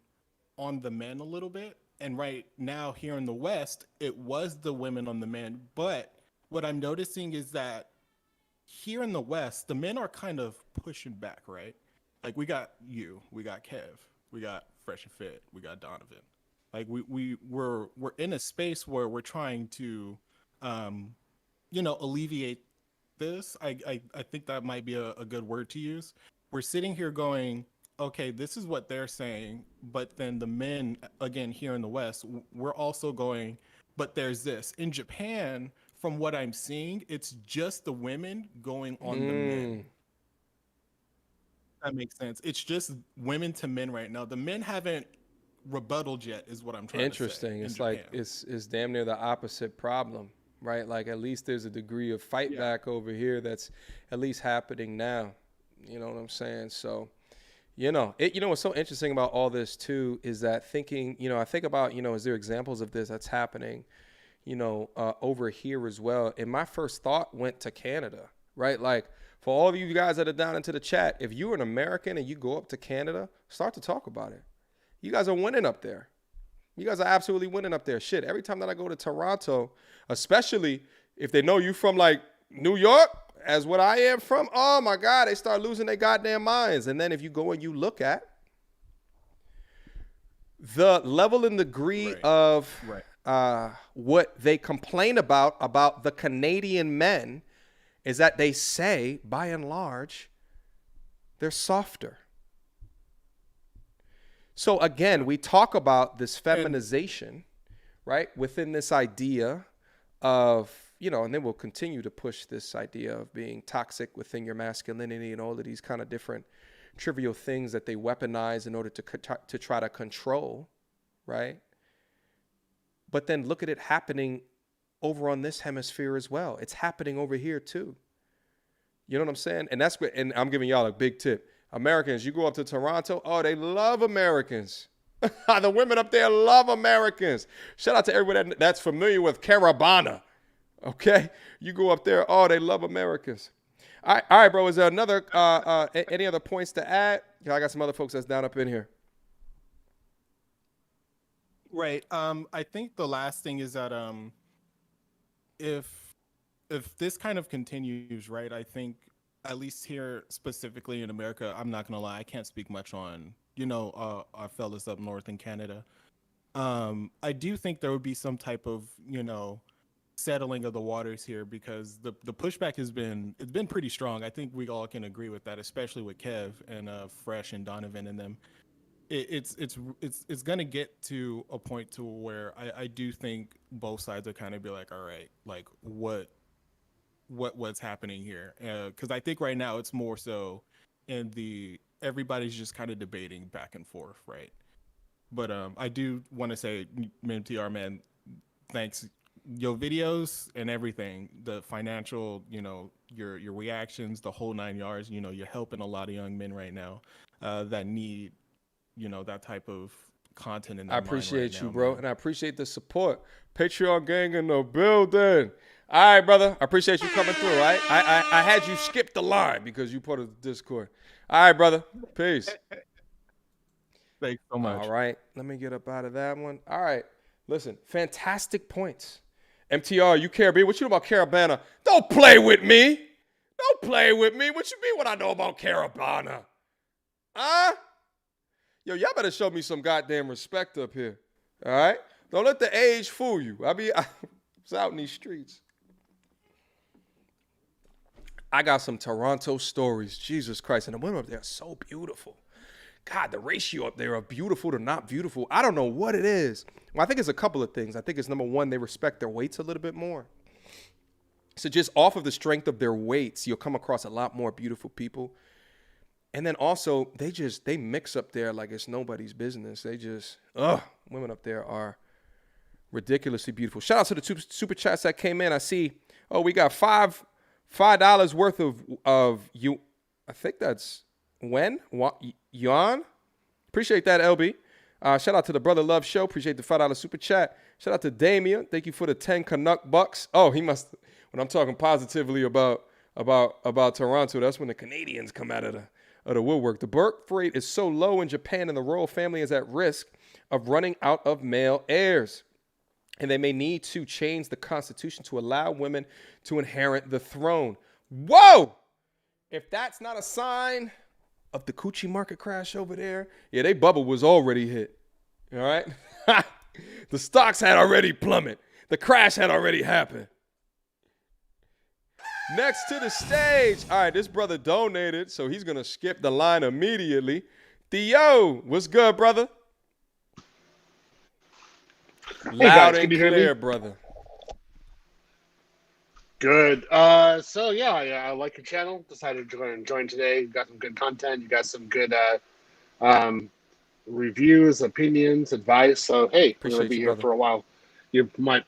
on the men a little bit. And right now here in the West, it was the women on the men. But what I'm noticing is that here in the West, the men are kind of pushing back, right? Like we got you, we got Kev, we got Fresh and Fit, we got Donovan. Like we're in a space where we're trying to alleviate this. I think that might be a good word to use. We're sitting here going, okay, this is what they're saying, but then the men, again, here in the West, we're also going, but there's this. In Japan, from what I'm seeing, it's just the women going on the men. That makes sense. It's just women to men right now. The men haven't rebutted yet, is what I'm trying to say. Interesting. It's like it's damn near the opposite problem, right? Like at least there's a degree of fight back over here that's at least happening now. You know what I'm saying? So, what's so interesting about all this too is that thinking, I think about, is there examples of this that's happening, over here as well? And my first thought went to Canada, right? Like for all of you guys that are down into the chat, if you're an American and you go up to Canada, start to talk about it. You guys are winning up there. You guys are absolutely winning up there. Shit, every time that I go to Toronto, especially if they know you from like New York, as what I am from, oh my God, they start losing their goddamn minds. And then if you go and you look at the level and degree of what they complain about the Canadian men is that they say, by and large, they're softer. So again, we talk about this feminization, right, within this idea of, and then we'll continue to push this idea of being toxic within your masculinity and all of these kind of different trivial things that they weaponize in order to try to control, right? But then look at it happening over on this hemisphere as well. It's happening over here too. You know what I'm saying? And that's what, and I'm giving y'all a big tip. Americans, you go up to Toronto, oh, they love Americans. The women up there love Americans. Shout out to everybody that's familiar with Caravana. Okay, you go up there. Oh, they love Americans. All right, bro. Is there another any other points to add? Yeah, I got some other folks that's down up in here. Right. I think the last thing is that if this kind of continues, right? I think at least here specifically in America, I'm not gonna lie, I can't speak much on our fellas up north in Canada. I do think there would be some type of settling of the waters here because the pushback it's been pretty strong. I think we all can agree with that, especially with Kev and Fresh and Donovan and them. It's gonna get to a point to where I do think both sides are kind of be like, all right, like what's happening here? Because I think right now it's more so in everybody's just kind of debating back and forth, right? But I do want to say, MTR man, thanks. Your videos and everything, the financial, your reactions, the whole 9 yards, you're helping a lot of young men right now that need, that type of content in their mind. I appreciate right you, now, bro. man. And I appreciate the support. Patreon gang in the building. All right, brother. I appreciate you coming through, all right? I had you skip the line because you part of the Discord. All right, brother. Peace. Thanks so much. All right. Let me get up out of that one. All right. Listen, fantastic points. MTR, you Caribbean. What you know about Caravana? Don't play with me. Don't play with me. What you mean what I know about Caravana? Huh? Yo, y'all better show me some goddamn respect up here. All right? Don't let the age fool you. I was out in these streets. I got some Toronto stories. Jesus Christ. And the women up there are so beautiful. God, the ratio up there of beautiful to not beautiful, I don't know what it is. Well, I think it's a couple of things. I think it's number one, they respect their weights a little bit more. So just off of the strength of their weights, you'll come across a lot more beautiful people. And then also, they mix up there like it's nobody's business. Women up there are ridiculously beautiful. Shout out to the super chats that came in. I see, we got $5 worth of you. I think that's yuan. Appreciate that, LB. Shout out to the Brother Love Show. Appreciate the $5 super chat. Shout out to Damien. Thank you for the 10 Canuck bucks. Oh, he must. When I'm talking positively about Toronto, that's when the Canadians come out of the woodwork. The birth rate is so low in Japan, and the royal family is at risk of running out of male heirs. And they may need to change the constitution to allow women to inherit the throne. Whoa! If that's not a sign of the Coochie market crash over there, yeah, they bubble was already hit. All right? The stocks had already plummeted. The crash had already happened. Next to the stage. All right, this brother donated, so he's going to skip the line immediately. Theo, what's good, brother? Loud and clear, brother. Good. So yeah, I like your channel. Decided to join today. You got some good content. You got some good reviews, opinions, advice. So hey, I'm gonna be here for a while.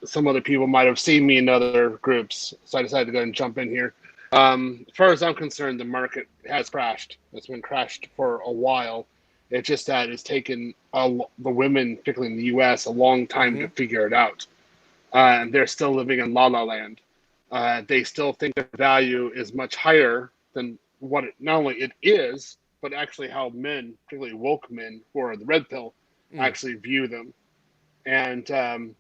Some other people might have seen me in other groups, so I decided to go and jump in here. As far as I'm concerned, the market has crashed. It's been crashed for a while. It's just that it's taken the women, particularly in the U.S., a long time to figure it out. And they're still living in La La Land. They still think the value is much higher than what not only it is, but actually how men, particularly woke men who are the red pill, actually view them. And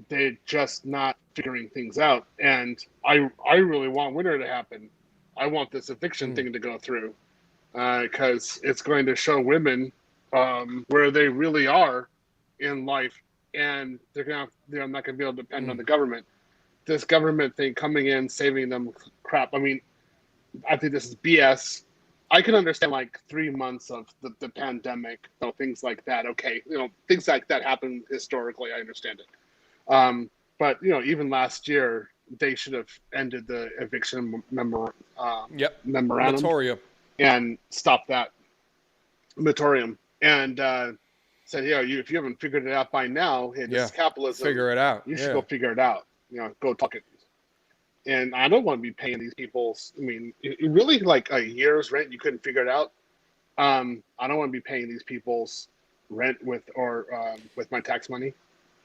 they're just not figuring things out. And I really want winter to happen. I want this eviction thing to go through because it's going to show women where they really are in life, and they're not going to be able to depend on the government. This government thing coming in, saving them crap. I mean, I think this is BS. I can understand like 3 months of the pandemic, things like that. Okay, things like that happen historically. I understand it. But even last year, they should have ended the eviction memorandum moratorium and stopped that moratorium and said, if you haven't figured it out by now, it's capitalism. Figure it out. You should go figure it out. Go talk it. And I don't want to be paying these people. I mean, really like a year's rent, you couldn't figure it out. I don't want to be paying these people's rent with my tax money.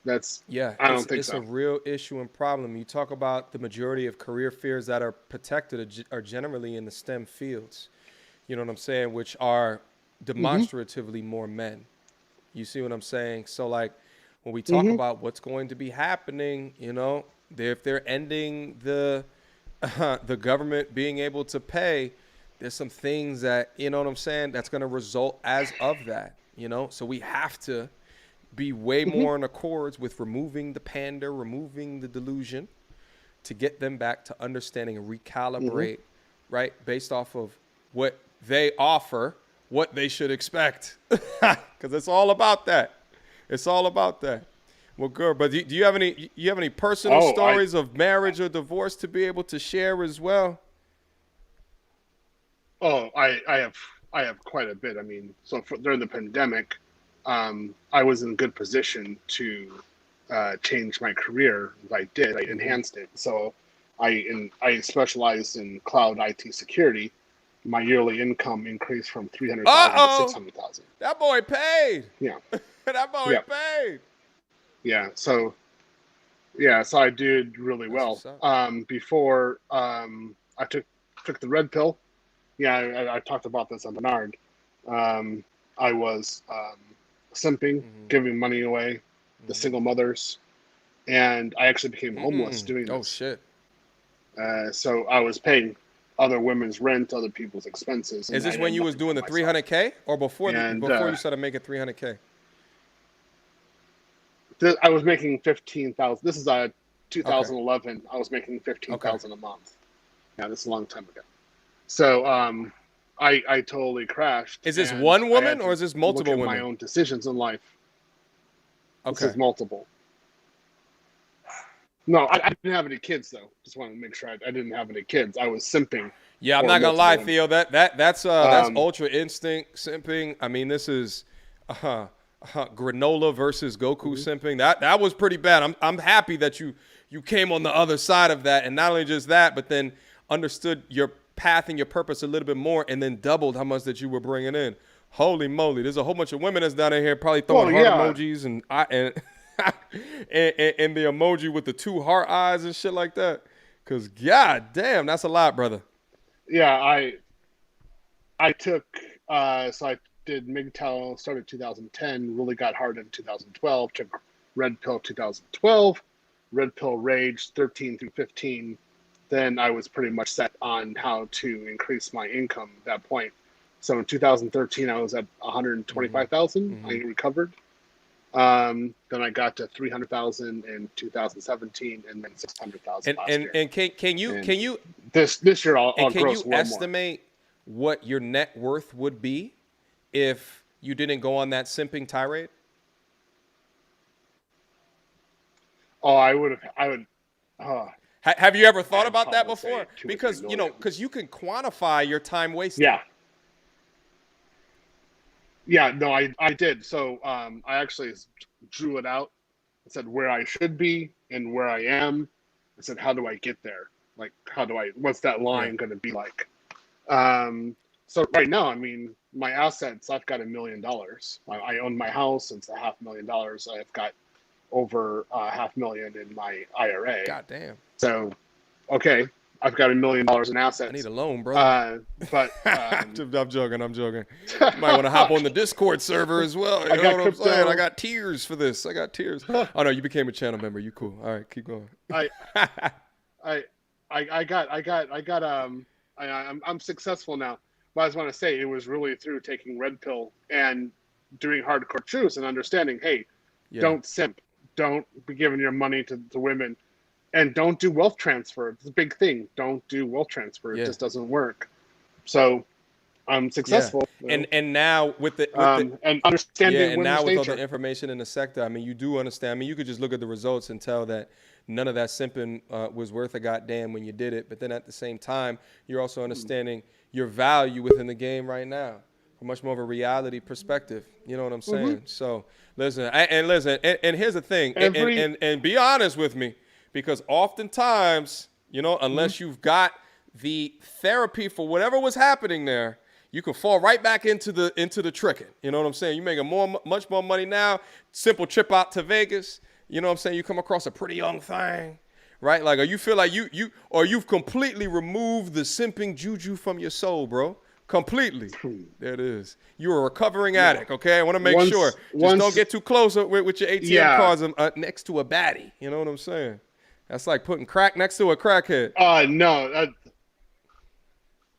I don't think so. It's a real issue and problem. You talk about the majority of career fields that are protected are generally in the STEM fields. You know what I'm saying? Which are demonstratively more men. You see what I'm saying? So like when we talk about what's going to be happening, if they're ending the government being able to pay, there's some things that, you know what I'm saying, that's going to result as of that, So we have to be way more in accords with removing the pander, removing the delusion to get them back to understanding and recalibrate, right, based off of what they offer, what they should expect, because it's all about that. It's all about that. Well, good. But do you have any personal stories of marriage or divorce to be able to share as well? Oh, I have quite a bit. I mean, so during the pandemic, I was in a good position to change my career. I did. I enhanced it. So I specialized in cloud IT security. My yearly income increased from $300,000 to $600,000. That boy paid. Yeah. That boy paid. Yeah. So I did really well. Before I took the red pill. Yeah, I talked about this on MTandR. I was simping, giving money away to single mothers, and I actually became homeless doing this. Oh shit! So I was paying other women's rent, other people's expenses. Is this when you was doing the 300K or before you started making 300K? I was making 15,000. This is 2011. Okay. I was making 15,000 a month. Yeah, this is a long time ago. So I totally crashed. Is this and one I woman had to or is this multiple look at women? my own decisions in life. Okay. This is multiple. No, I didn't have any kids though. Just want to make sure I didn't have any kids. I was simping. Yeah, I'm for not gonna lie, multiple Theo. women. That's ultra instinct simping. I mean, this is granola versus Goku simping. That was pretty bad. I'm happy that you came on the other side of that, and not only just that, but then understood your path and your purpose a little bit more, and then doubled how much that you were bringing in. Holy moly! There's a whole bunch of women that's down in here probably throwing heart emojis and and the emoji with the 2 heart eyes and shit like that. Cause god damn, that's a lot, brother. Yeah, I took so I did MGTOW, started 2010, really got hard in 2012, took Red Pill 2012, Red Pill Rage 13 through 15. Then I was pretty much set on how to increase my income at that point. So in 2013, I was at 125,000. I recovered. Then I got to 300,000 in 2017, and then 600,000 last year. And can you this year I'll can gross you one estimate what your net worth would be if you didn't go on that simping tirade? Oh, I would. Have you ever thought about that before? Because you can quantify your time wasted. Yeah, no, I did. So I actually drew it out. I said where I should be and where I am. I said, how do I get there? Like, what's that line going to be like? So right now, I mean, my assets, I've got $1 million. I own my house. It's $500,000. I've got over $500,000 in my IRA. God damn. So, okay. I've got $1 million in assets. I need a loan, brother. But I'm joking. You might want to hop on the Discord server as well. You know what I'm saying? I got tears for this. I got tears. Oh no, you became a channel member. You cool. All right, keep going. I'm successful now. But I just want to say it was really through taking Red Pill and doing hardcore truths and understanding, hey, don't simp. Don't be giving your money to women. And don't do wealth transfer. It's a big thing. Don't do wealth transfer. It just doesn't work. So I'm successful. And now with the and understanding and now with nature. all the information in the sector, I mean, you do understand. I mean, you could just look at the results and tell that none of that simping was worth a goddamn when you did it. But then at the same time, you're also understanding your value within the game right now from much more of a reality perspective. You know what I'm saying? So listen, and here's the thing, and be honest with me. Because oftentimes, unless you've got the therapy for whatever was happening there, you can fall right back into the tricking. You know what I'm saying? You're making much more money now. Simple trip out to Vegas. You know what I'm saying? You come across a pretty young thing, right? Like, or you feel like you've completely removed the simping juju from your soul, bro. Completely. There it is. You're a recovering addict, okay? I want to make sure. Just don't get too close with your ATM cards next to a baddie. You know what I'm saying? That's like putting crack next to a crackhead. No.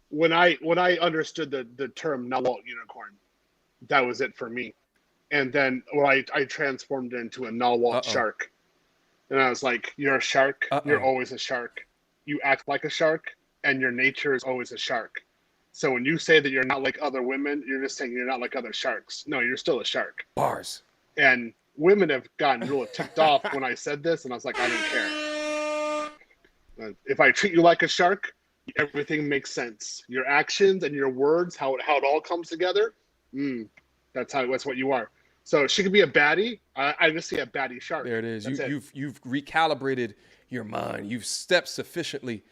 When I understood the term null unicorn, that was it for me. And then I transformed it into a null shark. And I was like, you're a shark. You're always a shark. You act like a shark, and your nature is always a shark. So when you say that you're not like other women, you're just saying you're not like other sharks. No, you're still a shark. Bars. And women have gotten really ticked off when I said this, and I was like, I don't care. If I treat you like a shark, everything makes sense. Your actions and your words, how it all comes together, that's what you are. So she could be a baddie. I just see a baddie shark. There it is. You've recalibrated your mind. You've stepped sufficiently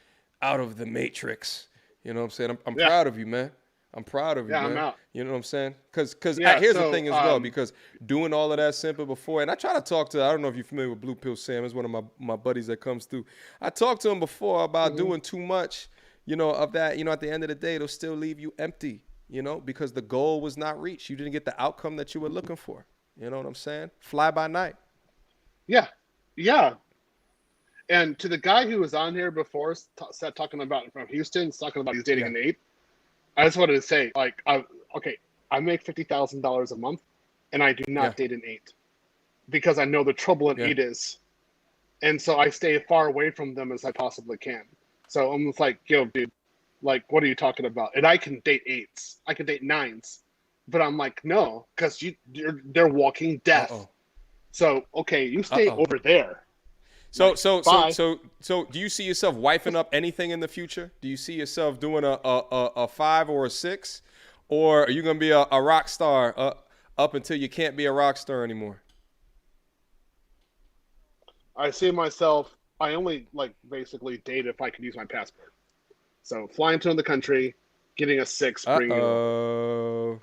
out of the matrix. You know what I'm saying? I'm proud of you, man. I'm proud of you, man. I'm out. You know what I'm saying? Because here's the thing as well, because doing all of that simping before, and I try to talk to, I don't know if you're familiar with Blue Pill Sam, is one of my buddies that comes through. I talked to him before about doing too much, of that, at the end of the day, it'll still leave you empty, because the goal was not reached. You didn't get the outcome that you were looking for. You know what I'm saying? Fly by night. Yeah. And to the guy who was on here before, talking about from Houston, talking about he's dating an 8, I just wanted to say, like, I make $50,000 a month, and I do not date an 8 because I know the trouble an 8 is, and so I stay far away from them as I possibly can. So I'm just like, yo, dude, Like, what are you talking about? And I can date 8s. I can date 9s. But I'm like, no, because they're walking death. Uh-oh. So, okay, you stay over there. So, Like, so bye. do you see yourself wifing up anything in the future? Do you see yourself doing a 5 or a 6? Or are you going to be a rock star up until you can't be a rock star anymore? I see myself, I only like basically date if I can use my passport. So flying to another country, getting a 6, bringing it over.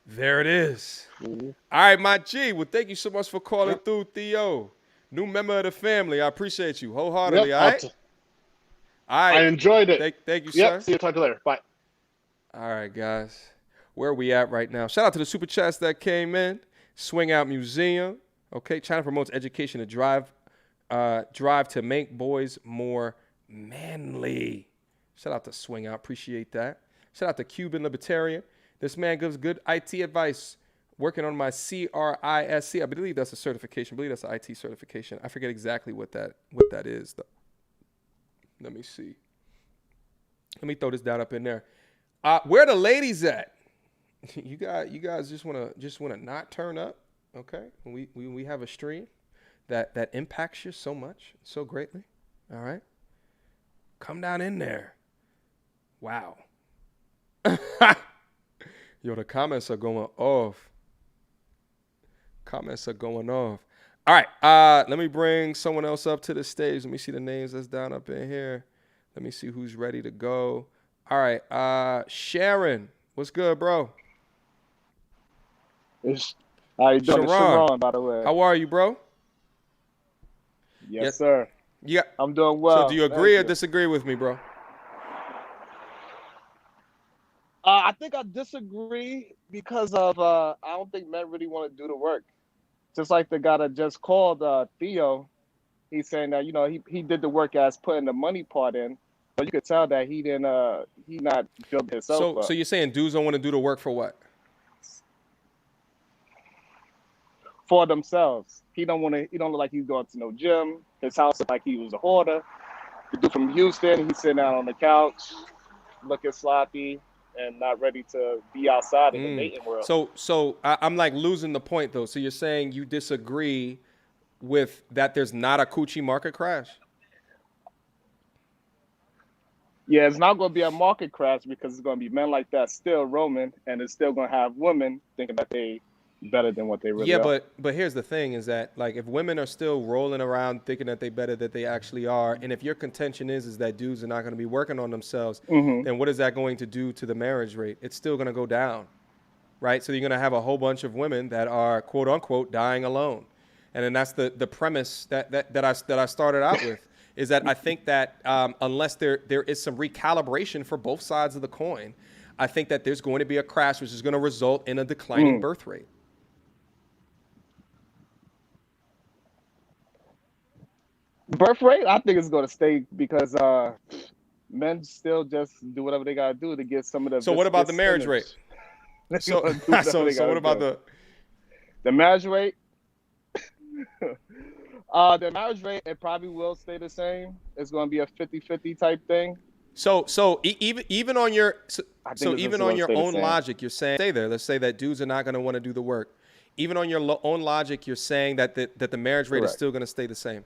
There it is. Mm-hmm. All right, my G. Well, thank you so much for calling through, Theo. New member of the family. I appreciate you wholeheartedly. Yep, all right? All right. I enjoyed it. Thank you, sir. Yep, see you. Talk to you later. Bye. All right, guys. Where are we at right now? Shout out to the super chats that came in. Swing Out Museum. Okay, China promotes education to drive to make boys more manly. Shout out to Swing Out. Appreciate that. Shout out to Cuban Libertarian. This man gives good IT advice. Working on my CRISC. I believe that's a certification. I believe that's an IT certification. I forget exactly what that is, though. Let me see. Let me throw this down up in there. Where the ladies at? You guys just wanna not turn up, okay? We have a stream that impacts you so much, so greatly. All right, come down in there. Wow. Yo, the comments are going off. Comments are going off. All right, let me bring someone else up to the stage. Let me see the names that's down up in here. Let me see who's ready to go. All right, Sharon, what's good, bro? How you doing? Sharon, by the way. How are you, bro? Yes, sir. Yeah, I'm doing well. So do you agree or disagree with me, bro? I think I disagree because of I don't think men really want to do the work. Just like the guy that just called, Theo, he's saying that he did the work as putting the money part in, but you could tell that he not built himself up. So you're saying dudes don't want to do the work for what? For themselves. He don't look like he's going to no gym. His house looked like he was a hoarder. The dude from Houston, he's sitting out on the couch, looking sloppy and not ready to be outside in the dating world. So I'm like losing the point though. So you're saying you disagree with that there's not a coochie market crash? Yeah, it's not going to be a market crash because it's going to be men like that still roaming, and it's still going to have women thinking that they better than what they really are. But here's the thing is that like if women are still rolling around thinking that they better than they actually are, and if your contention is that dudes are not going to be working on themselves, then what is that going to do to the marriage rate? It's still going to go down, right? So you're going to have a whole bunch of women that are quote unquote dying alone, and then that's the premise that I started out with is that I think that unless there is some recalibration for both sides of the coin, I think that there's going to be a crash which is going to result in a declining birth rate. Birth rate, I think it's going to stay because men still just do whatever they got to do to get some of the. So what about the marriage rate? So what about the marriage rate? The marriage rate, it probably will stay the same. It's going to be a 50-50 type thing. So even on your own logic, you're saying stay there. Let's say that dudes are not going to want to do the work. Even on your own logic, you're saying that the marriage rate is still going to stay the same.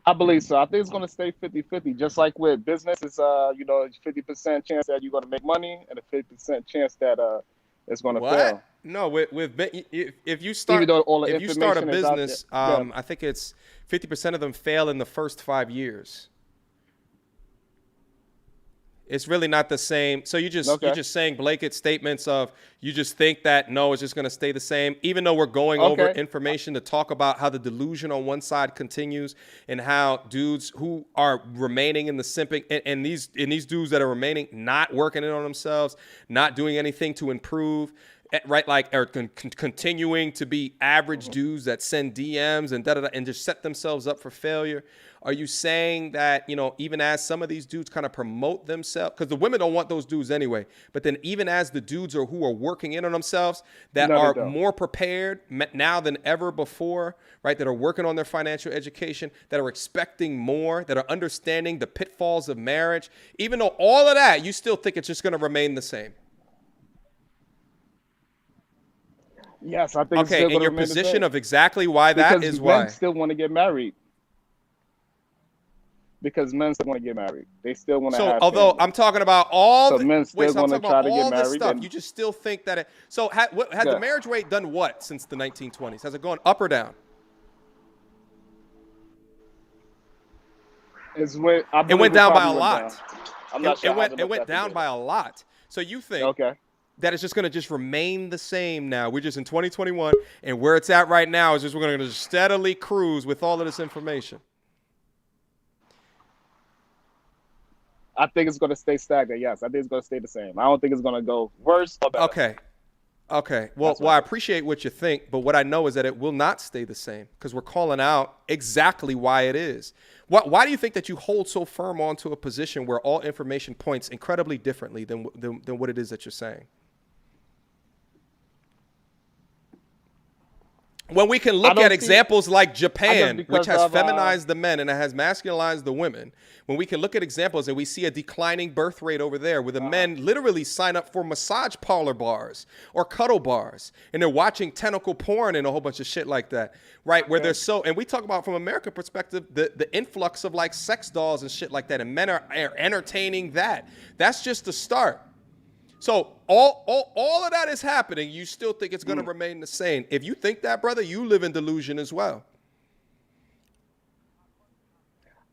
I believe so. I think it's going to stay 50-50. Just like with business, it's 50% chance that you're going to make money and a 50% chance that it's going to fail. No, if you start a business, I think it's 50% of them fail in the first 5 years. It's really not the same. So you're just saying blanket statements of you just think that no, it's just going to stay the same, even though we're going over information to talk about how the delusion on one side continues and how dudes who are remaining in the simping and these dudes that are remaining not working in on themselves, not doing anything to improve, right? Like, are continuing to be average dudes that send DMs and and just set themselves up for failure? Are you saying that, you know, even as some of these dudes kind of promote themselves, because the women don't want those dudes anyway, but then even as the dudes who are working in on themselves that are more prepared now than ever before, right, that are working on their financial education, that are expecting more, that are understanding the pitfalls of marriage, even though all of that, you still think it's just going to remain the same? Yes, I think it's okay, still and going to your remain the position same. of exactly why that Because is men why. still want to get married. Because men still want to get married. They still want to So, have although families. I'm talking about all So the men still wait, so I'm going to talking try about to get all this married. stuff, And you just still think that it. So, has Yeah. the marriage rate done what since the 1920s? Has it gone up or down? It's when, I It believe went down by a probably went lot. down. I'm not sure. I haven't It looked went at the down data. by a lot. So you think that it's just going to just remain the same now? We're just in 2021, and where it's at right now is just we're going to just steadily cruise with all of this information. I think it's going to stay stagnant. Yes, I think it's going to stay the same. I don't think it's going to go worse or better. Okay. Well, I appreciate what you think, but what I know is that it will not stay the same because we're calling out exactly why it is. Why do you think that you hold so firm onto a position where all information points incredibly differently than what it is that you're saying? When we can look at examples like Japan, which has feminized the men and it has masculinized the women, when we can look at examples and we see a declining birth rate over there where the men literally sign up for massage parlor bars or cuddle bars and they're watching tentacle porn and a whole bunch of shit like that, right? Where they're so, and we talk about from American perspective, the influx of like sex dolls and shit like that, and men are entertaining that. That's just the start. So all of that is happening. You still think it's going to remain the same. If you think that, brother, you live in delusion as well.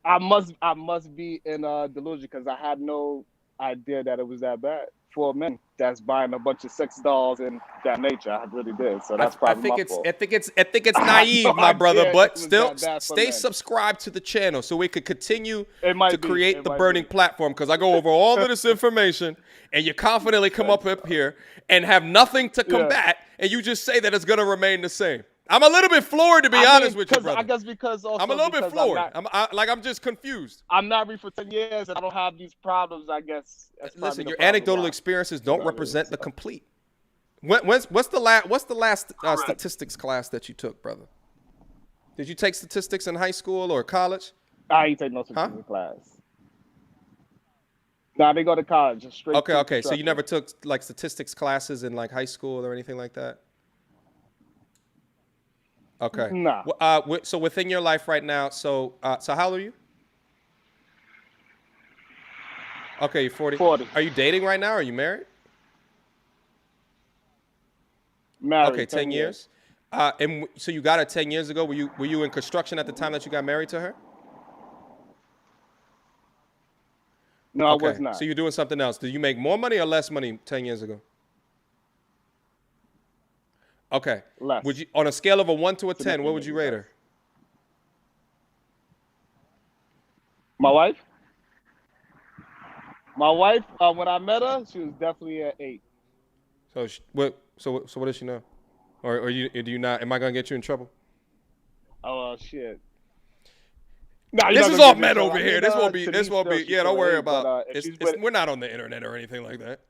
I must be in delusion because I had no idea that it was that bad for men that's buying a bunch of sex dolls and that nature. I really did. So that's probably my fault. I think it's naive, my brother, but still stay men. subscribed to the channel so we could continue to create the burning platform, because I go over all of this information and you confidently come up here and have nothing to combat and you just say that it's going to remain the same. I'm a little bit floored, to be honest with you, brother. I guess because also I'm a little bit floored. I'm just confused. I'm married for 10 years and I don't have these problems, I guess. Listen, your anecdotal experiences don't represent the complete. What's the last statistics class that you took, brother? Did you take statistics in high school or college? I ain't take no statistics class. No, I didn't go to college. Just straight. Okay. So you never took like statistics classes in like high school or anything like that? Okay. Nah. So within your life right now, so how old are you? Okay, you're 40. 40. Are you dating right now? Or are you married? Married. Okay, 10 years. And so you got her 10 years ago. Were you in construction at the time that you got married to her? No, I was not. So you're doing something else. Did you make more money or less money 10 years ago? Okay. Less. Would you, on a scale of a 1 to a 10, what would you rate her? My wife? My wife, when I met her, she was definitely at 8. So what does she know? Or do you not? Am I gonna get you in trouble? Oh shit. Nah, this is all men over here. This won't be. Yeah, don't worry about. We're not on the internet or anything like that.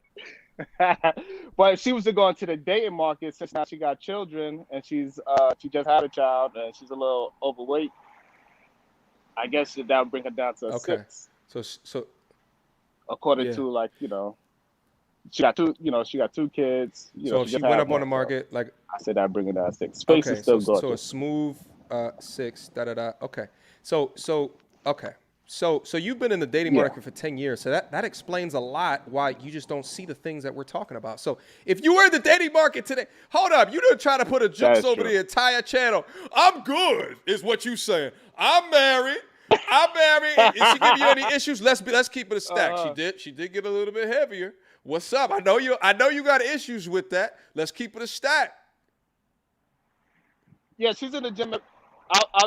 But if she was to go into the dating market, since now she got children and she just had a child and she's a little overweight, I guess that would bring her down to a 6. So according to like, she got two kids. So she went up on the market, like I said, that bring her down 6. Space is still gorgeous. So a smooth 6. Okay. So you've been in the dating market for 10 years. So that explains a lot why you just don't see the things that we're talking about. So if you were in the dating market today, hold up, you didn't try to put a jokes over the entire channel. I'm good, is what you saying. I'm married. Is she give you any issues? Let's keep it a stack. She did get a little bit heavier. What's up? I know you got issues with that. Let's keep it a stack. Yeah, she's in the gym.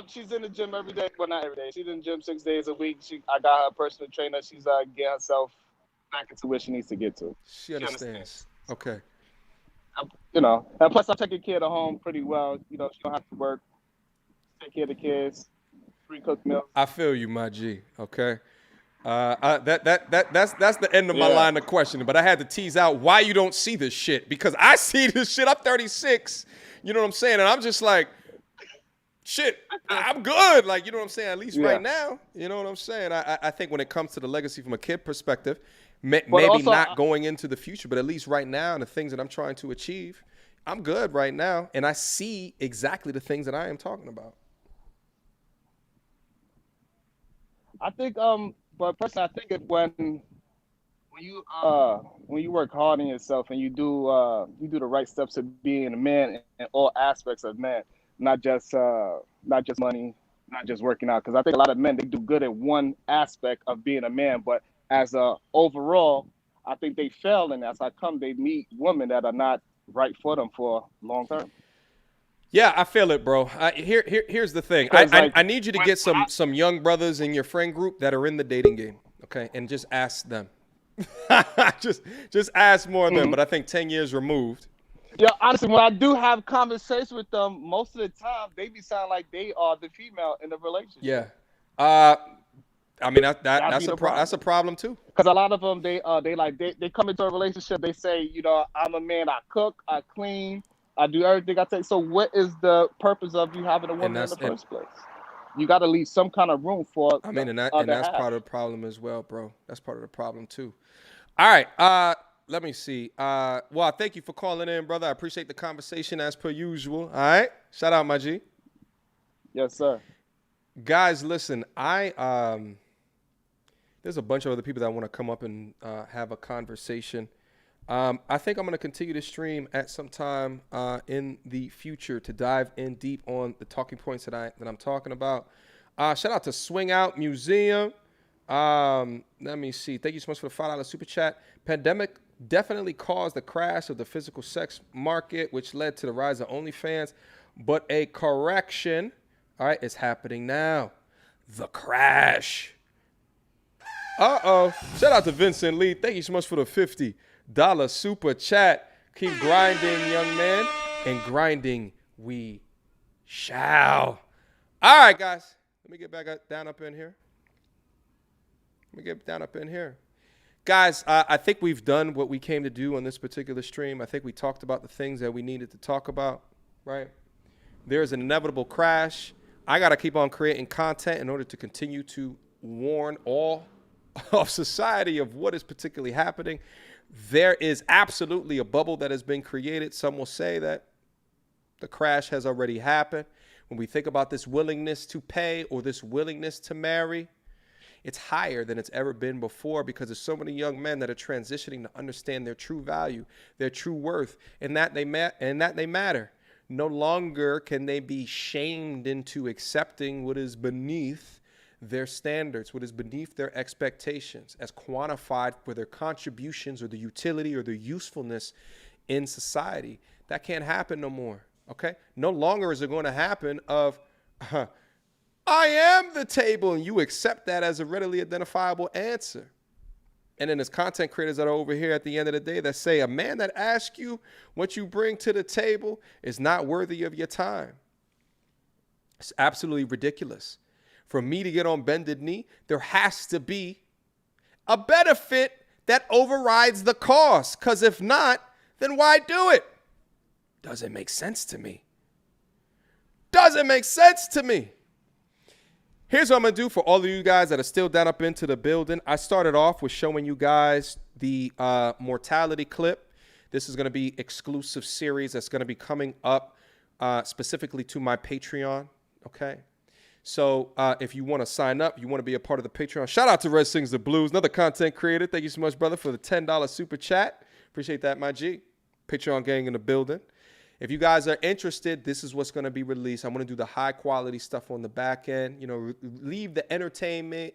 She's in the gym every day. Well, not every day. She's in the gym 6 days a week. I got her a personal trainer. She's getting herself back into where she needs to get to. She understands. Okay. you know, and plus I'm taking care of the home pretty well. You know, she don't have to work, take care of the kids, free cooked meals. I feel you, my G. Okay. That's the end of my line of questioning. But I had to tease out why you don't see this shit, because I see this shit. I'm 36. You know what I'm saying? And I'm just like, shit, I'm good. Like, you know what I'm saying? At least right now, you know what I'm saying? I think when it comes to the legacy from a kid perspective, maybe also, not going into the future, but at least right now and the things that I'm trying to achieve, I'm good right now. And I see exactly the things that I am talking about. I think, but personally, I think it when you work hard on yourself and you do the right steps to being a man in all aspects of man, not just money, not just working out. Because I think a lot of men, they do good at one aspect of being a man, but as a overall, I think they fail, and as I come, they meet women that are not right for them for long term. Yeah, I feel it, bro. Here's the thing. I need you to get some young brothers in your friend group that are in the dating game, okay? And just ask them. just ask more of them. But I think 10 years removed. Yeah, honestly, when I do have conversations with them, most of the time they be sounding like they are the female in the relationship. Yeah. I mean that's a problem too. Because a lot of them they come into a relationship. They say, you know, I'm a man. I cook. I clean. I do everything I take. So what is the purpose of you having a woman in the first place? You got to leave some kind of room for. I mean, and that's part of the problem as well, bro. That's part of the problem too. All right. Let me see. Well, thank you for calling in, brother. I appreciate the conversation as per usual. All right. Shout out, my G. Yes, sir. Guys, listen. There's a bunch of other people that want to come up and have a conversation. I think I'm going to continue to stream at some time in the future to dive in deep on the talking points that I'm talking about. Shout out to Swing Out Museum. Let me see. Thank you so much for the $5 super chat. Pandemic definitely caused the crash of the physical sex market, which led to the rise of OnlyFans. But a correction, all right, is happening now. The crash. Shout out to Vincent Lee. Thank you so much for the $50 super chat. Keep grinding, young man, and grinding we shall. All right, guys. Let me get back down up in here. Guys, I think we've done what we came to do on this particular stream. I think we talked about the things that we needed to talk about, right? There's an inevitable crash. I got to keep on creating content in order to continue to warn all of society of what is particularly happening. There is absolutely a bubble that has been created. Some will say that the crash has already happened. When we think about this willingness to pay or this willingness to marry, it's higher than it's ever been before because there's so many young men that are transitioning to understand their true value, their true worth, and that they matter. No longer can they be shamed into accepting what is beneath their standards, what is beneath their expectations, as quantified for their contributions or the utility or the usefulness in society. That can't happen no more, okay? No longer is it going to happen of, I am the table, and you accept that as a readily identifiable answer. And then there's content creators that are over here at the end of the day that say a man that asks you what you bring to the table is not worthy of your time. It's absolutely ridiculous. For me to get on bended knee, there has to be a benefit that overrides the cost. Because if not, then why do it? Doesn't make sense to me. Here's what I'm going to do for all of you guys that are still down up into the building. I started off with showing you guys the mortality clip. This is going to be exclusive series that's going to be coming up specifically to my Patreon, okay? So if you want to sign up, you want to be a part of the Patreon, shout out to Red Sings the Blues, another content creator. Thank you so much, brother, for the $10 super chat. Appreciate that, my G. Patreon gang in the building. If you guys are interested, this is what's going to be released. I'm going to do the high quality stuff on the back end. You know, leave the entertainment,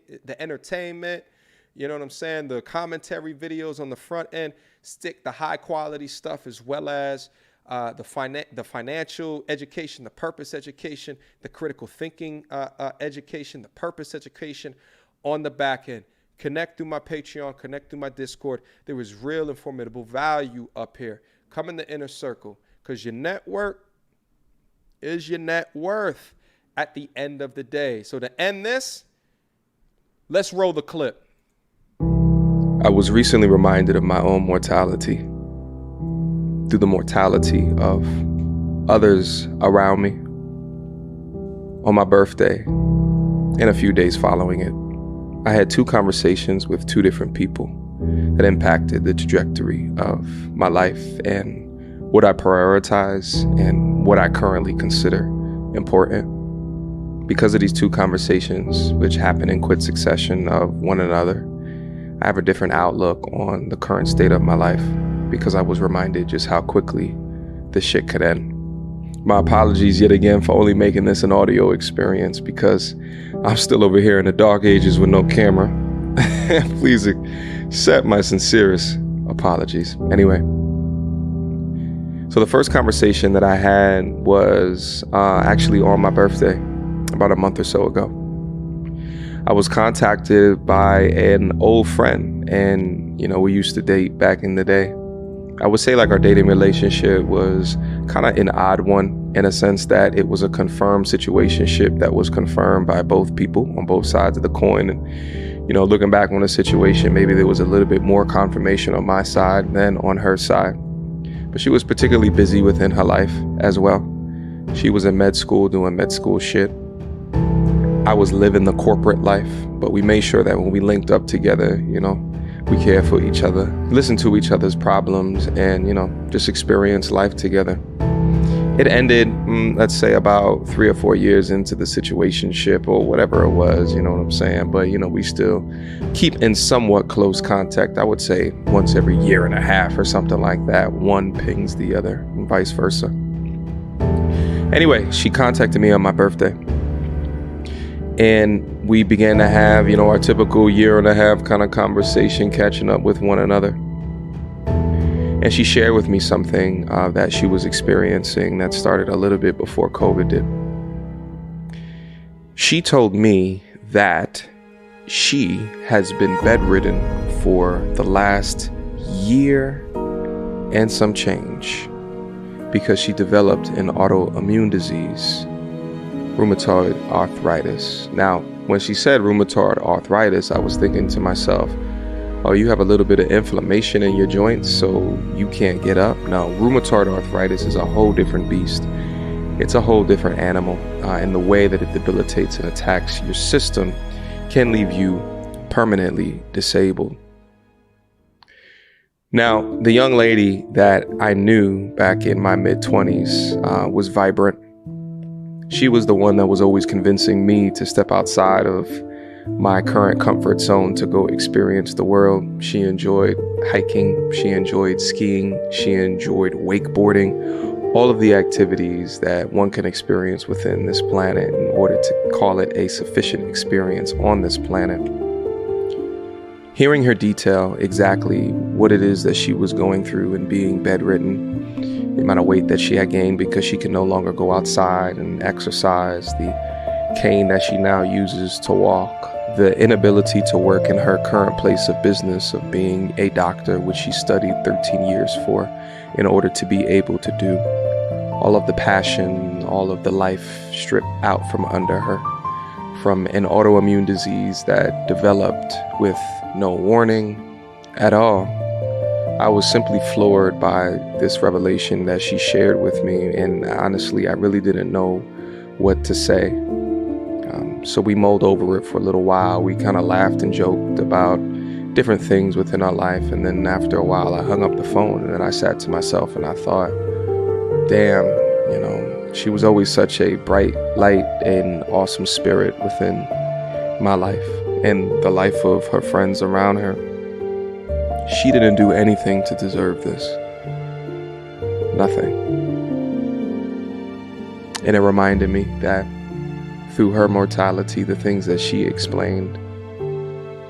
you know what I'm saying? The commentary videos on the front end. Stick the high quality stuff as well as the financial education, the purpose education, the critical thinking education, the purpose education on the back end. Connect through my Patreon, connect through my Discord. There is real and formidable value up here. Come in the inner circle. Because your network is your net worth at the end of the day. So to end this, let's roll the clip. I was recently reminded of my own mortality through the mortality of others around me on my birthday and a few days following it. I had 2 conversations with 2 different people that impacted the trajectory of my life and what I prioritize and what I currently consider important. Because of these 2 conversations, which happened in quick succession of one another, I have a different outlook on the current state of my life because I was reminded just how quickly this shit could end. My apologies yet again for only making this an audio experience because I'm still over here in the dark ages with no camera. Please accept my sincerest apologies. Anyway, so the first conversation that I had was actually on my birthday about a month or so ago. I was contacted by an old friend, and we used to date back in the day. I would say like our dating relationship was kind of an odd one in a sense that it was a confirmed situationship that was confirmed by both people on both sides of the coin. And looking back on the situation, maybe there was a little bit more confirmation on my side than on her side. But she was particularly busy within her life as well. She was in med school doing med school shit. I was living the corporate life, but we made sure that when we linked up together, we cared for each other, listened to each other's problems, and, just experienced life together. It ended, let's say about 3 or 4 years into the situationship or whatever it was, you know what I'm saying? But, we still keep in somewhat close contact. I would say once every 1.5 years or something like that. One pings the other and vice versa. Anyway, she contacted me on my birthday. And we began to have, our typical 1.5 years kind of conversation, catching up with one another. And she shared with me something that she was experiencing that started a little bit before COVID did. She told me that she has been bedridden for the last year and some change because she developed an autoimmune disease, rheumatoid arthritis. Now, when she said rheumatoid arthritis, I was thinking to myself, oh, you have a little bit of inflammation in your joints, so you can't get up. No, rheumatoid arthritis is a whole different beast. It's a whole different animal, and the way that it debilitates and attacks your system can leave you permanently disabled. Now, the young lady that I knew back in my mid-20s was vibrant. She was the one that was always convincing me to step outside of my current comfort zone to go experience the world. She enjoyed hiking, she enjoyed skiing, she enjoyed wakeboarding, all of the activities that one can experience within this planet in order to call it a sufficient experience on this planet. Hearing her detail exactly what it is that she was going through and being bedridden, the amount of weight that she had gained because she can no longer go outside and exercise, the cane that she now uses to walk, the inability to work in her current place of business of being a doctor, which she studied 13 years for in order to be able to do. All of the passion, all of the life stripped out from under her, from an autoimmune disease that developed with no warning at all. I was simply floored by this revelation that she shared with me, and honestly, I really didn't know what to say. So we mulled over it for a little while. We kind of laughed and joked about different things within our life, and then after a while, I hung up the phone, and then I sat to myself and I thought, damn, she was always such a bright light and awesome spirit within my life and the life of her friends around her. She didn't do anything to deserve this. Nothing. And it reminded me that through her mortality, the things that she explained,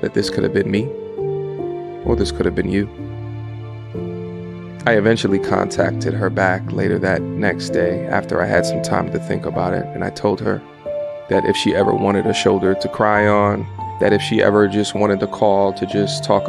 that this could have been me, or this could have been you. I eventually contacted her back later that next day after I had some time to think about it, and I told her that if she ever wanted a shoulder to cry on, that if she ever just wanted to call to just talk